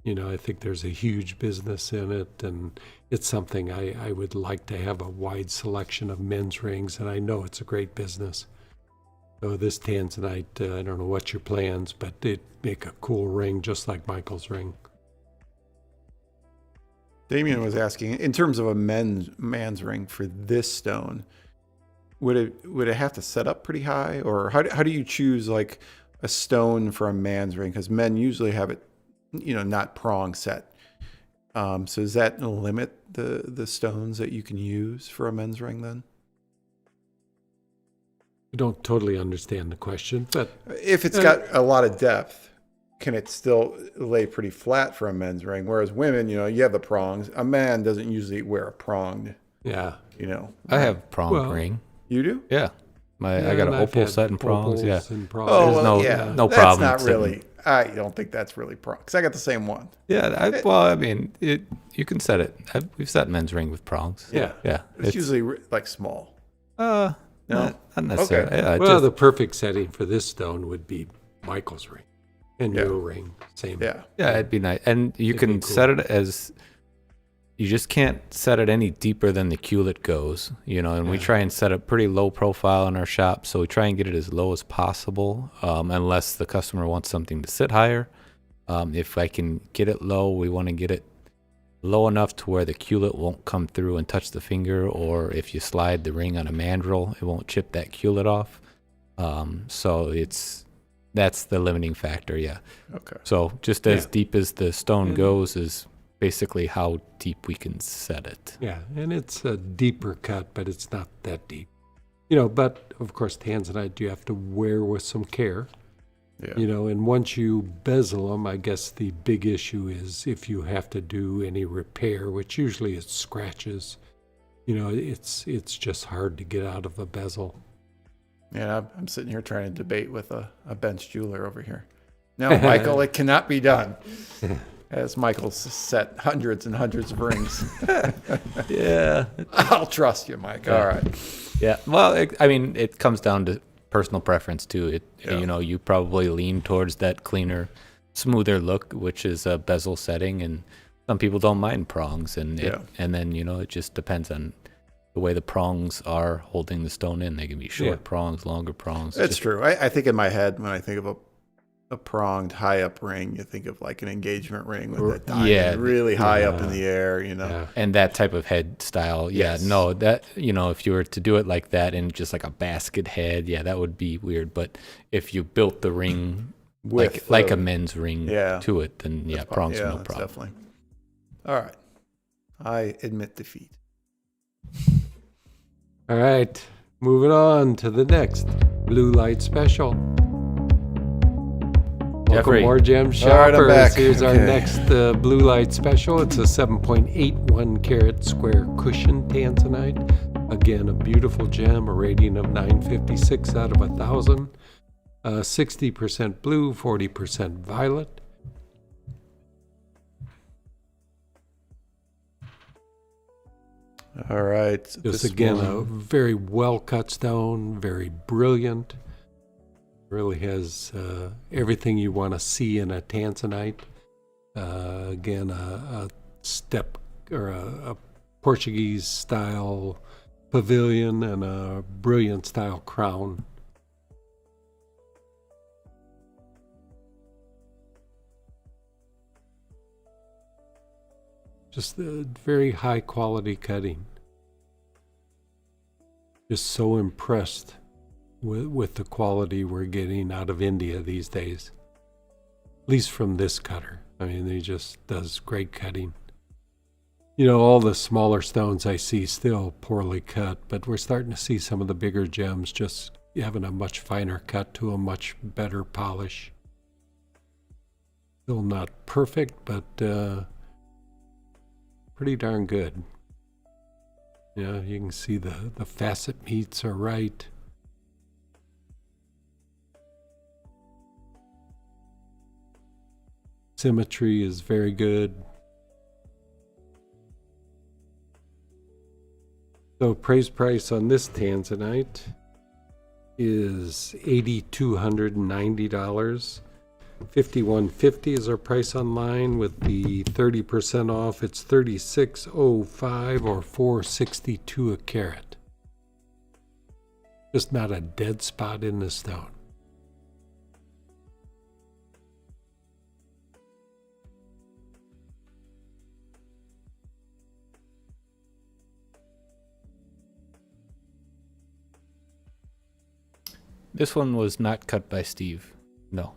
S1: You know, I think there's a huge business in it, and it's something I would like to have a wide selection of men's rings, and I know it's a great business. So this Tanzanite, I don't know what your plans, but it'd make a cool ring just like Michael's ring.
S3: Damien was asking, in terms of a man's ring for this stone, would it have to set up pretty high, or how do you choose like a stone for a man's ring? Because men usually have it, not prong set. So does that limit the stones that you can use for a men's ring then?
S1: I don't totally understand the question, but
S3: If it's got a lot of depth, can it still lay pretty flat for a men's ring? Whereas women, you have the prongs. A man doesn't usually wear a pronged,
S1: yeah.
S2: I have prong
S1: Well,
S2: ring.
S3: You do?
S2: Yeah. I
S1: Yeah,
S2: got
S1: and
S2: an
S1: I've
S2: opal
S1: had
S2: set and prongs. Yeah.
S1: opals and prongs.
S2: There's no
S3: That's
S2: problem
S3: not
S2: sitting.
S3: really. I don't think that's really prong. Because I got the same one.
S2: Yeah. You can set it. We've set men's ring with prongs.
S1: Yeah.
S2: Yeah.
S3: It's usually like small.
S2: No, not necessarily.
S3: Okay.
S2: Yeah,
S1: Well, the perfect setting for this stone would be Michael's ring and
S3: Yeah.
S1: your ring. Same.
S3: Yeah.
S2: it'd be nice. And you
S1: It'd
S2: can
S1: be cool.
S2: set it as, you just can't set it any deeper than the culet goes, and we
S1: Yeah.
S2: try and set it pretty low profile in our shop. So we try and get it as low as possible, unless the customer wants something to sit higher. If I can get it low, we want to get it low enough to where the culet won't come through and touch the finger, or if you slide the ring on a mandrel, it won't chip that culet off. So that's the limiting factor, yeah.
S3: Okay.
S2: So just as
S1: Yeah.
S2: deep as the stone
S1: And-
S2: goes is basically how deep we can set it.
S1: Yeah, and it's a deeper cut, but it's not that deep. But of course, Tanzanite you have to wear with some care.
S3: Yeah.
S1: And once you bezel them, I guess the big issue is if you have to do any repair, which usually it's scratches. It's just hard to get out of a bezel.
S3: Yeah, I'm sitting here trying to debate with a bench jeweler over here. No, Michael, it cannot be done. As Michael's set hundreds and hundreds of rings.
S2: Yeah.
S3: I'll trust you, Mike. All right.
S2: Yeah. Well, it comes down to personal preference too.
S3: Yeah.
S2: You probably lean towards that cleaner, smoother look, which is a bezel setting, and some people don't mind prongs, and then it just depends on the way the prongs are holding the stone in. They can be short prongs, longer prongs.
S3: That's true. I think in my head, when I think of a pronged high up ring, you think of like an engagement ring with a diamond really high up in the air,
S1: Yeah.
S2: And that type of head style.
S3: Yes.
S2: Yeah, no, that, if you were to do it like that in just like a basket head, that would be weird. But if you built the ring
S3: With
S2: like a men's ring
S3: Yeah.
S2: to it, then prongs are no
S3: that's
S2: problem.
S3: definitely. All right. I admit defeat.
S1: All right, moving on to the next blue light special. Welcome,
S2: Jeffrey.
S1: More Gem
S3: All right, I'm
S1: Shoppers.
S3: back.
S1: Here's our
S3: Okay.
S1: next blue light special. It's a 7.81 carat square cushion Tanzanite. Again, a beautiful gem, a rating of 956 out of 1,000. 60% blue, 40% violet.
S3: All right.
S1: Just again, a very well cut stone, very brilliant. Really has everything you want to see in a Tanzanite. Again, a step or a Portuguese style pavilion and a brilliant style crown. Just a very high quality cutting. Just so impressed with the quality we're getting out of India these days. At least from this cutter. I mean, he just does great cutting. You know, all the smaller stones I see still poorly cut, but we're starting to see some of the bigger gems just having a much finer cut to a much better polish. Still not perfect, but pretty darn good. Yeah, you can see the facet meets are right. Symmetry is very good. So appraised price on this Tanzanite is $8,290. $5,150 is our price online. With the 30% off, it's $3,605 or $462 a carat. Just not a dead spot in the stone.
S2: This one was not cut by Steve. No.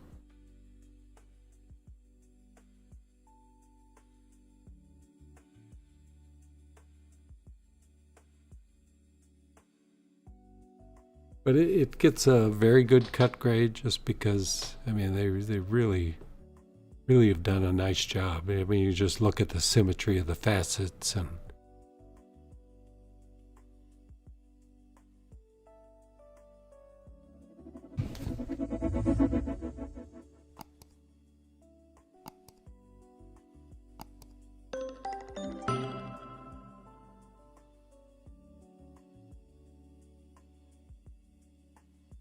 S1: But it gets a very good cut grade just because, I mean, they really have done a nice job. I mean, you just look at the symmetry of the facets and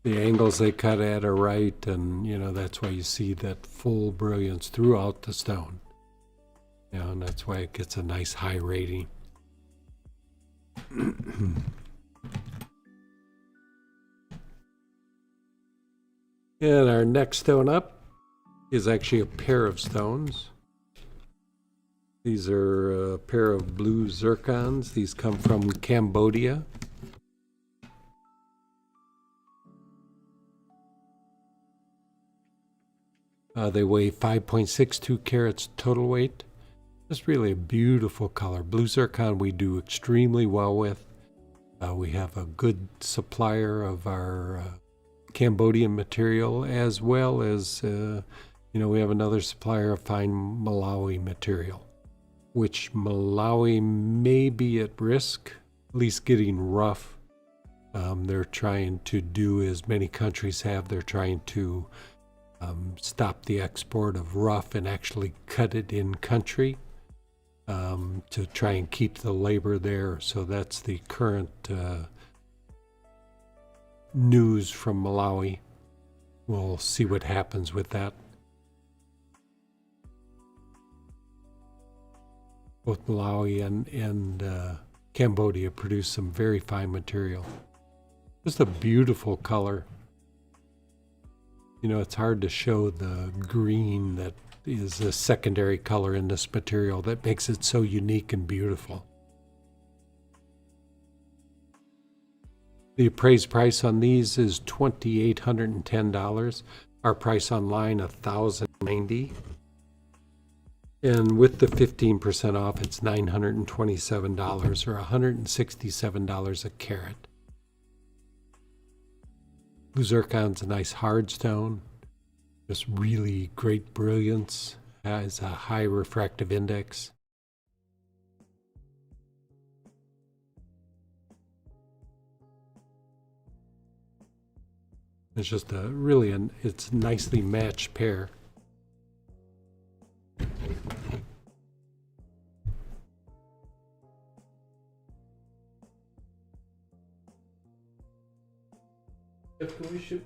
S1: the angles they cut at are right, and you know that's why you see that full brilliance throughout the stone. You know, and that's why it gets a nice high rating. And our next stone up is actually a pair of stones. These are a pair of blue zircons. These come from Cambodia. They weigh 5.62 carats total weight. Just really a beautiful color. Blue zircon we do extremely well with. We have a good supplier of our Cambodian material, as well as, we have another supplier of fine Malawi material, which Malawi may be at risk, at least getting rough. They're trying to do, as many countries have, they're trying to stop the export of rough and actually cut it in country to try and keep the labor there. So that's the current news from Malawi. We'll see what happens with that. Both Malawi and Cambodia produce some very fine material. Just a beautiful color. You know, it's hard to show the green that is a secondary color in this material that makes it so unique and beautiful. The appraised price on these is $2,810. Our price online, $1,090. And with the 15% off, it's $927 or $167 a carat. Blue zircon's a nice hard stone, just really great brilliance, has a high refractive index. It's just it's a nicely matched pair. Can we shoot?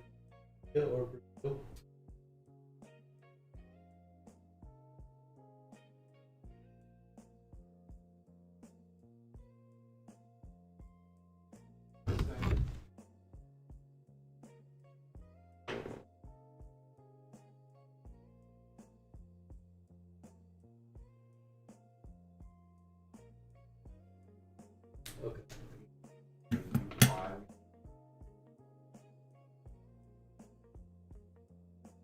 S1: Yeah, or Brazil?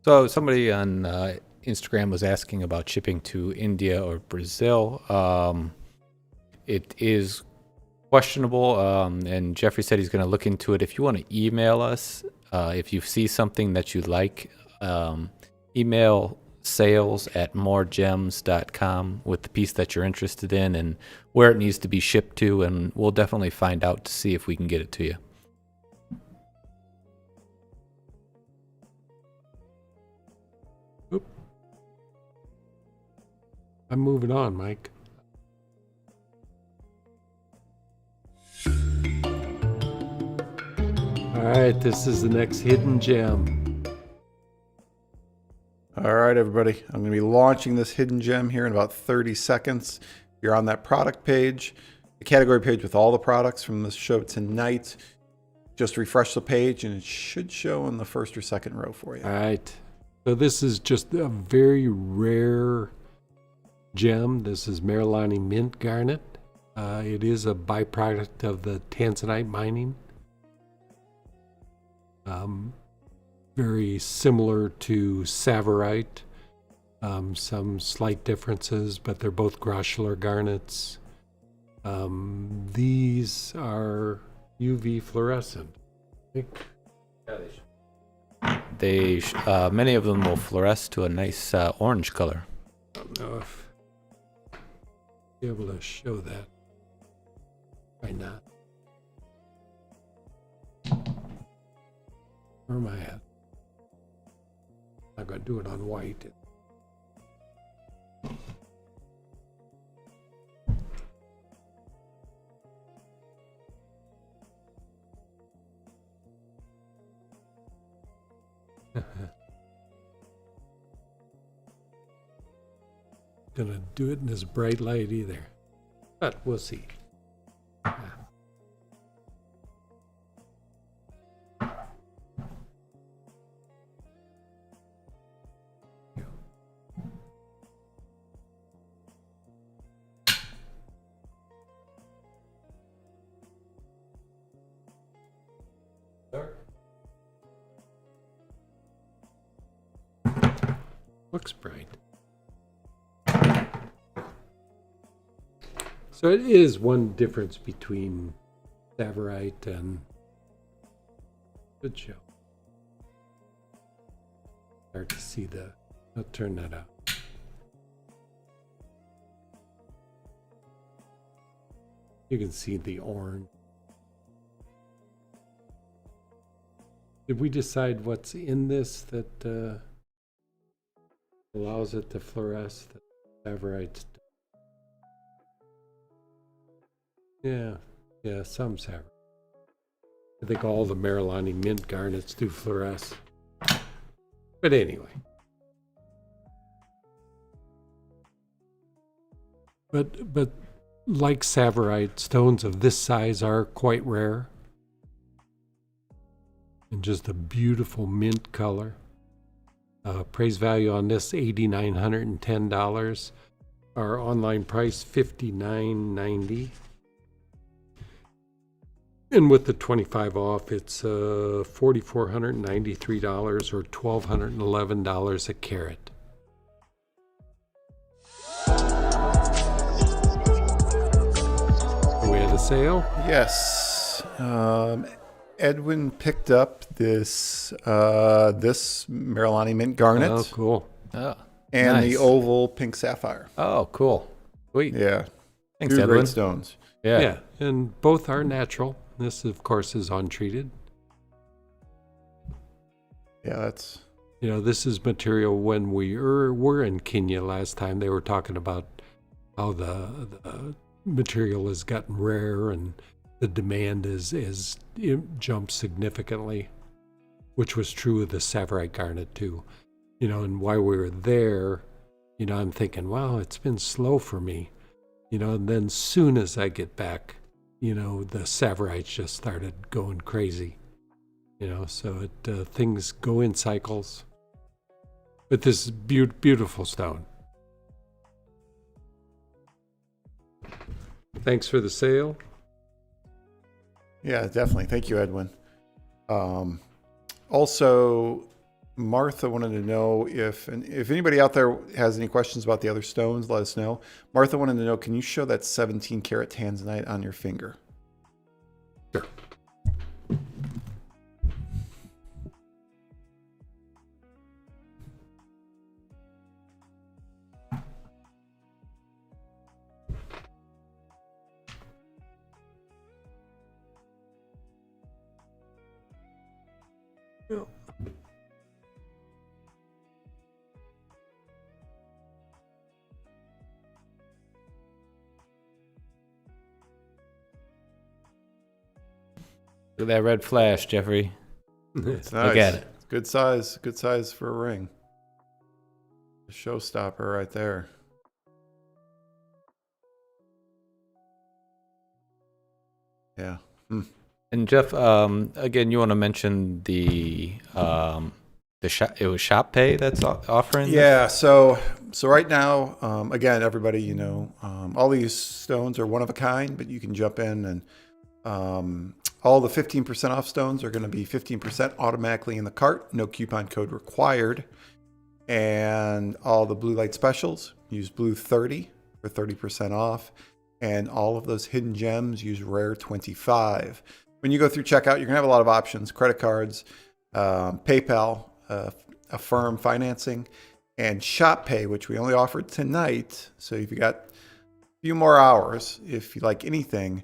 S2: So somebody on Instagram was asking about shipping to India or Brazil. It is questionable, and Jeffrey said he's going to look into it. If you want to email us, if you see something that you like, email sales@MoreGems.com with the piece that you're interested in and where it needs to be shipped to, and we'll definitely find out to see if we can get it to you.
S1: Oop. I'm moving on, Mike. All right, this is the next hidden gem.
S3: All right, everybody. I'm going to be launching this hidden gem here in about 30 seconds. You're on that product page, the category page with all the products from this show tonight. Just refresh the page and it should show in the first or second row for you.
S1: All right. So this is just a very rare gem. This is Moriarty mint garnet. It is a byproduct of the Tanzanite mining. Very similar to Tsavorite. Some slight differences, but they're both grossular garnets. These are UV fluorescent.
S2: They many of them will fluoresce to a nice orange color.
S1: I don't know if I'll be able to show that. Why not? Where am I at? I'm going to do it on white. Gonna do it in this bright light either, but we'll see. Looks bright. So it is one difference between Tsavorite and good show. Start to see the. I'll turn that up. You can see the orange. Did we decide what's in this that allows it to fluoresce? The Tsavorite. Yeah, some Sapphire. I think all the Moriarty mint garnets do fluoresce. But anyway. But like Tsavorite, stones of this size are quite rare. And just a beautiful mint color. Praise value on this $8,910. Our online price $59.90. And with the 25 off, it's $4,493 or $1,211 a carat. We had a sale?
S3: Yes. Edwin picked up this Moriarty mint garnet.
S1: Oh, cool.
S2: Oh,
S3: and
S2: nice.
S3: the oval pink sapphire.
S2: Oh, cool. Sweet.
S3: Yeah.
S2: Thanks,
S3: Two
S2: Edwin.
S3: great stones.
S2: Yeah.
S1: And both are natural. This, of course, is untreated.
S3: Yeah, that's...
S1: You know, this is material when we were in Kenya last time. They were talking about how the material has gotten rare and the demand is jumped significantly, which was true of the Tsavorite garnet too. You know, and while we were there, you know, I'm thinking, wow, it's been slow for me. You know, and then soon as I get back, you know, the Tsavorite just started going crazy. You know, so things go in cycles. But this is beautiful stone. Thanks for the sale.
S3: Yeah, definitely. Thank you, Edwin. Also, Martha wanted to know if anybody out there has any questions about the other stones, let us know. Martha wanted to know, can you show that 17 karat Tanzanite on your finger?
S1: Sure.
S2: Look at that red flash, Jeffrey.
S3: It's nice.
S2: Look at it.
S3: Good size for a ring. A showstopper right there. Yeah.
S2: And Jeff, again, you want to mention the shop? It was Shop Pay that's offering.
S3: Yeah. So right now, again, everybody, you know, all these stones are one of a kind, but you can jump in and all the 15% off stones are going to be 15% automatically in the cart. No coupon code required. And all the blue light specials, use blue 30 for 30% off. And all of those hidden gems, use rare 25. When you go through checkout, you're going to have a lot of options: credit cards, PayPal, Affirm financing, and Shop Pay, which we only offered tonight. So if you got a few more hours, if you like anything,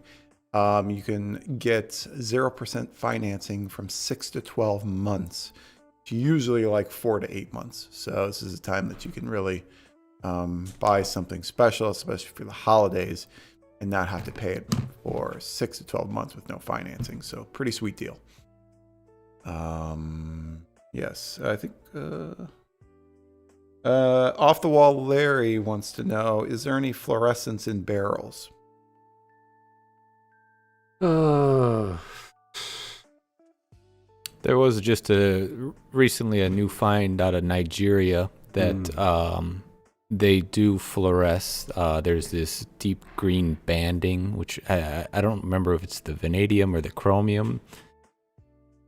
S3: you can get 0% financing from 6 to 12 months. It's usually like 4 to 8 months. So this is a time that you can really buy something special, especially for the holidays, and not have to pay it for 6 to 12 months with no financing. So pretty sweet deal. Yes, I think Off the Wall Larry wants to know, is there any fluorescence in barrels?
S1: Uh,
S2: There was just recently a new find out of Nigeria that they do fluoresce. There's this deep green banding, which I don't remember if it's the vanadium or the chromium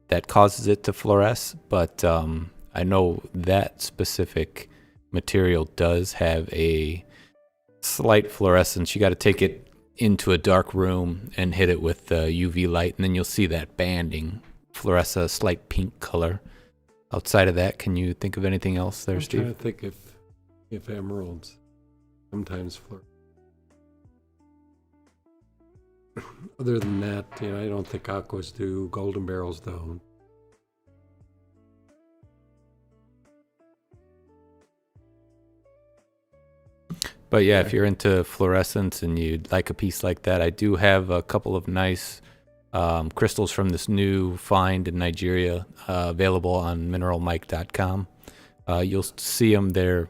S2: that causes it to fluoresce, but I know that specific material does have a slight fluorescence. You got to take it into a dark room and hit it with UV light, and then you'll see that banding fluoresce a slight pink color. Outside of that, can you think of anything else there,
S1: I'm
S2: Steve?
S1: trying to think if emeralds sometimes flirt. Other than that, you know, I don't think aquas do. Golden barrels don't.
S2: But yeah, if you're into fluorescence and you'd like a piece like that, I do have a couple of nice crystals from this new find in Nigeria available on mineralmike.com. You'll see them there.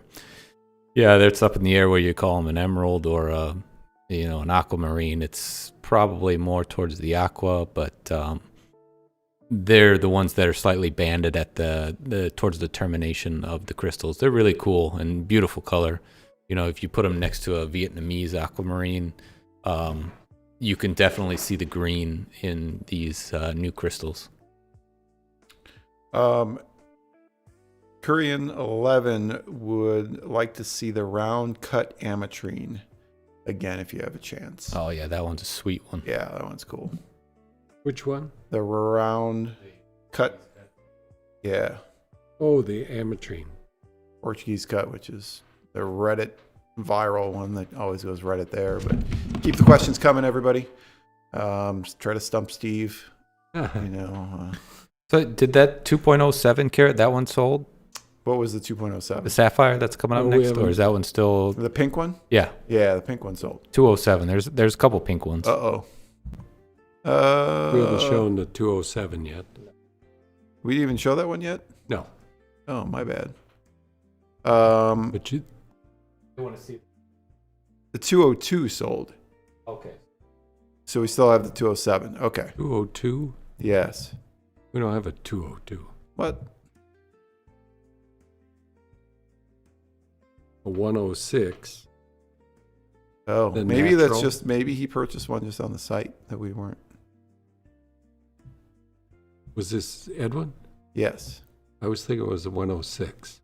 S2: Yeah, it's up in the air where you call them an emerald or an aquamarine. It's probably more towards the aqua, but they're the ones that are slightly banded at the towards the termination of the crystals. They're really cool and beautiful color. You know, if you put them next to a Vietnamese aquamarine, you can definitely see the green in these new crystals.
S3: Korean 11 would like to see the round cut ametrine again if you have a chance.
S2: Oh yeah, that one's a sweet one.
S3: Yeah, that one's cool.
S1: Which one?
S3: The round cut. Yeah.
S1: Oh, the ametrine.
S3: Portuguese cut, which is the Reddit viral one that always goes Reddit there. But keep the questions coming, everybody. Try to stump Steve.
S2: So did that 2.07 carat, that one sold?
S3: What was the 2.07?
S2: The Sapphire that's coming up next, or is that one still?
S3: The pink one?
S2: Yeah.
S3: Yeah, the pink one sold.
S2: 207. There's a couple pink ones.
S3: Uh-oh.
S1: We haven't shown the 207 yet.
S3: We didn't even show that one yet?
S1: No.
S3: Oh, my bad.
S1: But you
S2: want to see
S3: the 202 sold.
S2: Okay.
S3: So we still have the 207. Okay.
S1: 202?
S3: Yes.
S1: We don't have a 202.
S3: What?
S1: A 106.
S3: Oh,
S1: The
S3: maybe that's
S1: natural.
S3: just, maybe he purchased one just on the site that we weren't.
S1: Was this Edwin?
S3: Yes.
S1: I was thinking it was a 106.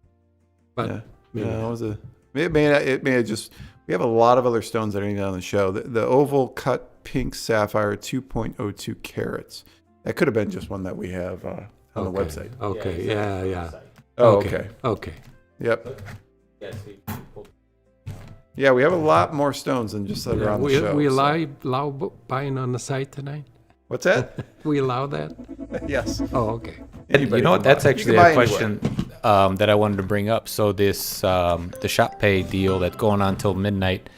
S1: But
S3: Yeah.
S1: maybe
S3: No,
S1: not.
S3: it was a. It may have just. We have a lot of other stones that are even on the show. The oval cut pink sapphire, 2.02 carats. That could have been just one that we have on the
S1: Okay.
S3: website.
S1: Okay. Yeah.
S3: Oh, okay.
S1: Okay.
S3: Yep. Yeah, we have a lot more stones than just that are on the show.
S1: We
S3: so-
S1: allow buying on the site tonight?
S3: What's that?
S1: We allow that?
S3: Yes.
S1: Oh, okay.
S2: And
S3: Anybody
S2: you know what?
S3: can buy.
S2: That's
S3: You
S2: actually
S3: can buy
S2: a question that I wanted to bring up. So this the shop pay deal that's going on till midnight,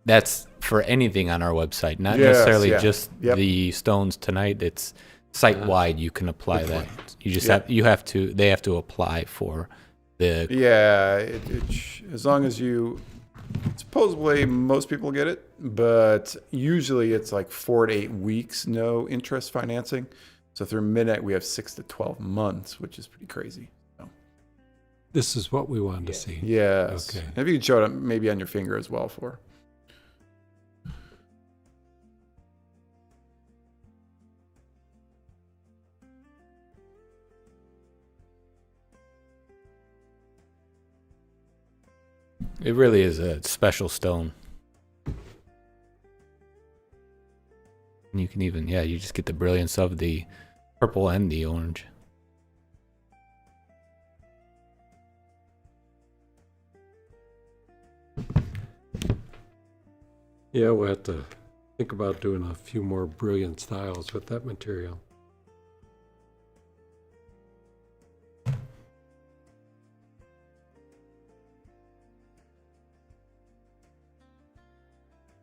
S2: that's for anything on our website, not
S3: Yes,
S2: necessarily
S3: yeah.
S2: just
S3: Yep.
S2: the stones tonight. It's site wide. You can apply
S1: Good
S2: that.
S1: point.
S2: You just
S3: Yep.
S2: they have to apply for the
S3: Yeah, as long as you, supposedly most people get it, but usually it's like 4 to 8 weeks, no interest financing. So through midnight, we have 6 to 12 months, which is pretty crazy. So,
S1: This is what we wanted to see.
S3: yes.
S1: Okay.
S3: If you could show it maybe on your finger as well for.
S2: It really is a special stone. And you can even, you just get the brilliance of the purple and the orange.
S1: Yeah, we'll have to think about doing a few more brilliant styles with that material.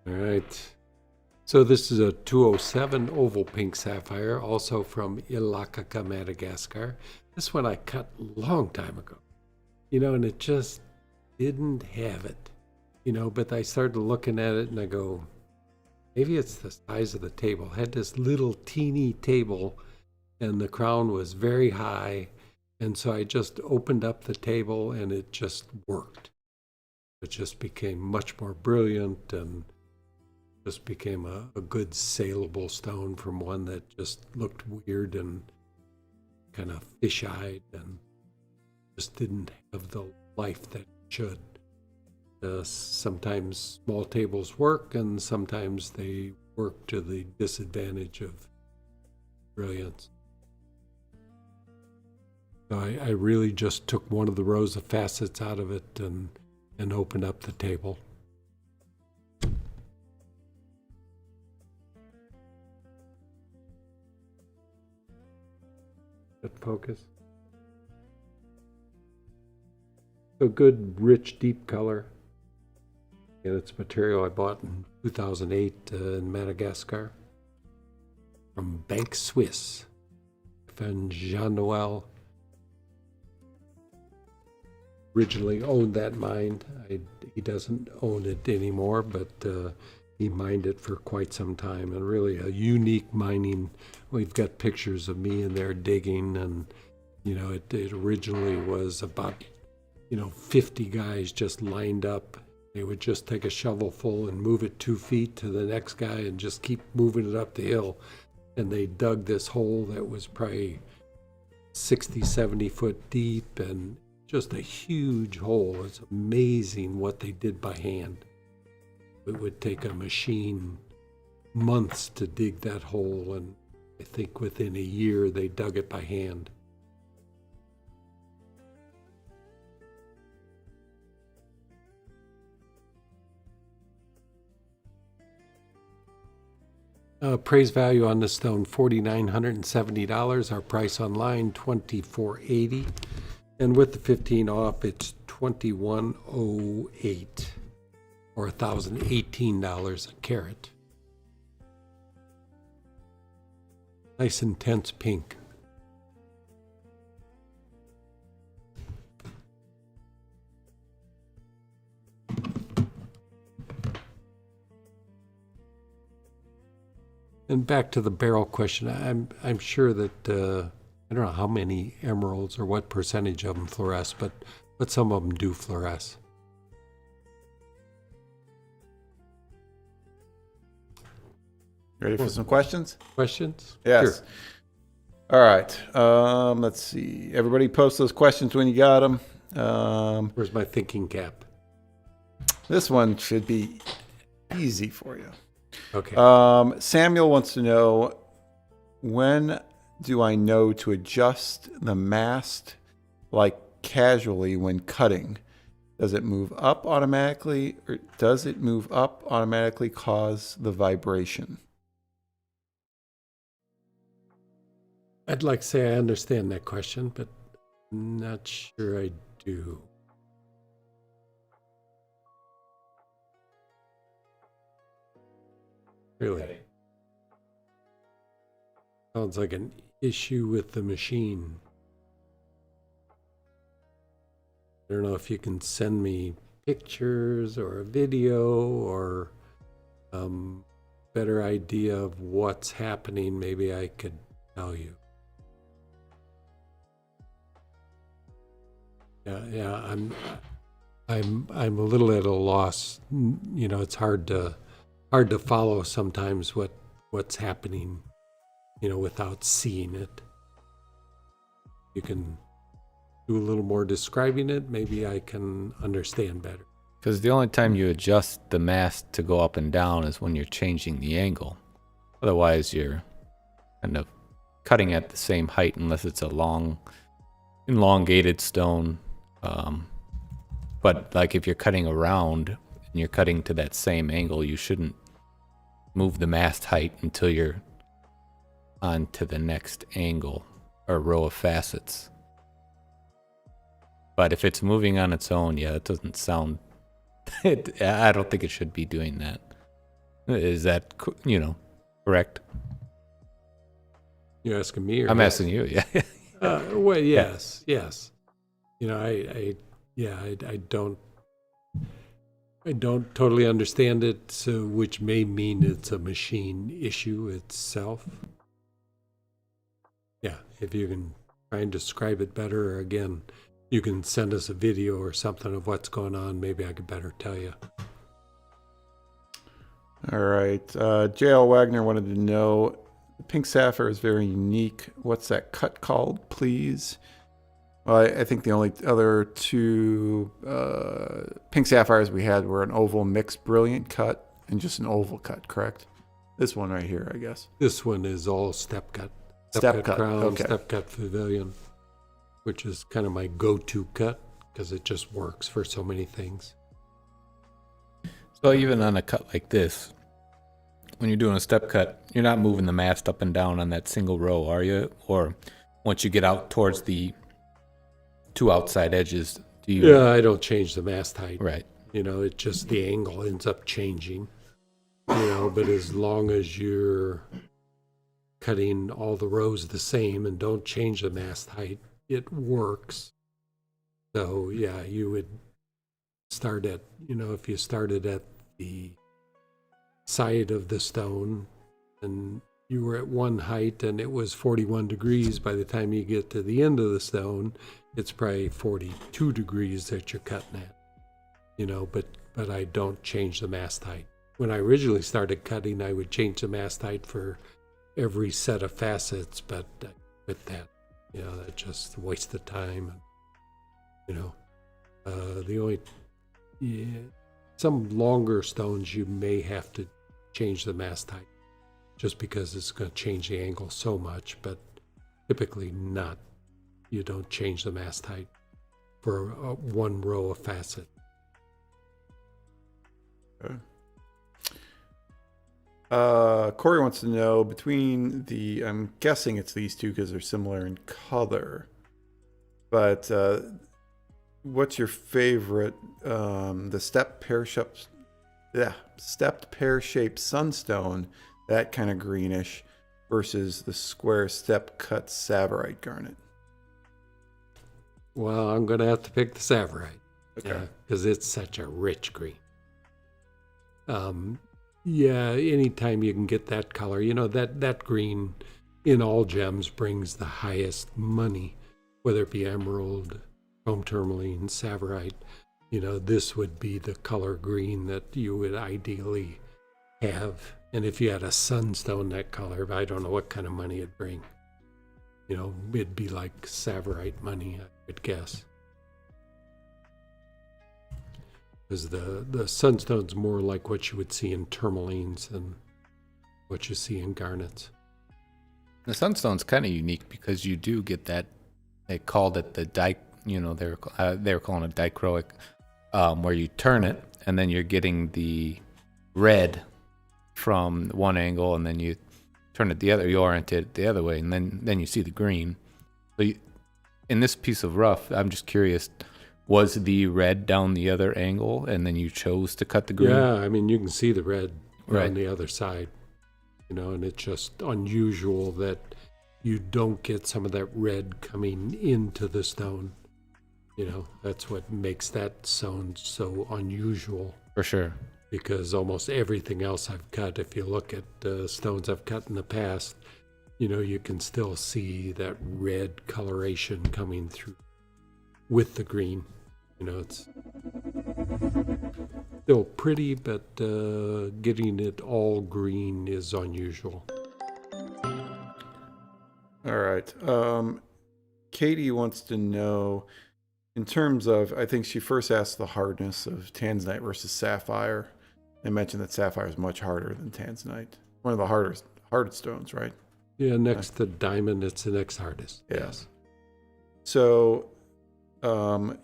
S1: All right. So this is a 207 oval pink sapphire, also from Ilakaka, Madagascar. This one I cut a long time ago, and it just didn't have it, but I started looking at it and I go, maybe it's the size of the table. It had this little teeny table and the crown was very high. And so I just opened up the table and it just worked. It just became much more brilliant and just became a good saleable stone from one that just looked weird and kind of fish-eyed and just didn't have the life that it should. Sometimes small tables work and sometimes they work to the disadvantage of brilliance. So I really just took one of the rows of facets out of it and opened up the table. Focus. So good, rich, deep color. And it's material I bought in 2008 in Madagascar from Bank Swiss. And Jean-Noel originally owned that mine. He doesn't own it anymore, but he mined it for quite some time, and really a unique mining. We've got pictures of me in there digging, and it originally was about 50 guys just lined up. They would just take a shovelful and move it 2 feet to the next guy and just keep moving it up the hill. And they dug this hole that was probably 60, 70 foot deep and just a huge hole. It's amazing what they did by hand. It would take a machine months to dig that hole, and I think within a year they dug it by hand. Appraised value on this stone, $4,970. Our price online, $2,480. And with the 15 off, it's $2,108 or $1,018 a carat. Nice intense pink. And back to the barrel question, I'm sure that I don't know how many emeralds or what percentage of them fluoresce, but some of them do fluoresce.
S3: Ready for some questions?
S1: Questions?
S3: Yes.
S1: Sure.
S3: All right. Let's see. Everybody post those questions when you got them.
S1: Where's my thinking cap?
S3: This one should be easy for you.
S1: Okay.
S3: Samuel wants to know, when do I know to adjust the mast like casually when cutting? Does it move up automatically, or does it move up automatically cause the vibration?
S1: I'd like to say I understand that question, but I'm not sure I do. Really? Sounds like an issue with the machine. I don't know if you can send me pictures or a video or better idea of what's happening. Maybe I could tell you. Yeah, I'm a little at a loss. You know, it's hard to follow sometimes what's happening, you know, without seeing it. You can do a little more describing it, maybe I can understand better.
S2: Because the only time you adjust the mast to go up and down is when you're changing the angle. Otherwise, you're kind of cutting at the same height unless it's a long, elongated stone. But like if you're cutting around and you're cutting to that same angle, you shouldn't move the mast height until you're on to the next angle or row of facets. But if it's moving on its own, yeah, it doesn't sound... I don't think it should be doing that. Is that, correct?
S1: You're asking me? Or
S2: I'm asking you, yeah.
S1: Well, yes. You know, I don't totally understand it, so, which may mean it's a machine issue itself. Yeah, if you can try and describe it better, or again, you can send us a video or something of what's going on. Maybe I could better tell you.
S3: All right. J.L. Wagner wanted to know, the pink sapphire is very unique. What's that cut called, please? Well, I think the only other two pink sapphires we had were an oval mixed brilliant cut and just an oval cut, correct? This one right here, I guess.
S1: This one is all step cut.
S3: Step cut,
S1: crown,
S3: okay.
S1: Step cut pavilion, which is kind of my go-to cut because it just works for so many things.
S2: So even on a cut like this, when you're doing a step cut, you're not moving the mast up and down on that single row, are you? Or once you get out towards the two outside edges, do you...
S1: Yeah, I don't change the mast height.
S2: Right.
S1: You know, it just, the angle ends up changing. You know, but as long as you're cutting all the rows the same and don't change the mast height, it works. So yeah, you would start at, if you started at the side of the stone and you were at one height and it was 41 degrees, by the time you get to the end of the stone, it's probably 42 degrees that you're cutting at, but I don't change the mast height. When I originally started cutting, I would change the mast height for every set of facets, but I quit that. That just waste of time. The only, some longer stones you may have to change the mast height just because it's going to change the angle so much, but typically not. You don't change the mast height for one row of facet.
S3: Okay. Corey wants to know between I'm guessing it's these two because they're similar in color, but what's your favorite? The stepped pear-shaped sunstone, that kind of greenish, versus the square step cut Tsavorite garnet.
S1: Well, I'm going to have to pick the Sapphire.
S3: Okay.
S1: Because it's such a rich green. Yeah, anytime you can get that color, that green in all gems brings the highest money, whether it be emerald, Tourmaline, Tsavorite. This would be the color green that you would ideally have. And if you had a sunstone that color, I don't know what kind of money it'd bring. It'd be like Tsavorite money, I would guess. Because the sunstone's more like what you would see in tourmalines than what you see in garnets.
S2: The sunstone's kind of unique because you do get that. They called it the they were calling it dichroic, where you turn it and then you're getting the red from one angle, and then you turn it you orient it the other way, and then you see the green. So in this piece of rough, I'm just curious, was the red down the other angle, and then you chose to cut the green?
S1: Yeah, I mean, you can see the red
S2: Right.
S1: on the other side, and it's just unusual that you don't get some of that red coming into the stone. That's what makes that stone so unusual,
S2: For sure.
S1: because almost everything else I've cut, if you look at stones I've cut in the past, you can still see that red coloration coming through with the green. It's still pretty, but getting it all green is unusual.
S3: All right. Katie wants to know, in terms of, I think she first asked the hardness of Tanzanite versus Sapphire. They mentioned that Sapphire is much harder than Tanzanite. One of the hardest stones, right?
S1: Yeah, next to diamond, it's the next hardest.
S3: Yeah.
S1: Yes.
S3: So,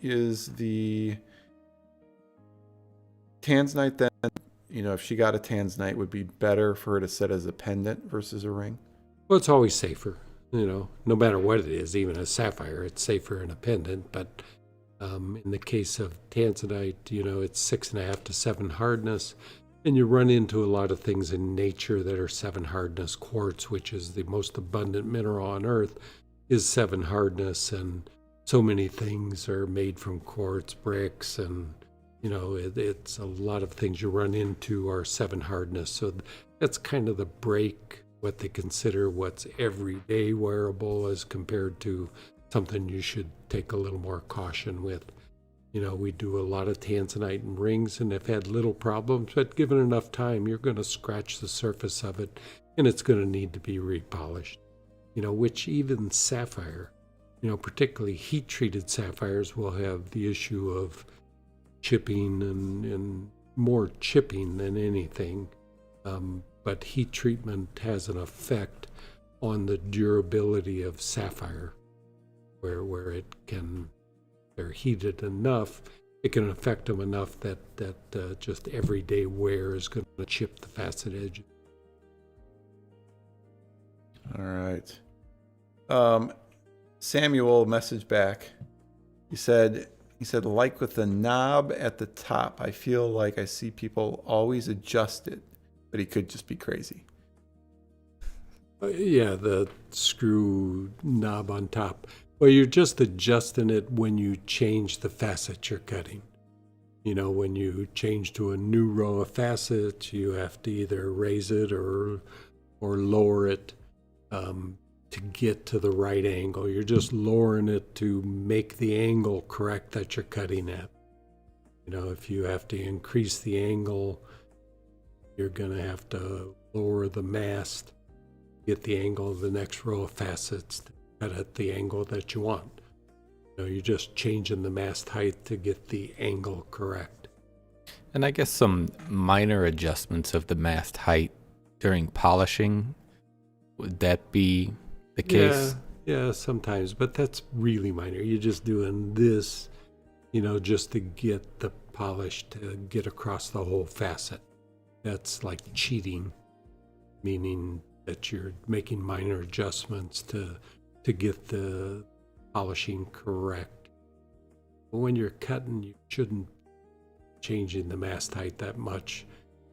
S3: is the Tanzanite then, if she got a Tanzanite, would be better for her to set as a pendant versus a ring?
S1: Well, it's always safer, no matter what it is. Even a sapphire, it's safer in a pendant. But in the case of Tanzanite, it's 6.5 to 7 hardness. And you run into a lot of things in nature that are 7 hardness. Quartz, which is the most abundant mineral on Earth, is 7 hardness. And so many things are made from quartz, bricks, and, it's a lot of things you run into are 7 hardness. So that's kind of the break, what they consider what's everyday wearable as compared to something you should take a little more caution with. We do a lot of Tanzanite and rings and have had little problems, but given enough time, you're going to scratch the surface of it and it's going to need to be repolished. Which even sapphire, particularly heat-treated sapphires will have the issue of chipping and more chipping than anything. But heat treatment has an effect on the durability of sapphire, where it can, they're heated enough, it can affect them enough that just everyday wear is going to chip the facet edge.
S3: All right. Samuel messaged back. He said, like with the knob at the top, I feel like I see people always adjust it, but he could just be crazy.
S1: Yeah, the screw knob on top. Well, you're just adjusting it when you change the facet you're cutting. When you change to a new row of facets, you have to either raise it or lower it to get to the right angle. You're just lowering it to make the angle correct that you're cutting at. If you have to increase the angle, you're going to have to lower the mast, get the angle of the next row of facets to cut at the angle that you want. You're just changing the mast height to get the angle correct.
S2: And I guess some minor adjustments of the mast height during polishing, would that be the case?
S1: Yeah, sometimes, but that's really minor. You're just doing this, just to get the polish to get across the whole facet. That's like cheating, meaning that you're making minor adjustments to get the polishing correct. But when you're cutting, you shouldn't changing the mast height that much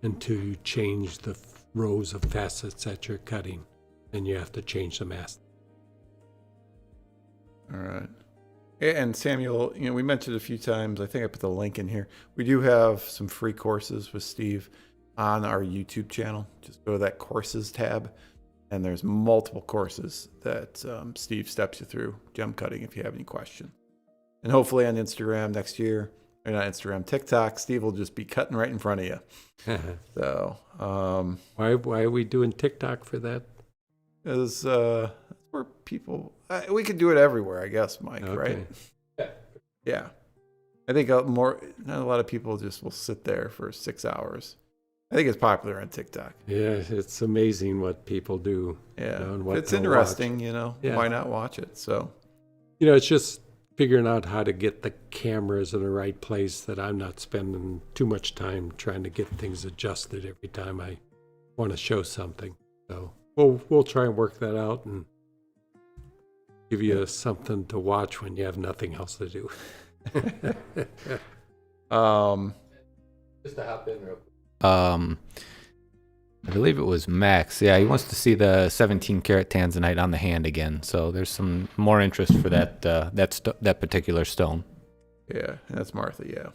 S1: until you change the rows of facets that you're cutting. Then you have to change the mast.
S3: All right. And Samuel, we mentioned a few times, I think I put the link in here. We do have some free courses with Steve on our YouTube channel. Just go to that courses tab, and there's multiple courses that Steve steps you through gem cutting if you have any questions. And hopefully on Instagram next year, or not Instagram, TikTok, Steve will just be cutting right in front of you. So
S1: why are we doing TikTok for that?
S3: It's where people, we could do it everywhere, I guess, Mike,
S1: Okay.
S3: right? Yeah. I think not a lot of people just will sit there for 6 hours. I think it's popular on TikTok.
S1: Yeah, it's amazing what people do.
S3: Yeah.
S1: And
S3: If
S1: what
S3: it's
S1: they'll
S3: interesting,
S1: watch. Yeah.
S3: why not watch it? So,
S1: It's just figuring out how to get the cameras in the right place, that I'm not spending too much time trying to get things adjusted every time I want to show something. So we'll try and work that out and give you something to watch when you have nothing else to do.
S2: Just to hop in real quick. I believe it was Max. Yeah, he wants to see the 17 karat Tanzanite on the hand again. So there's some more interest for that particular stone.
S3: yeah, that's Martha, yeah.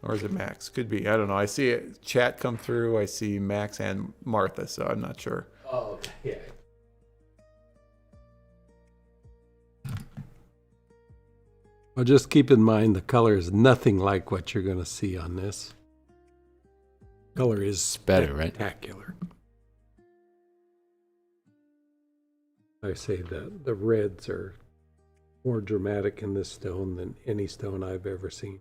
S3: Or is it Max? Could be. I don't know. I see a chat come through. I see Max and Martha, so I'm not sure.
S2: Oh, yeah.
S1: Well, just keep in mind the color is nothing like what you're going to see on this. Color is
S2: better, right?
S1: Spectacular. I say the reds are more dramatic in this stone than any stone I've ever seen.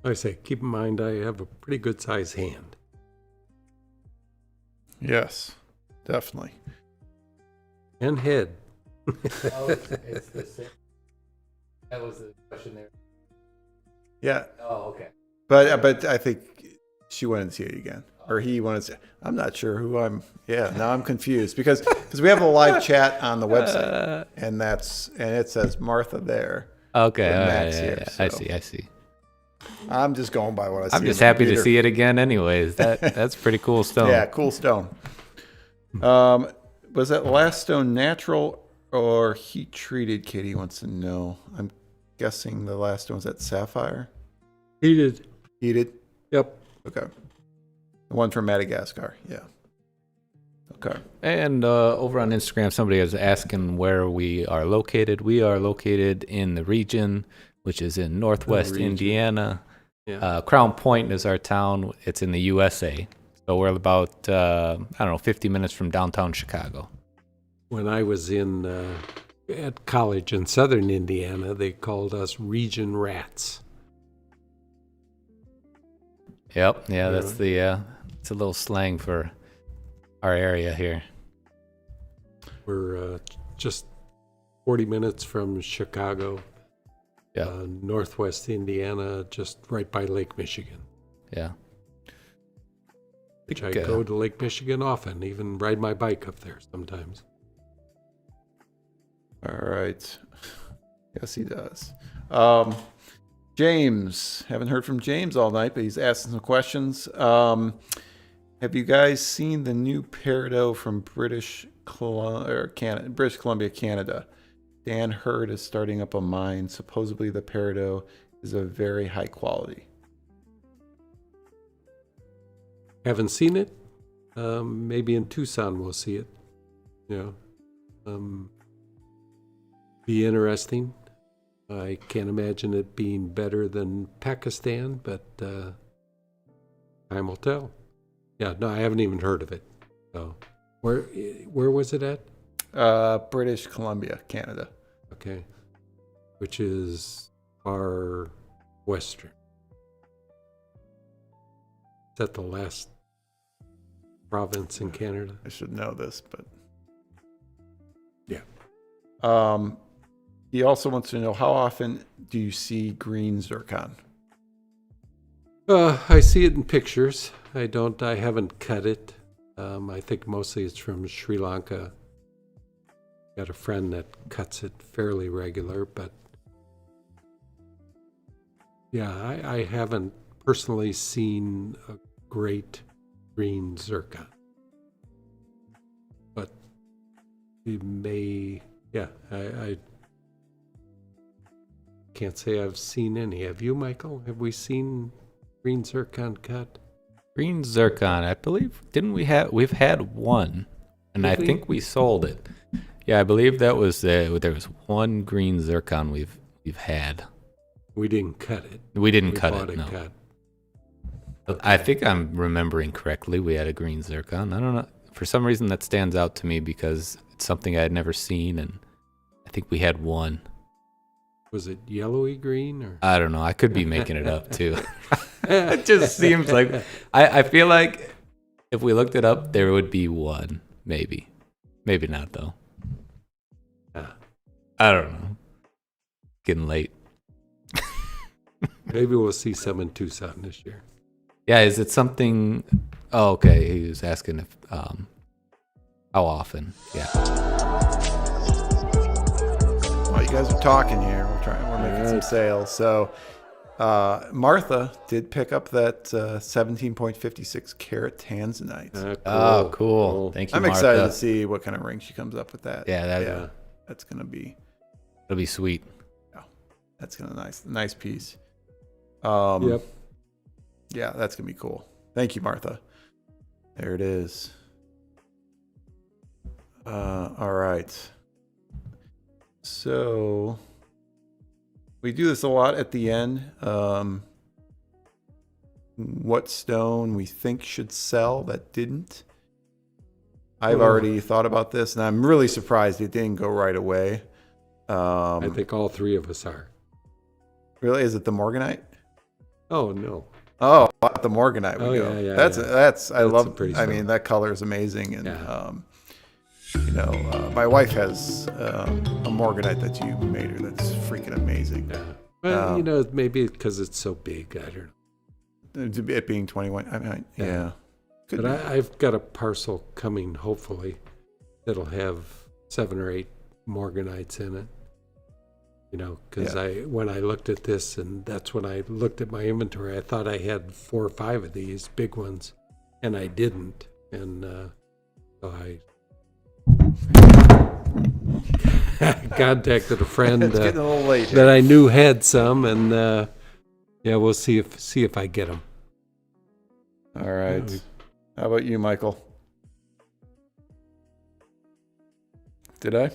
S1: I say, keep in mind I have a pretty good size hand.
S3: Yes, definitely.
S1: And head.
S2: Oh, it's the same. That was the question there.
S3: Yeah,
S2: Oh, okay.
S3: but I think she wanted to see it again, or he wanted to see. I'm not sure who I'm. Yeah, now I'm confused because we have a live chat on the website, and it says Martha there.
S2: Okay,
S3: with
S2: all
S3: Max
S2: right,
S3: here,
S2: I
S3: so.
S2: see.
S3: I'm just going by what I see.
S2: I'm just happy to see it again anyways. That's pretty cool stone.
S3: Yeah, cool stone. Was that last stone natural or heat treated? Katie wants to know. I'm guessing the last stone was at Sapphire.
S1: Heated.
S3: Heated?
S1: Yep.
S3: Okay. The one from Madagascar. Yeah. Okay.
S2: And over on Instagram, somebody is asking where we are located. We are located in the region, which is in northwest Indiana.
S1: Yeah.
S2: Crown Point is our town. It's in the USA. So we're about, 50 minutes from downtown Chicago.
S1: When I was at college in southern Indiana, they called us region rats.
S2: Yep. Yeah, that's it's a little slang for our area here.
S1: We're just 40 minutes from Chicago.
S2: Yeah.
S1: Northwest Indiana, just right by Lake Michigan.
S2: Yeah.
S1: Which I go to Lake Michigan often, even ride my bike up there sometimes.
S3: All right. Yes, he does. James, haven't heard from James all night, but he's asking some questions. Have you guys seen the new Peridot from British Columbia, Canada? Dan Hurd is starting up a mine. Supposedly the Peridot is of very high quality.
S1: Haven't seen it. Maybe in Tucson we'll see it. Be interesting. I can't imagine it being better than Pakistan, but time will tell. Yeah, no, I haven't even heard of it. So, where was it at?
S3: British Columbia, Canada.
S1: Okay, which is far western. Is that the last province in Canada?
S3: I should know this, but
S1: yeah.
S3: He also wants to know, how often do you see green zircon?
S1: I see it in pictures. I haven't cut it. I think mostly it's from Sri Lanka. Got a friend that cuts it fairly regular, but yeah, I haven't personally seen a great green zircon. But we may, yeah, I can't say I've seen any. Have you, Michael? Have we seen green zircon cut?
S2: Green zircon, I believe. We've had one, and I think we sold it. Yeah, I believe that was there was one green zircon we've had.
S1: We didn't cut it.
S2: We didn't cut
S1: bought
S2: it. No.
S1: cut.
S2: I think I'm remembering correctly. We had a green zircon. I don't know. For some reason, that stands out to me because it's something I had never seen, and I think we had one.
S1: Was it yellowy green or?
S2: I don't know. I could be making it up too. It just seems like I feel like if we looked it up, there would be one. Maybe not though. I don't know. Getting late.
S1: Maybe we'll see some in Tucson this year.
S2: Yeah, is it something? Oh, okay. He was asking if how often. Yeah.
S3: Well, you guys are talking here. We're making some sales. So Martha did pick up that 17.56 carat Tanzanite.
S2: Oh, cool. Thank you,
S3: I'm
S2: Martha.
S3: excited to see what kind of ring she comes up with that.
S2: Yeah,
S3: that's gonna be.
S2: That'll be sweet.
S3: Yeah, that's gonna nice piece.
S1: Yep.
S3: Yeah, that's gonna be cool. Thank you, Martha. There it is. All right. So we do this a lot at the end. What stone we think should sell that didn't. I've already thought about this, and I'm really surprised it didn't go right away.
S1: I think all three of us are.
S3: Really, is it the Morganite?
S1: Oh no.
S3: Oh, the Morganite.
S1: Yeah.
S3: That's I love.
S1: pretty
S3: I
S1: stone.
S3: mean, that color is amazing, and my wife has a Morganite that you made her. That's freaking amazing.
S1: Yeah. Well, maybe because it's so big. I don't know.
S3: It being 21. I mean, yeah.
S1: But I've got a parcel coming, hopefully, that'll have 7 or 8 Morganites in it. Because when I looked at this, and that's when I looked at my inventory, I thought I had 4 or 5 of these big ones, and I didn't. And so I contacted a friend
S3: It's getting a little late
S1: that I knew had some, and we'll see if I get them.
S3: All right. How about you, Michael? Did I?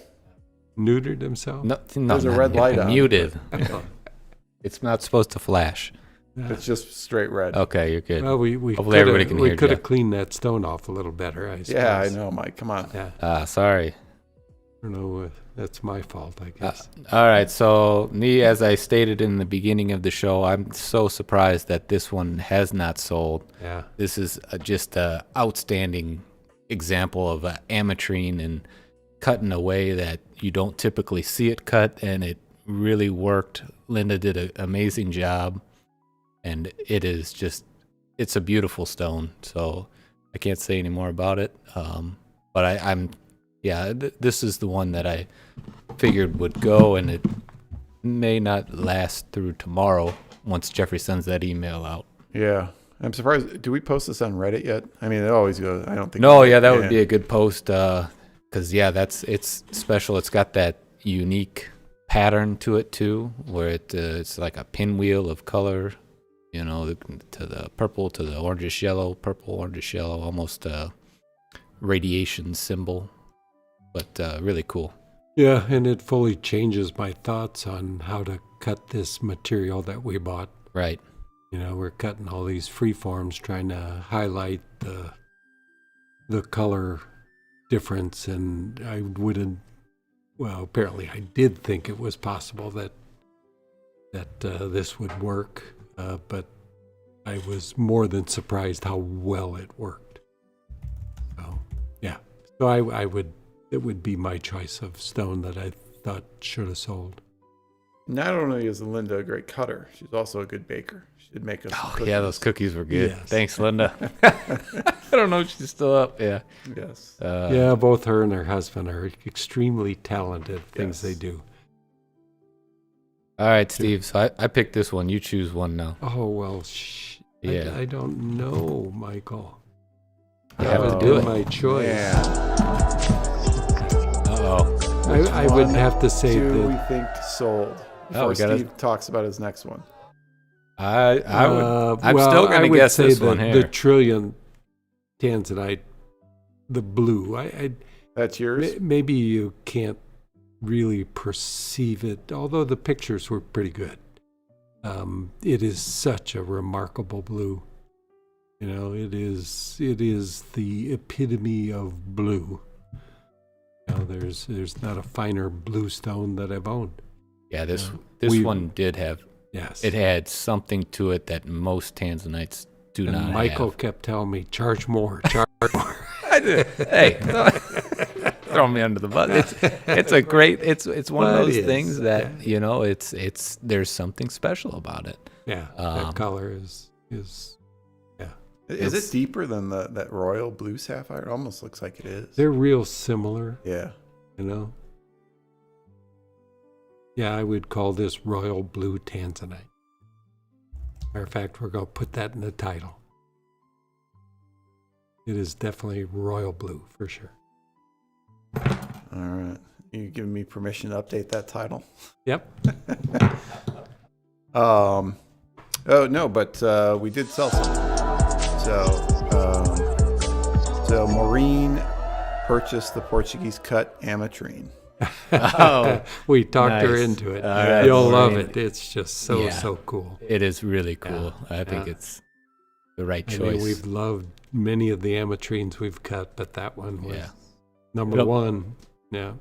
S1: Neutered himself?
S2: No,
S3: There's a red light on.
S2: Muted. It's not supposed to flash.
S3: It's just straight red.
S2: Okay, you're good.
S1: Well, we
S2: Hopefully everybody can hear
S1: We could
S2: you.
S1: have cleaned that stone off a little better, I suppose.
S3: Yeah, I know, Mike. Come on.
S1: Yeah.
S2: Sorry.
S1: I don't know. That's my fault, I guess.
S2: All right. So me, as I stated in the beginning of the show, I'm so surprised that this one has not sold.
S1: Yeah.
S2: This is just an outstanding example of ametrine and cut in a way that you don't typically see it cut, and it really worked. Linda did an amazing job, and it's a beautiful stone. So I can't say any more about it. But this is the one that I figured would go, and it may not last through tomorrow once Jeffrey sends that email out.
S3: Yeah. I'm surprised. Do we post this on Reddit yet? I mean, it always goes. I don't think.
S2: No, yeah, that would be a good post. Because it's special. It's got that unique pattern to it too, where it's like a pinwheel of color, to the purple, to the orangish yellow, purple, orangish yellow, almost a radiation symbol, but really cool.
S1: Yeah, and it fully changes my thoughts on how to cut this material that we bought.
S2: Right.
S1: We're cutting all these freeforms, trying to highlight the color difference, and I wouldn't. Well, apparently, I did think it was possible that this would work, but I was more than surprised how well it worked. So, yeah. So it would be my choice of stone that I thought should have sold.
S3: Not only is Linda a great cutter, she's also a good baker. She did make us some cookies.
S2: Yeah, those cookies were good.
S1: Yes.
S2: Thanks, Linda. I don't know if she's still up. Yeah.
S3: Yes.
S1: Yeah, both her and her husband are extremely talented at things they do.
S2: All right, Steve. So I picked this one. You choose one now.
S1: Oh, well,
S2: Yeah.
S1: I don't know, Michael.
S2: You
S1: That
S2: have to
S1: would
S2: do
S1: be
S2: it.
S1: my choice.
S3: Yeah.
S2: Uh-oh.
S1: I would have to say
S3: do we
S1: that
S3: think sold? before
S2: we gotta-
S3: Steve talks about his next one.
S2: I'm
S1: well,
S2: still
S1: I
S2: going to
S1: would
S2: guess
S1: say
S2: this one
S1: the
S2: here.
S1: Trilliant Tanzanite, the blue.
S3: That's yours?
S1: Maybe you can't really perceive it, although the pictures were pretty good. It is such a remarkable blue. You know, it is the epitome of blue. You know, there's not a finer blue stone that I've owned.
S2: Yeah, this
S1: we-
S2: one did have.
S1: Yes.
S2: It had something to it that most Tanzanites do
S1: and
S2: not
S1: Michael
S2: have.
S1: kept telling me, charge more, charge more.
S2: Hey, throw me under the bus. It's a great. It's one
S1: Well,
S2: of
S1: it
S2: those
S1: is,
S2: things that
S1: yeah.
S2: you know. It's there's something special about it.
S1: Yeah,
S2: Um,
S1: that color is
S3: Is it deeper than that royal blue sapphire? It almost looks like it is.
S1: they're real similar,
S3: Yeah.
S1: you know. Yeah, I would call this royal blue Tanzanite. Matter of fact, we're going to put that in the title. It is definitely royal blue for sure.
S3: All right. You giving me permission to update that title?
S1: Yep.
S3: Oh no, but we did sell some. So Maureen purchased the Portuguese cut Amitrine.
S2: Oh,
S1: We talked her
S2: nice.
S1: into it.
S2: All right,
S1: You'll love
S2: Maureen.
S1: it. It's just so
S2: Yeah.
S1: cool.
S2: it is really cool. I think
S1: yeah.
S2: it's the right
S1: I
S2: choice.
S1: mean, we've loved many of the Amitrines we've cut, but that one was
S2: Yeah.
S1: number
S2: It'll-
S1: one. Yeah.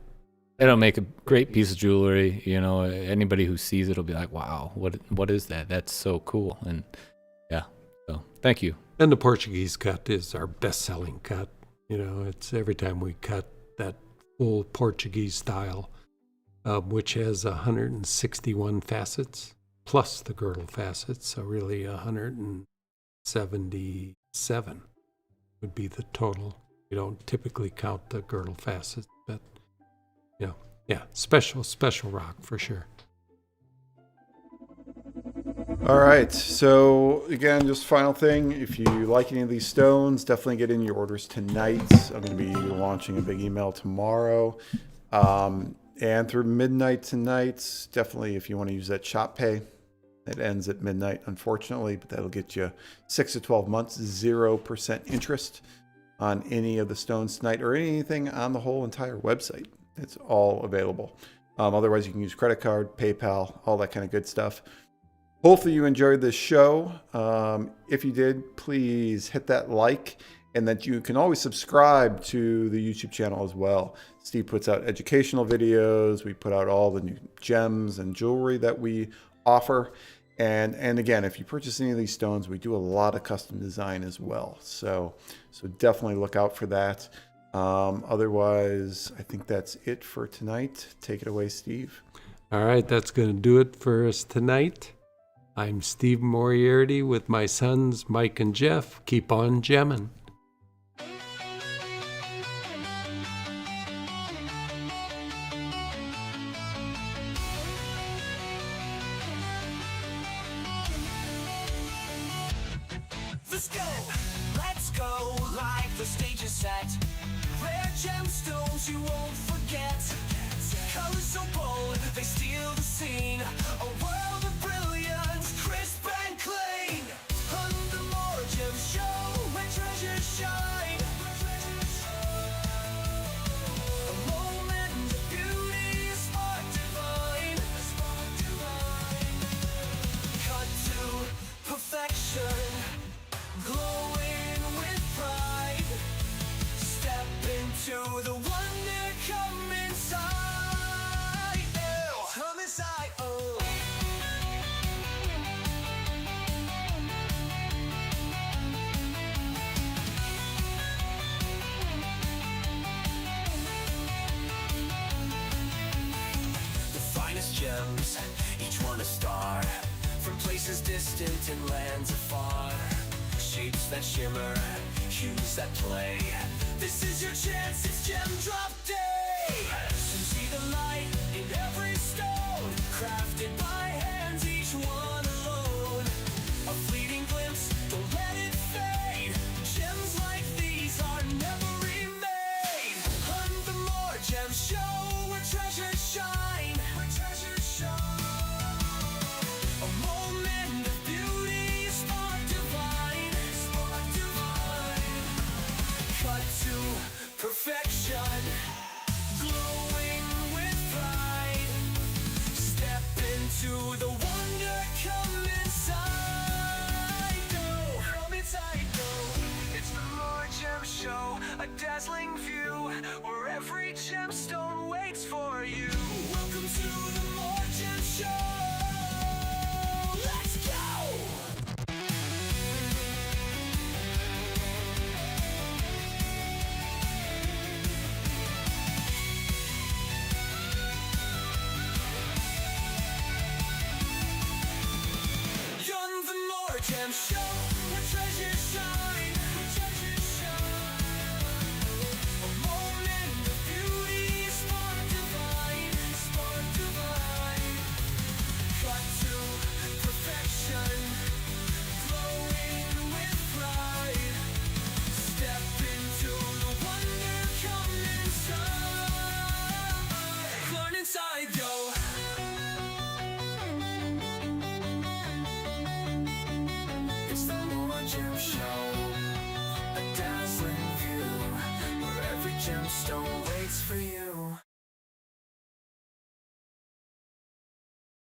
S2: It'll make a great piece of jewelry. You know, anybody who sees it will be like, "Wow, what is that? That's so cool!" And yeah, so thank you.
S1: And the Portuguese cut is our best-selling cut. You know, it's every time we cut that full Portuguese style, which has 161 facets, plus the girdle facets, so really 177 would be the total. We don't typically count the girdle facets, but, you know, yeah, special rock for sure.
S3: All right. So again, just final thing. If you like any of these stones, definitely get in your orders tonight. I'm going to be launching a big email tomorrow. And through midnight tonight, definitely if you want to use that shop pay, it ends at midnight, unfortunately, but that'll get you 6 to 12 months, 0% interest on any of the stones tonight or anything on the whole entire website. It's all available. Otherwise, you can use credit card, PayPal, all that kind of good stuff. Hopefully you enjoyed this show. If you did, please hit that like, and that you can always subscribe to the YouTube channel as well. Steve puts out educational videos. We put out all the new gems and jewelry that we offer. And again, if you purchase any of these stones, we do a lot of custom design as well. So definitely look out for that. Otherwise, I think that's it for tonight. Take it away, Steve.
S1: All right, that's going to do it for us tonight. I'm Steve Moriarty with my sons, Mike and Jeff. Keep on gemmin'.
S5: Let's go, like the stage is set. Rare gemstones you won't forget. Colors so bold, they steal the scene. A world of brilliance, crisp and clean. On the MoreGems show, where treasures shine. A moment of beauty, a spark divine. Cut to perfection, glowing with pride. Step into the wonder, come inside. Come inside, oh. The finest gems, each one a star. From places distant and lands afar. Shapes that shimmer, hues that play. This is your chance, it's gem drop day. So see the light in every stone, crafted by hands, each one alone. A fleeting glimpse, don't let it fade. Gems like these are never remade. On the MoreGems show, where treasures shine. Where treasures shine. Gem Show, where treasures shine, where treasures shine. A moment of beauty, spark divine, spark divine. Cut to perfection, glowing with pride. Step into the wonder, come inside. Learn inside, yo. It's the Gem Show, a dazzling view where every gemstone waits for you.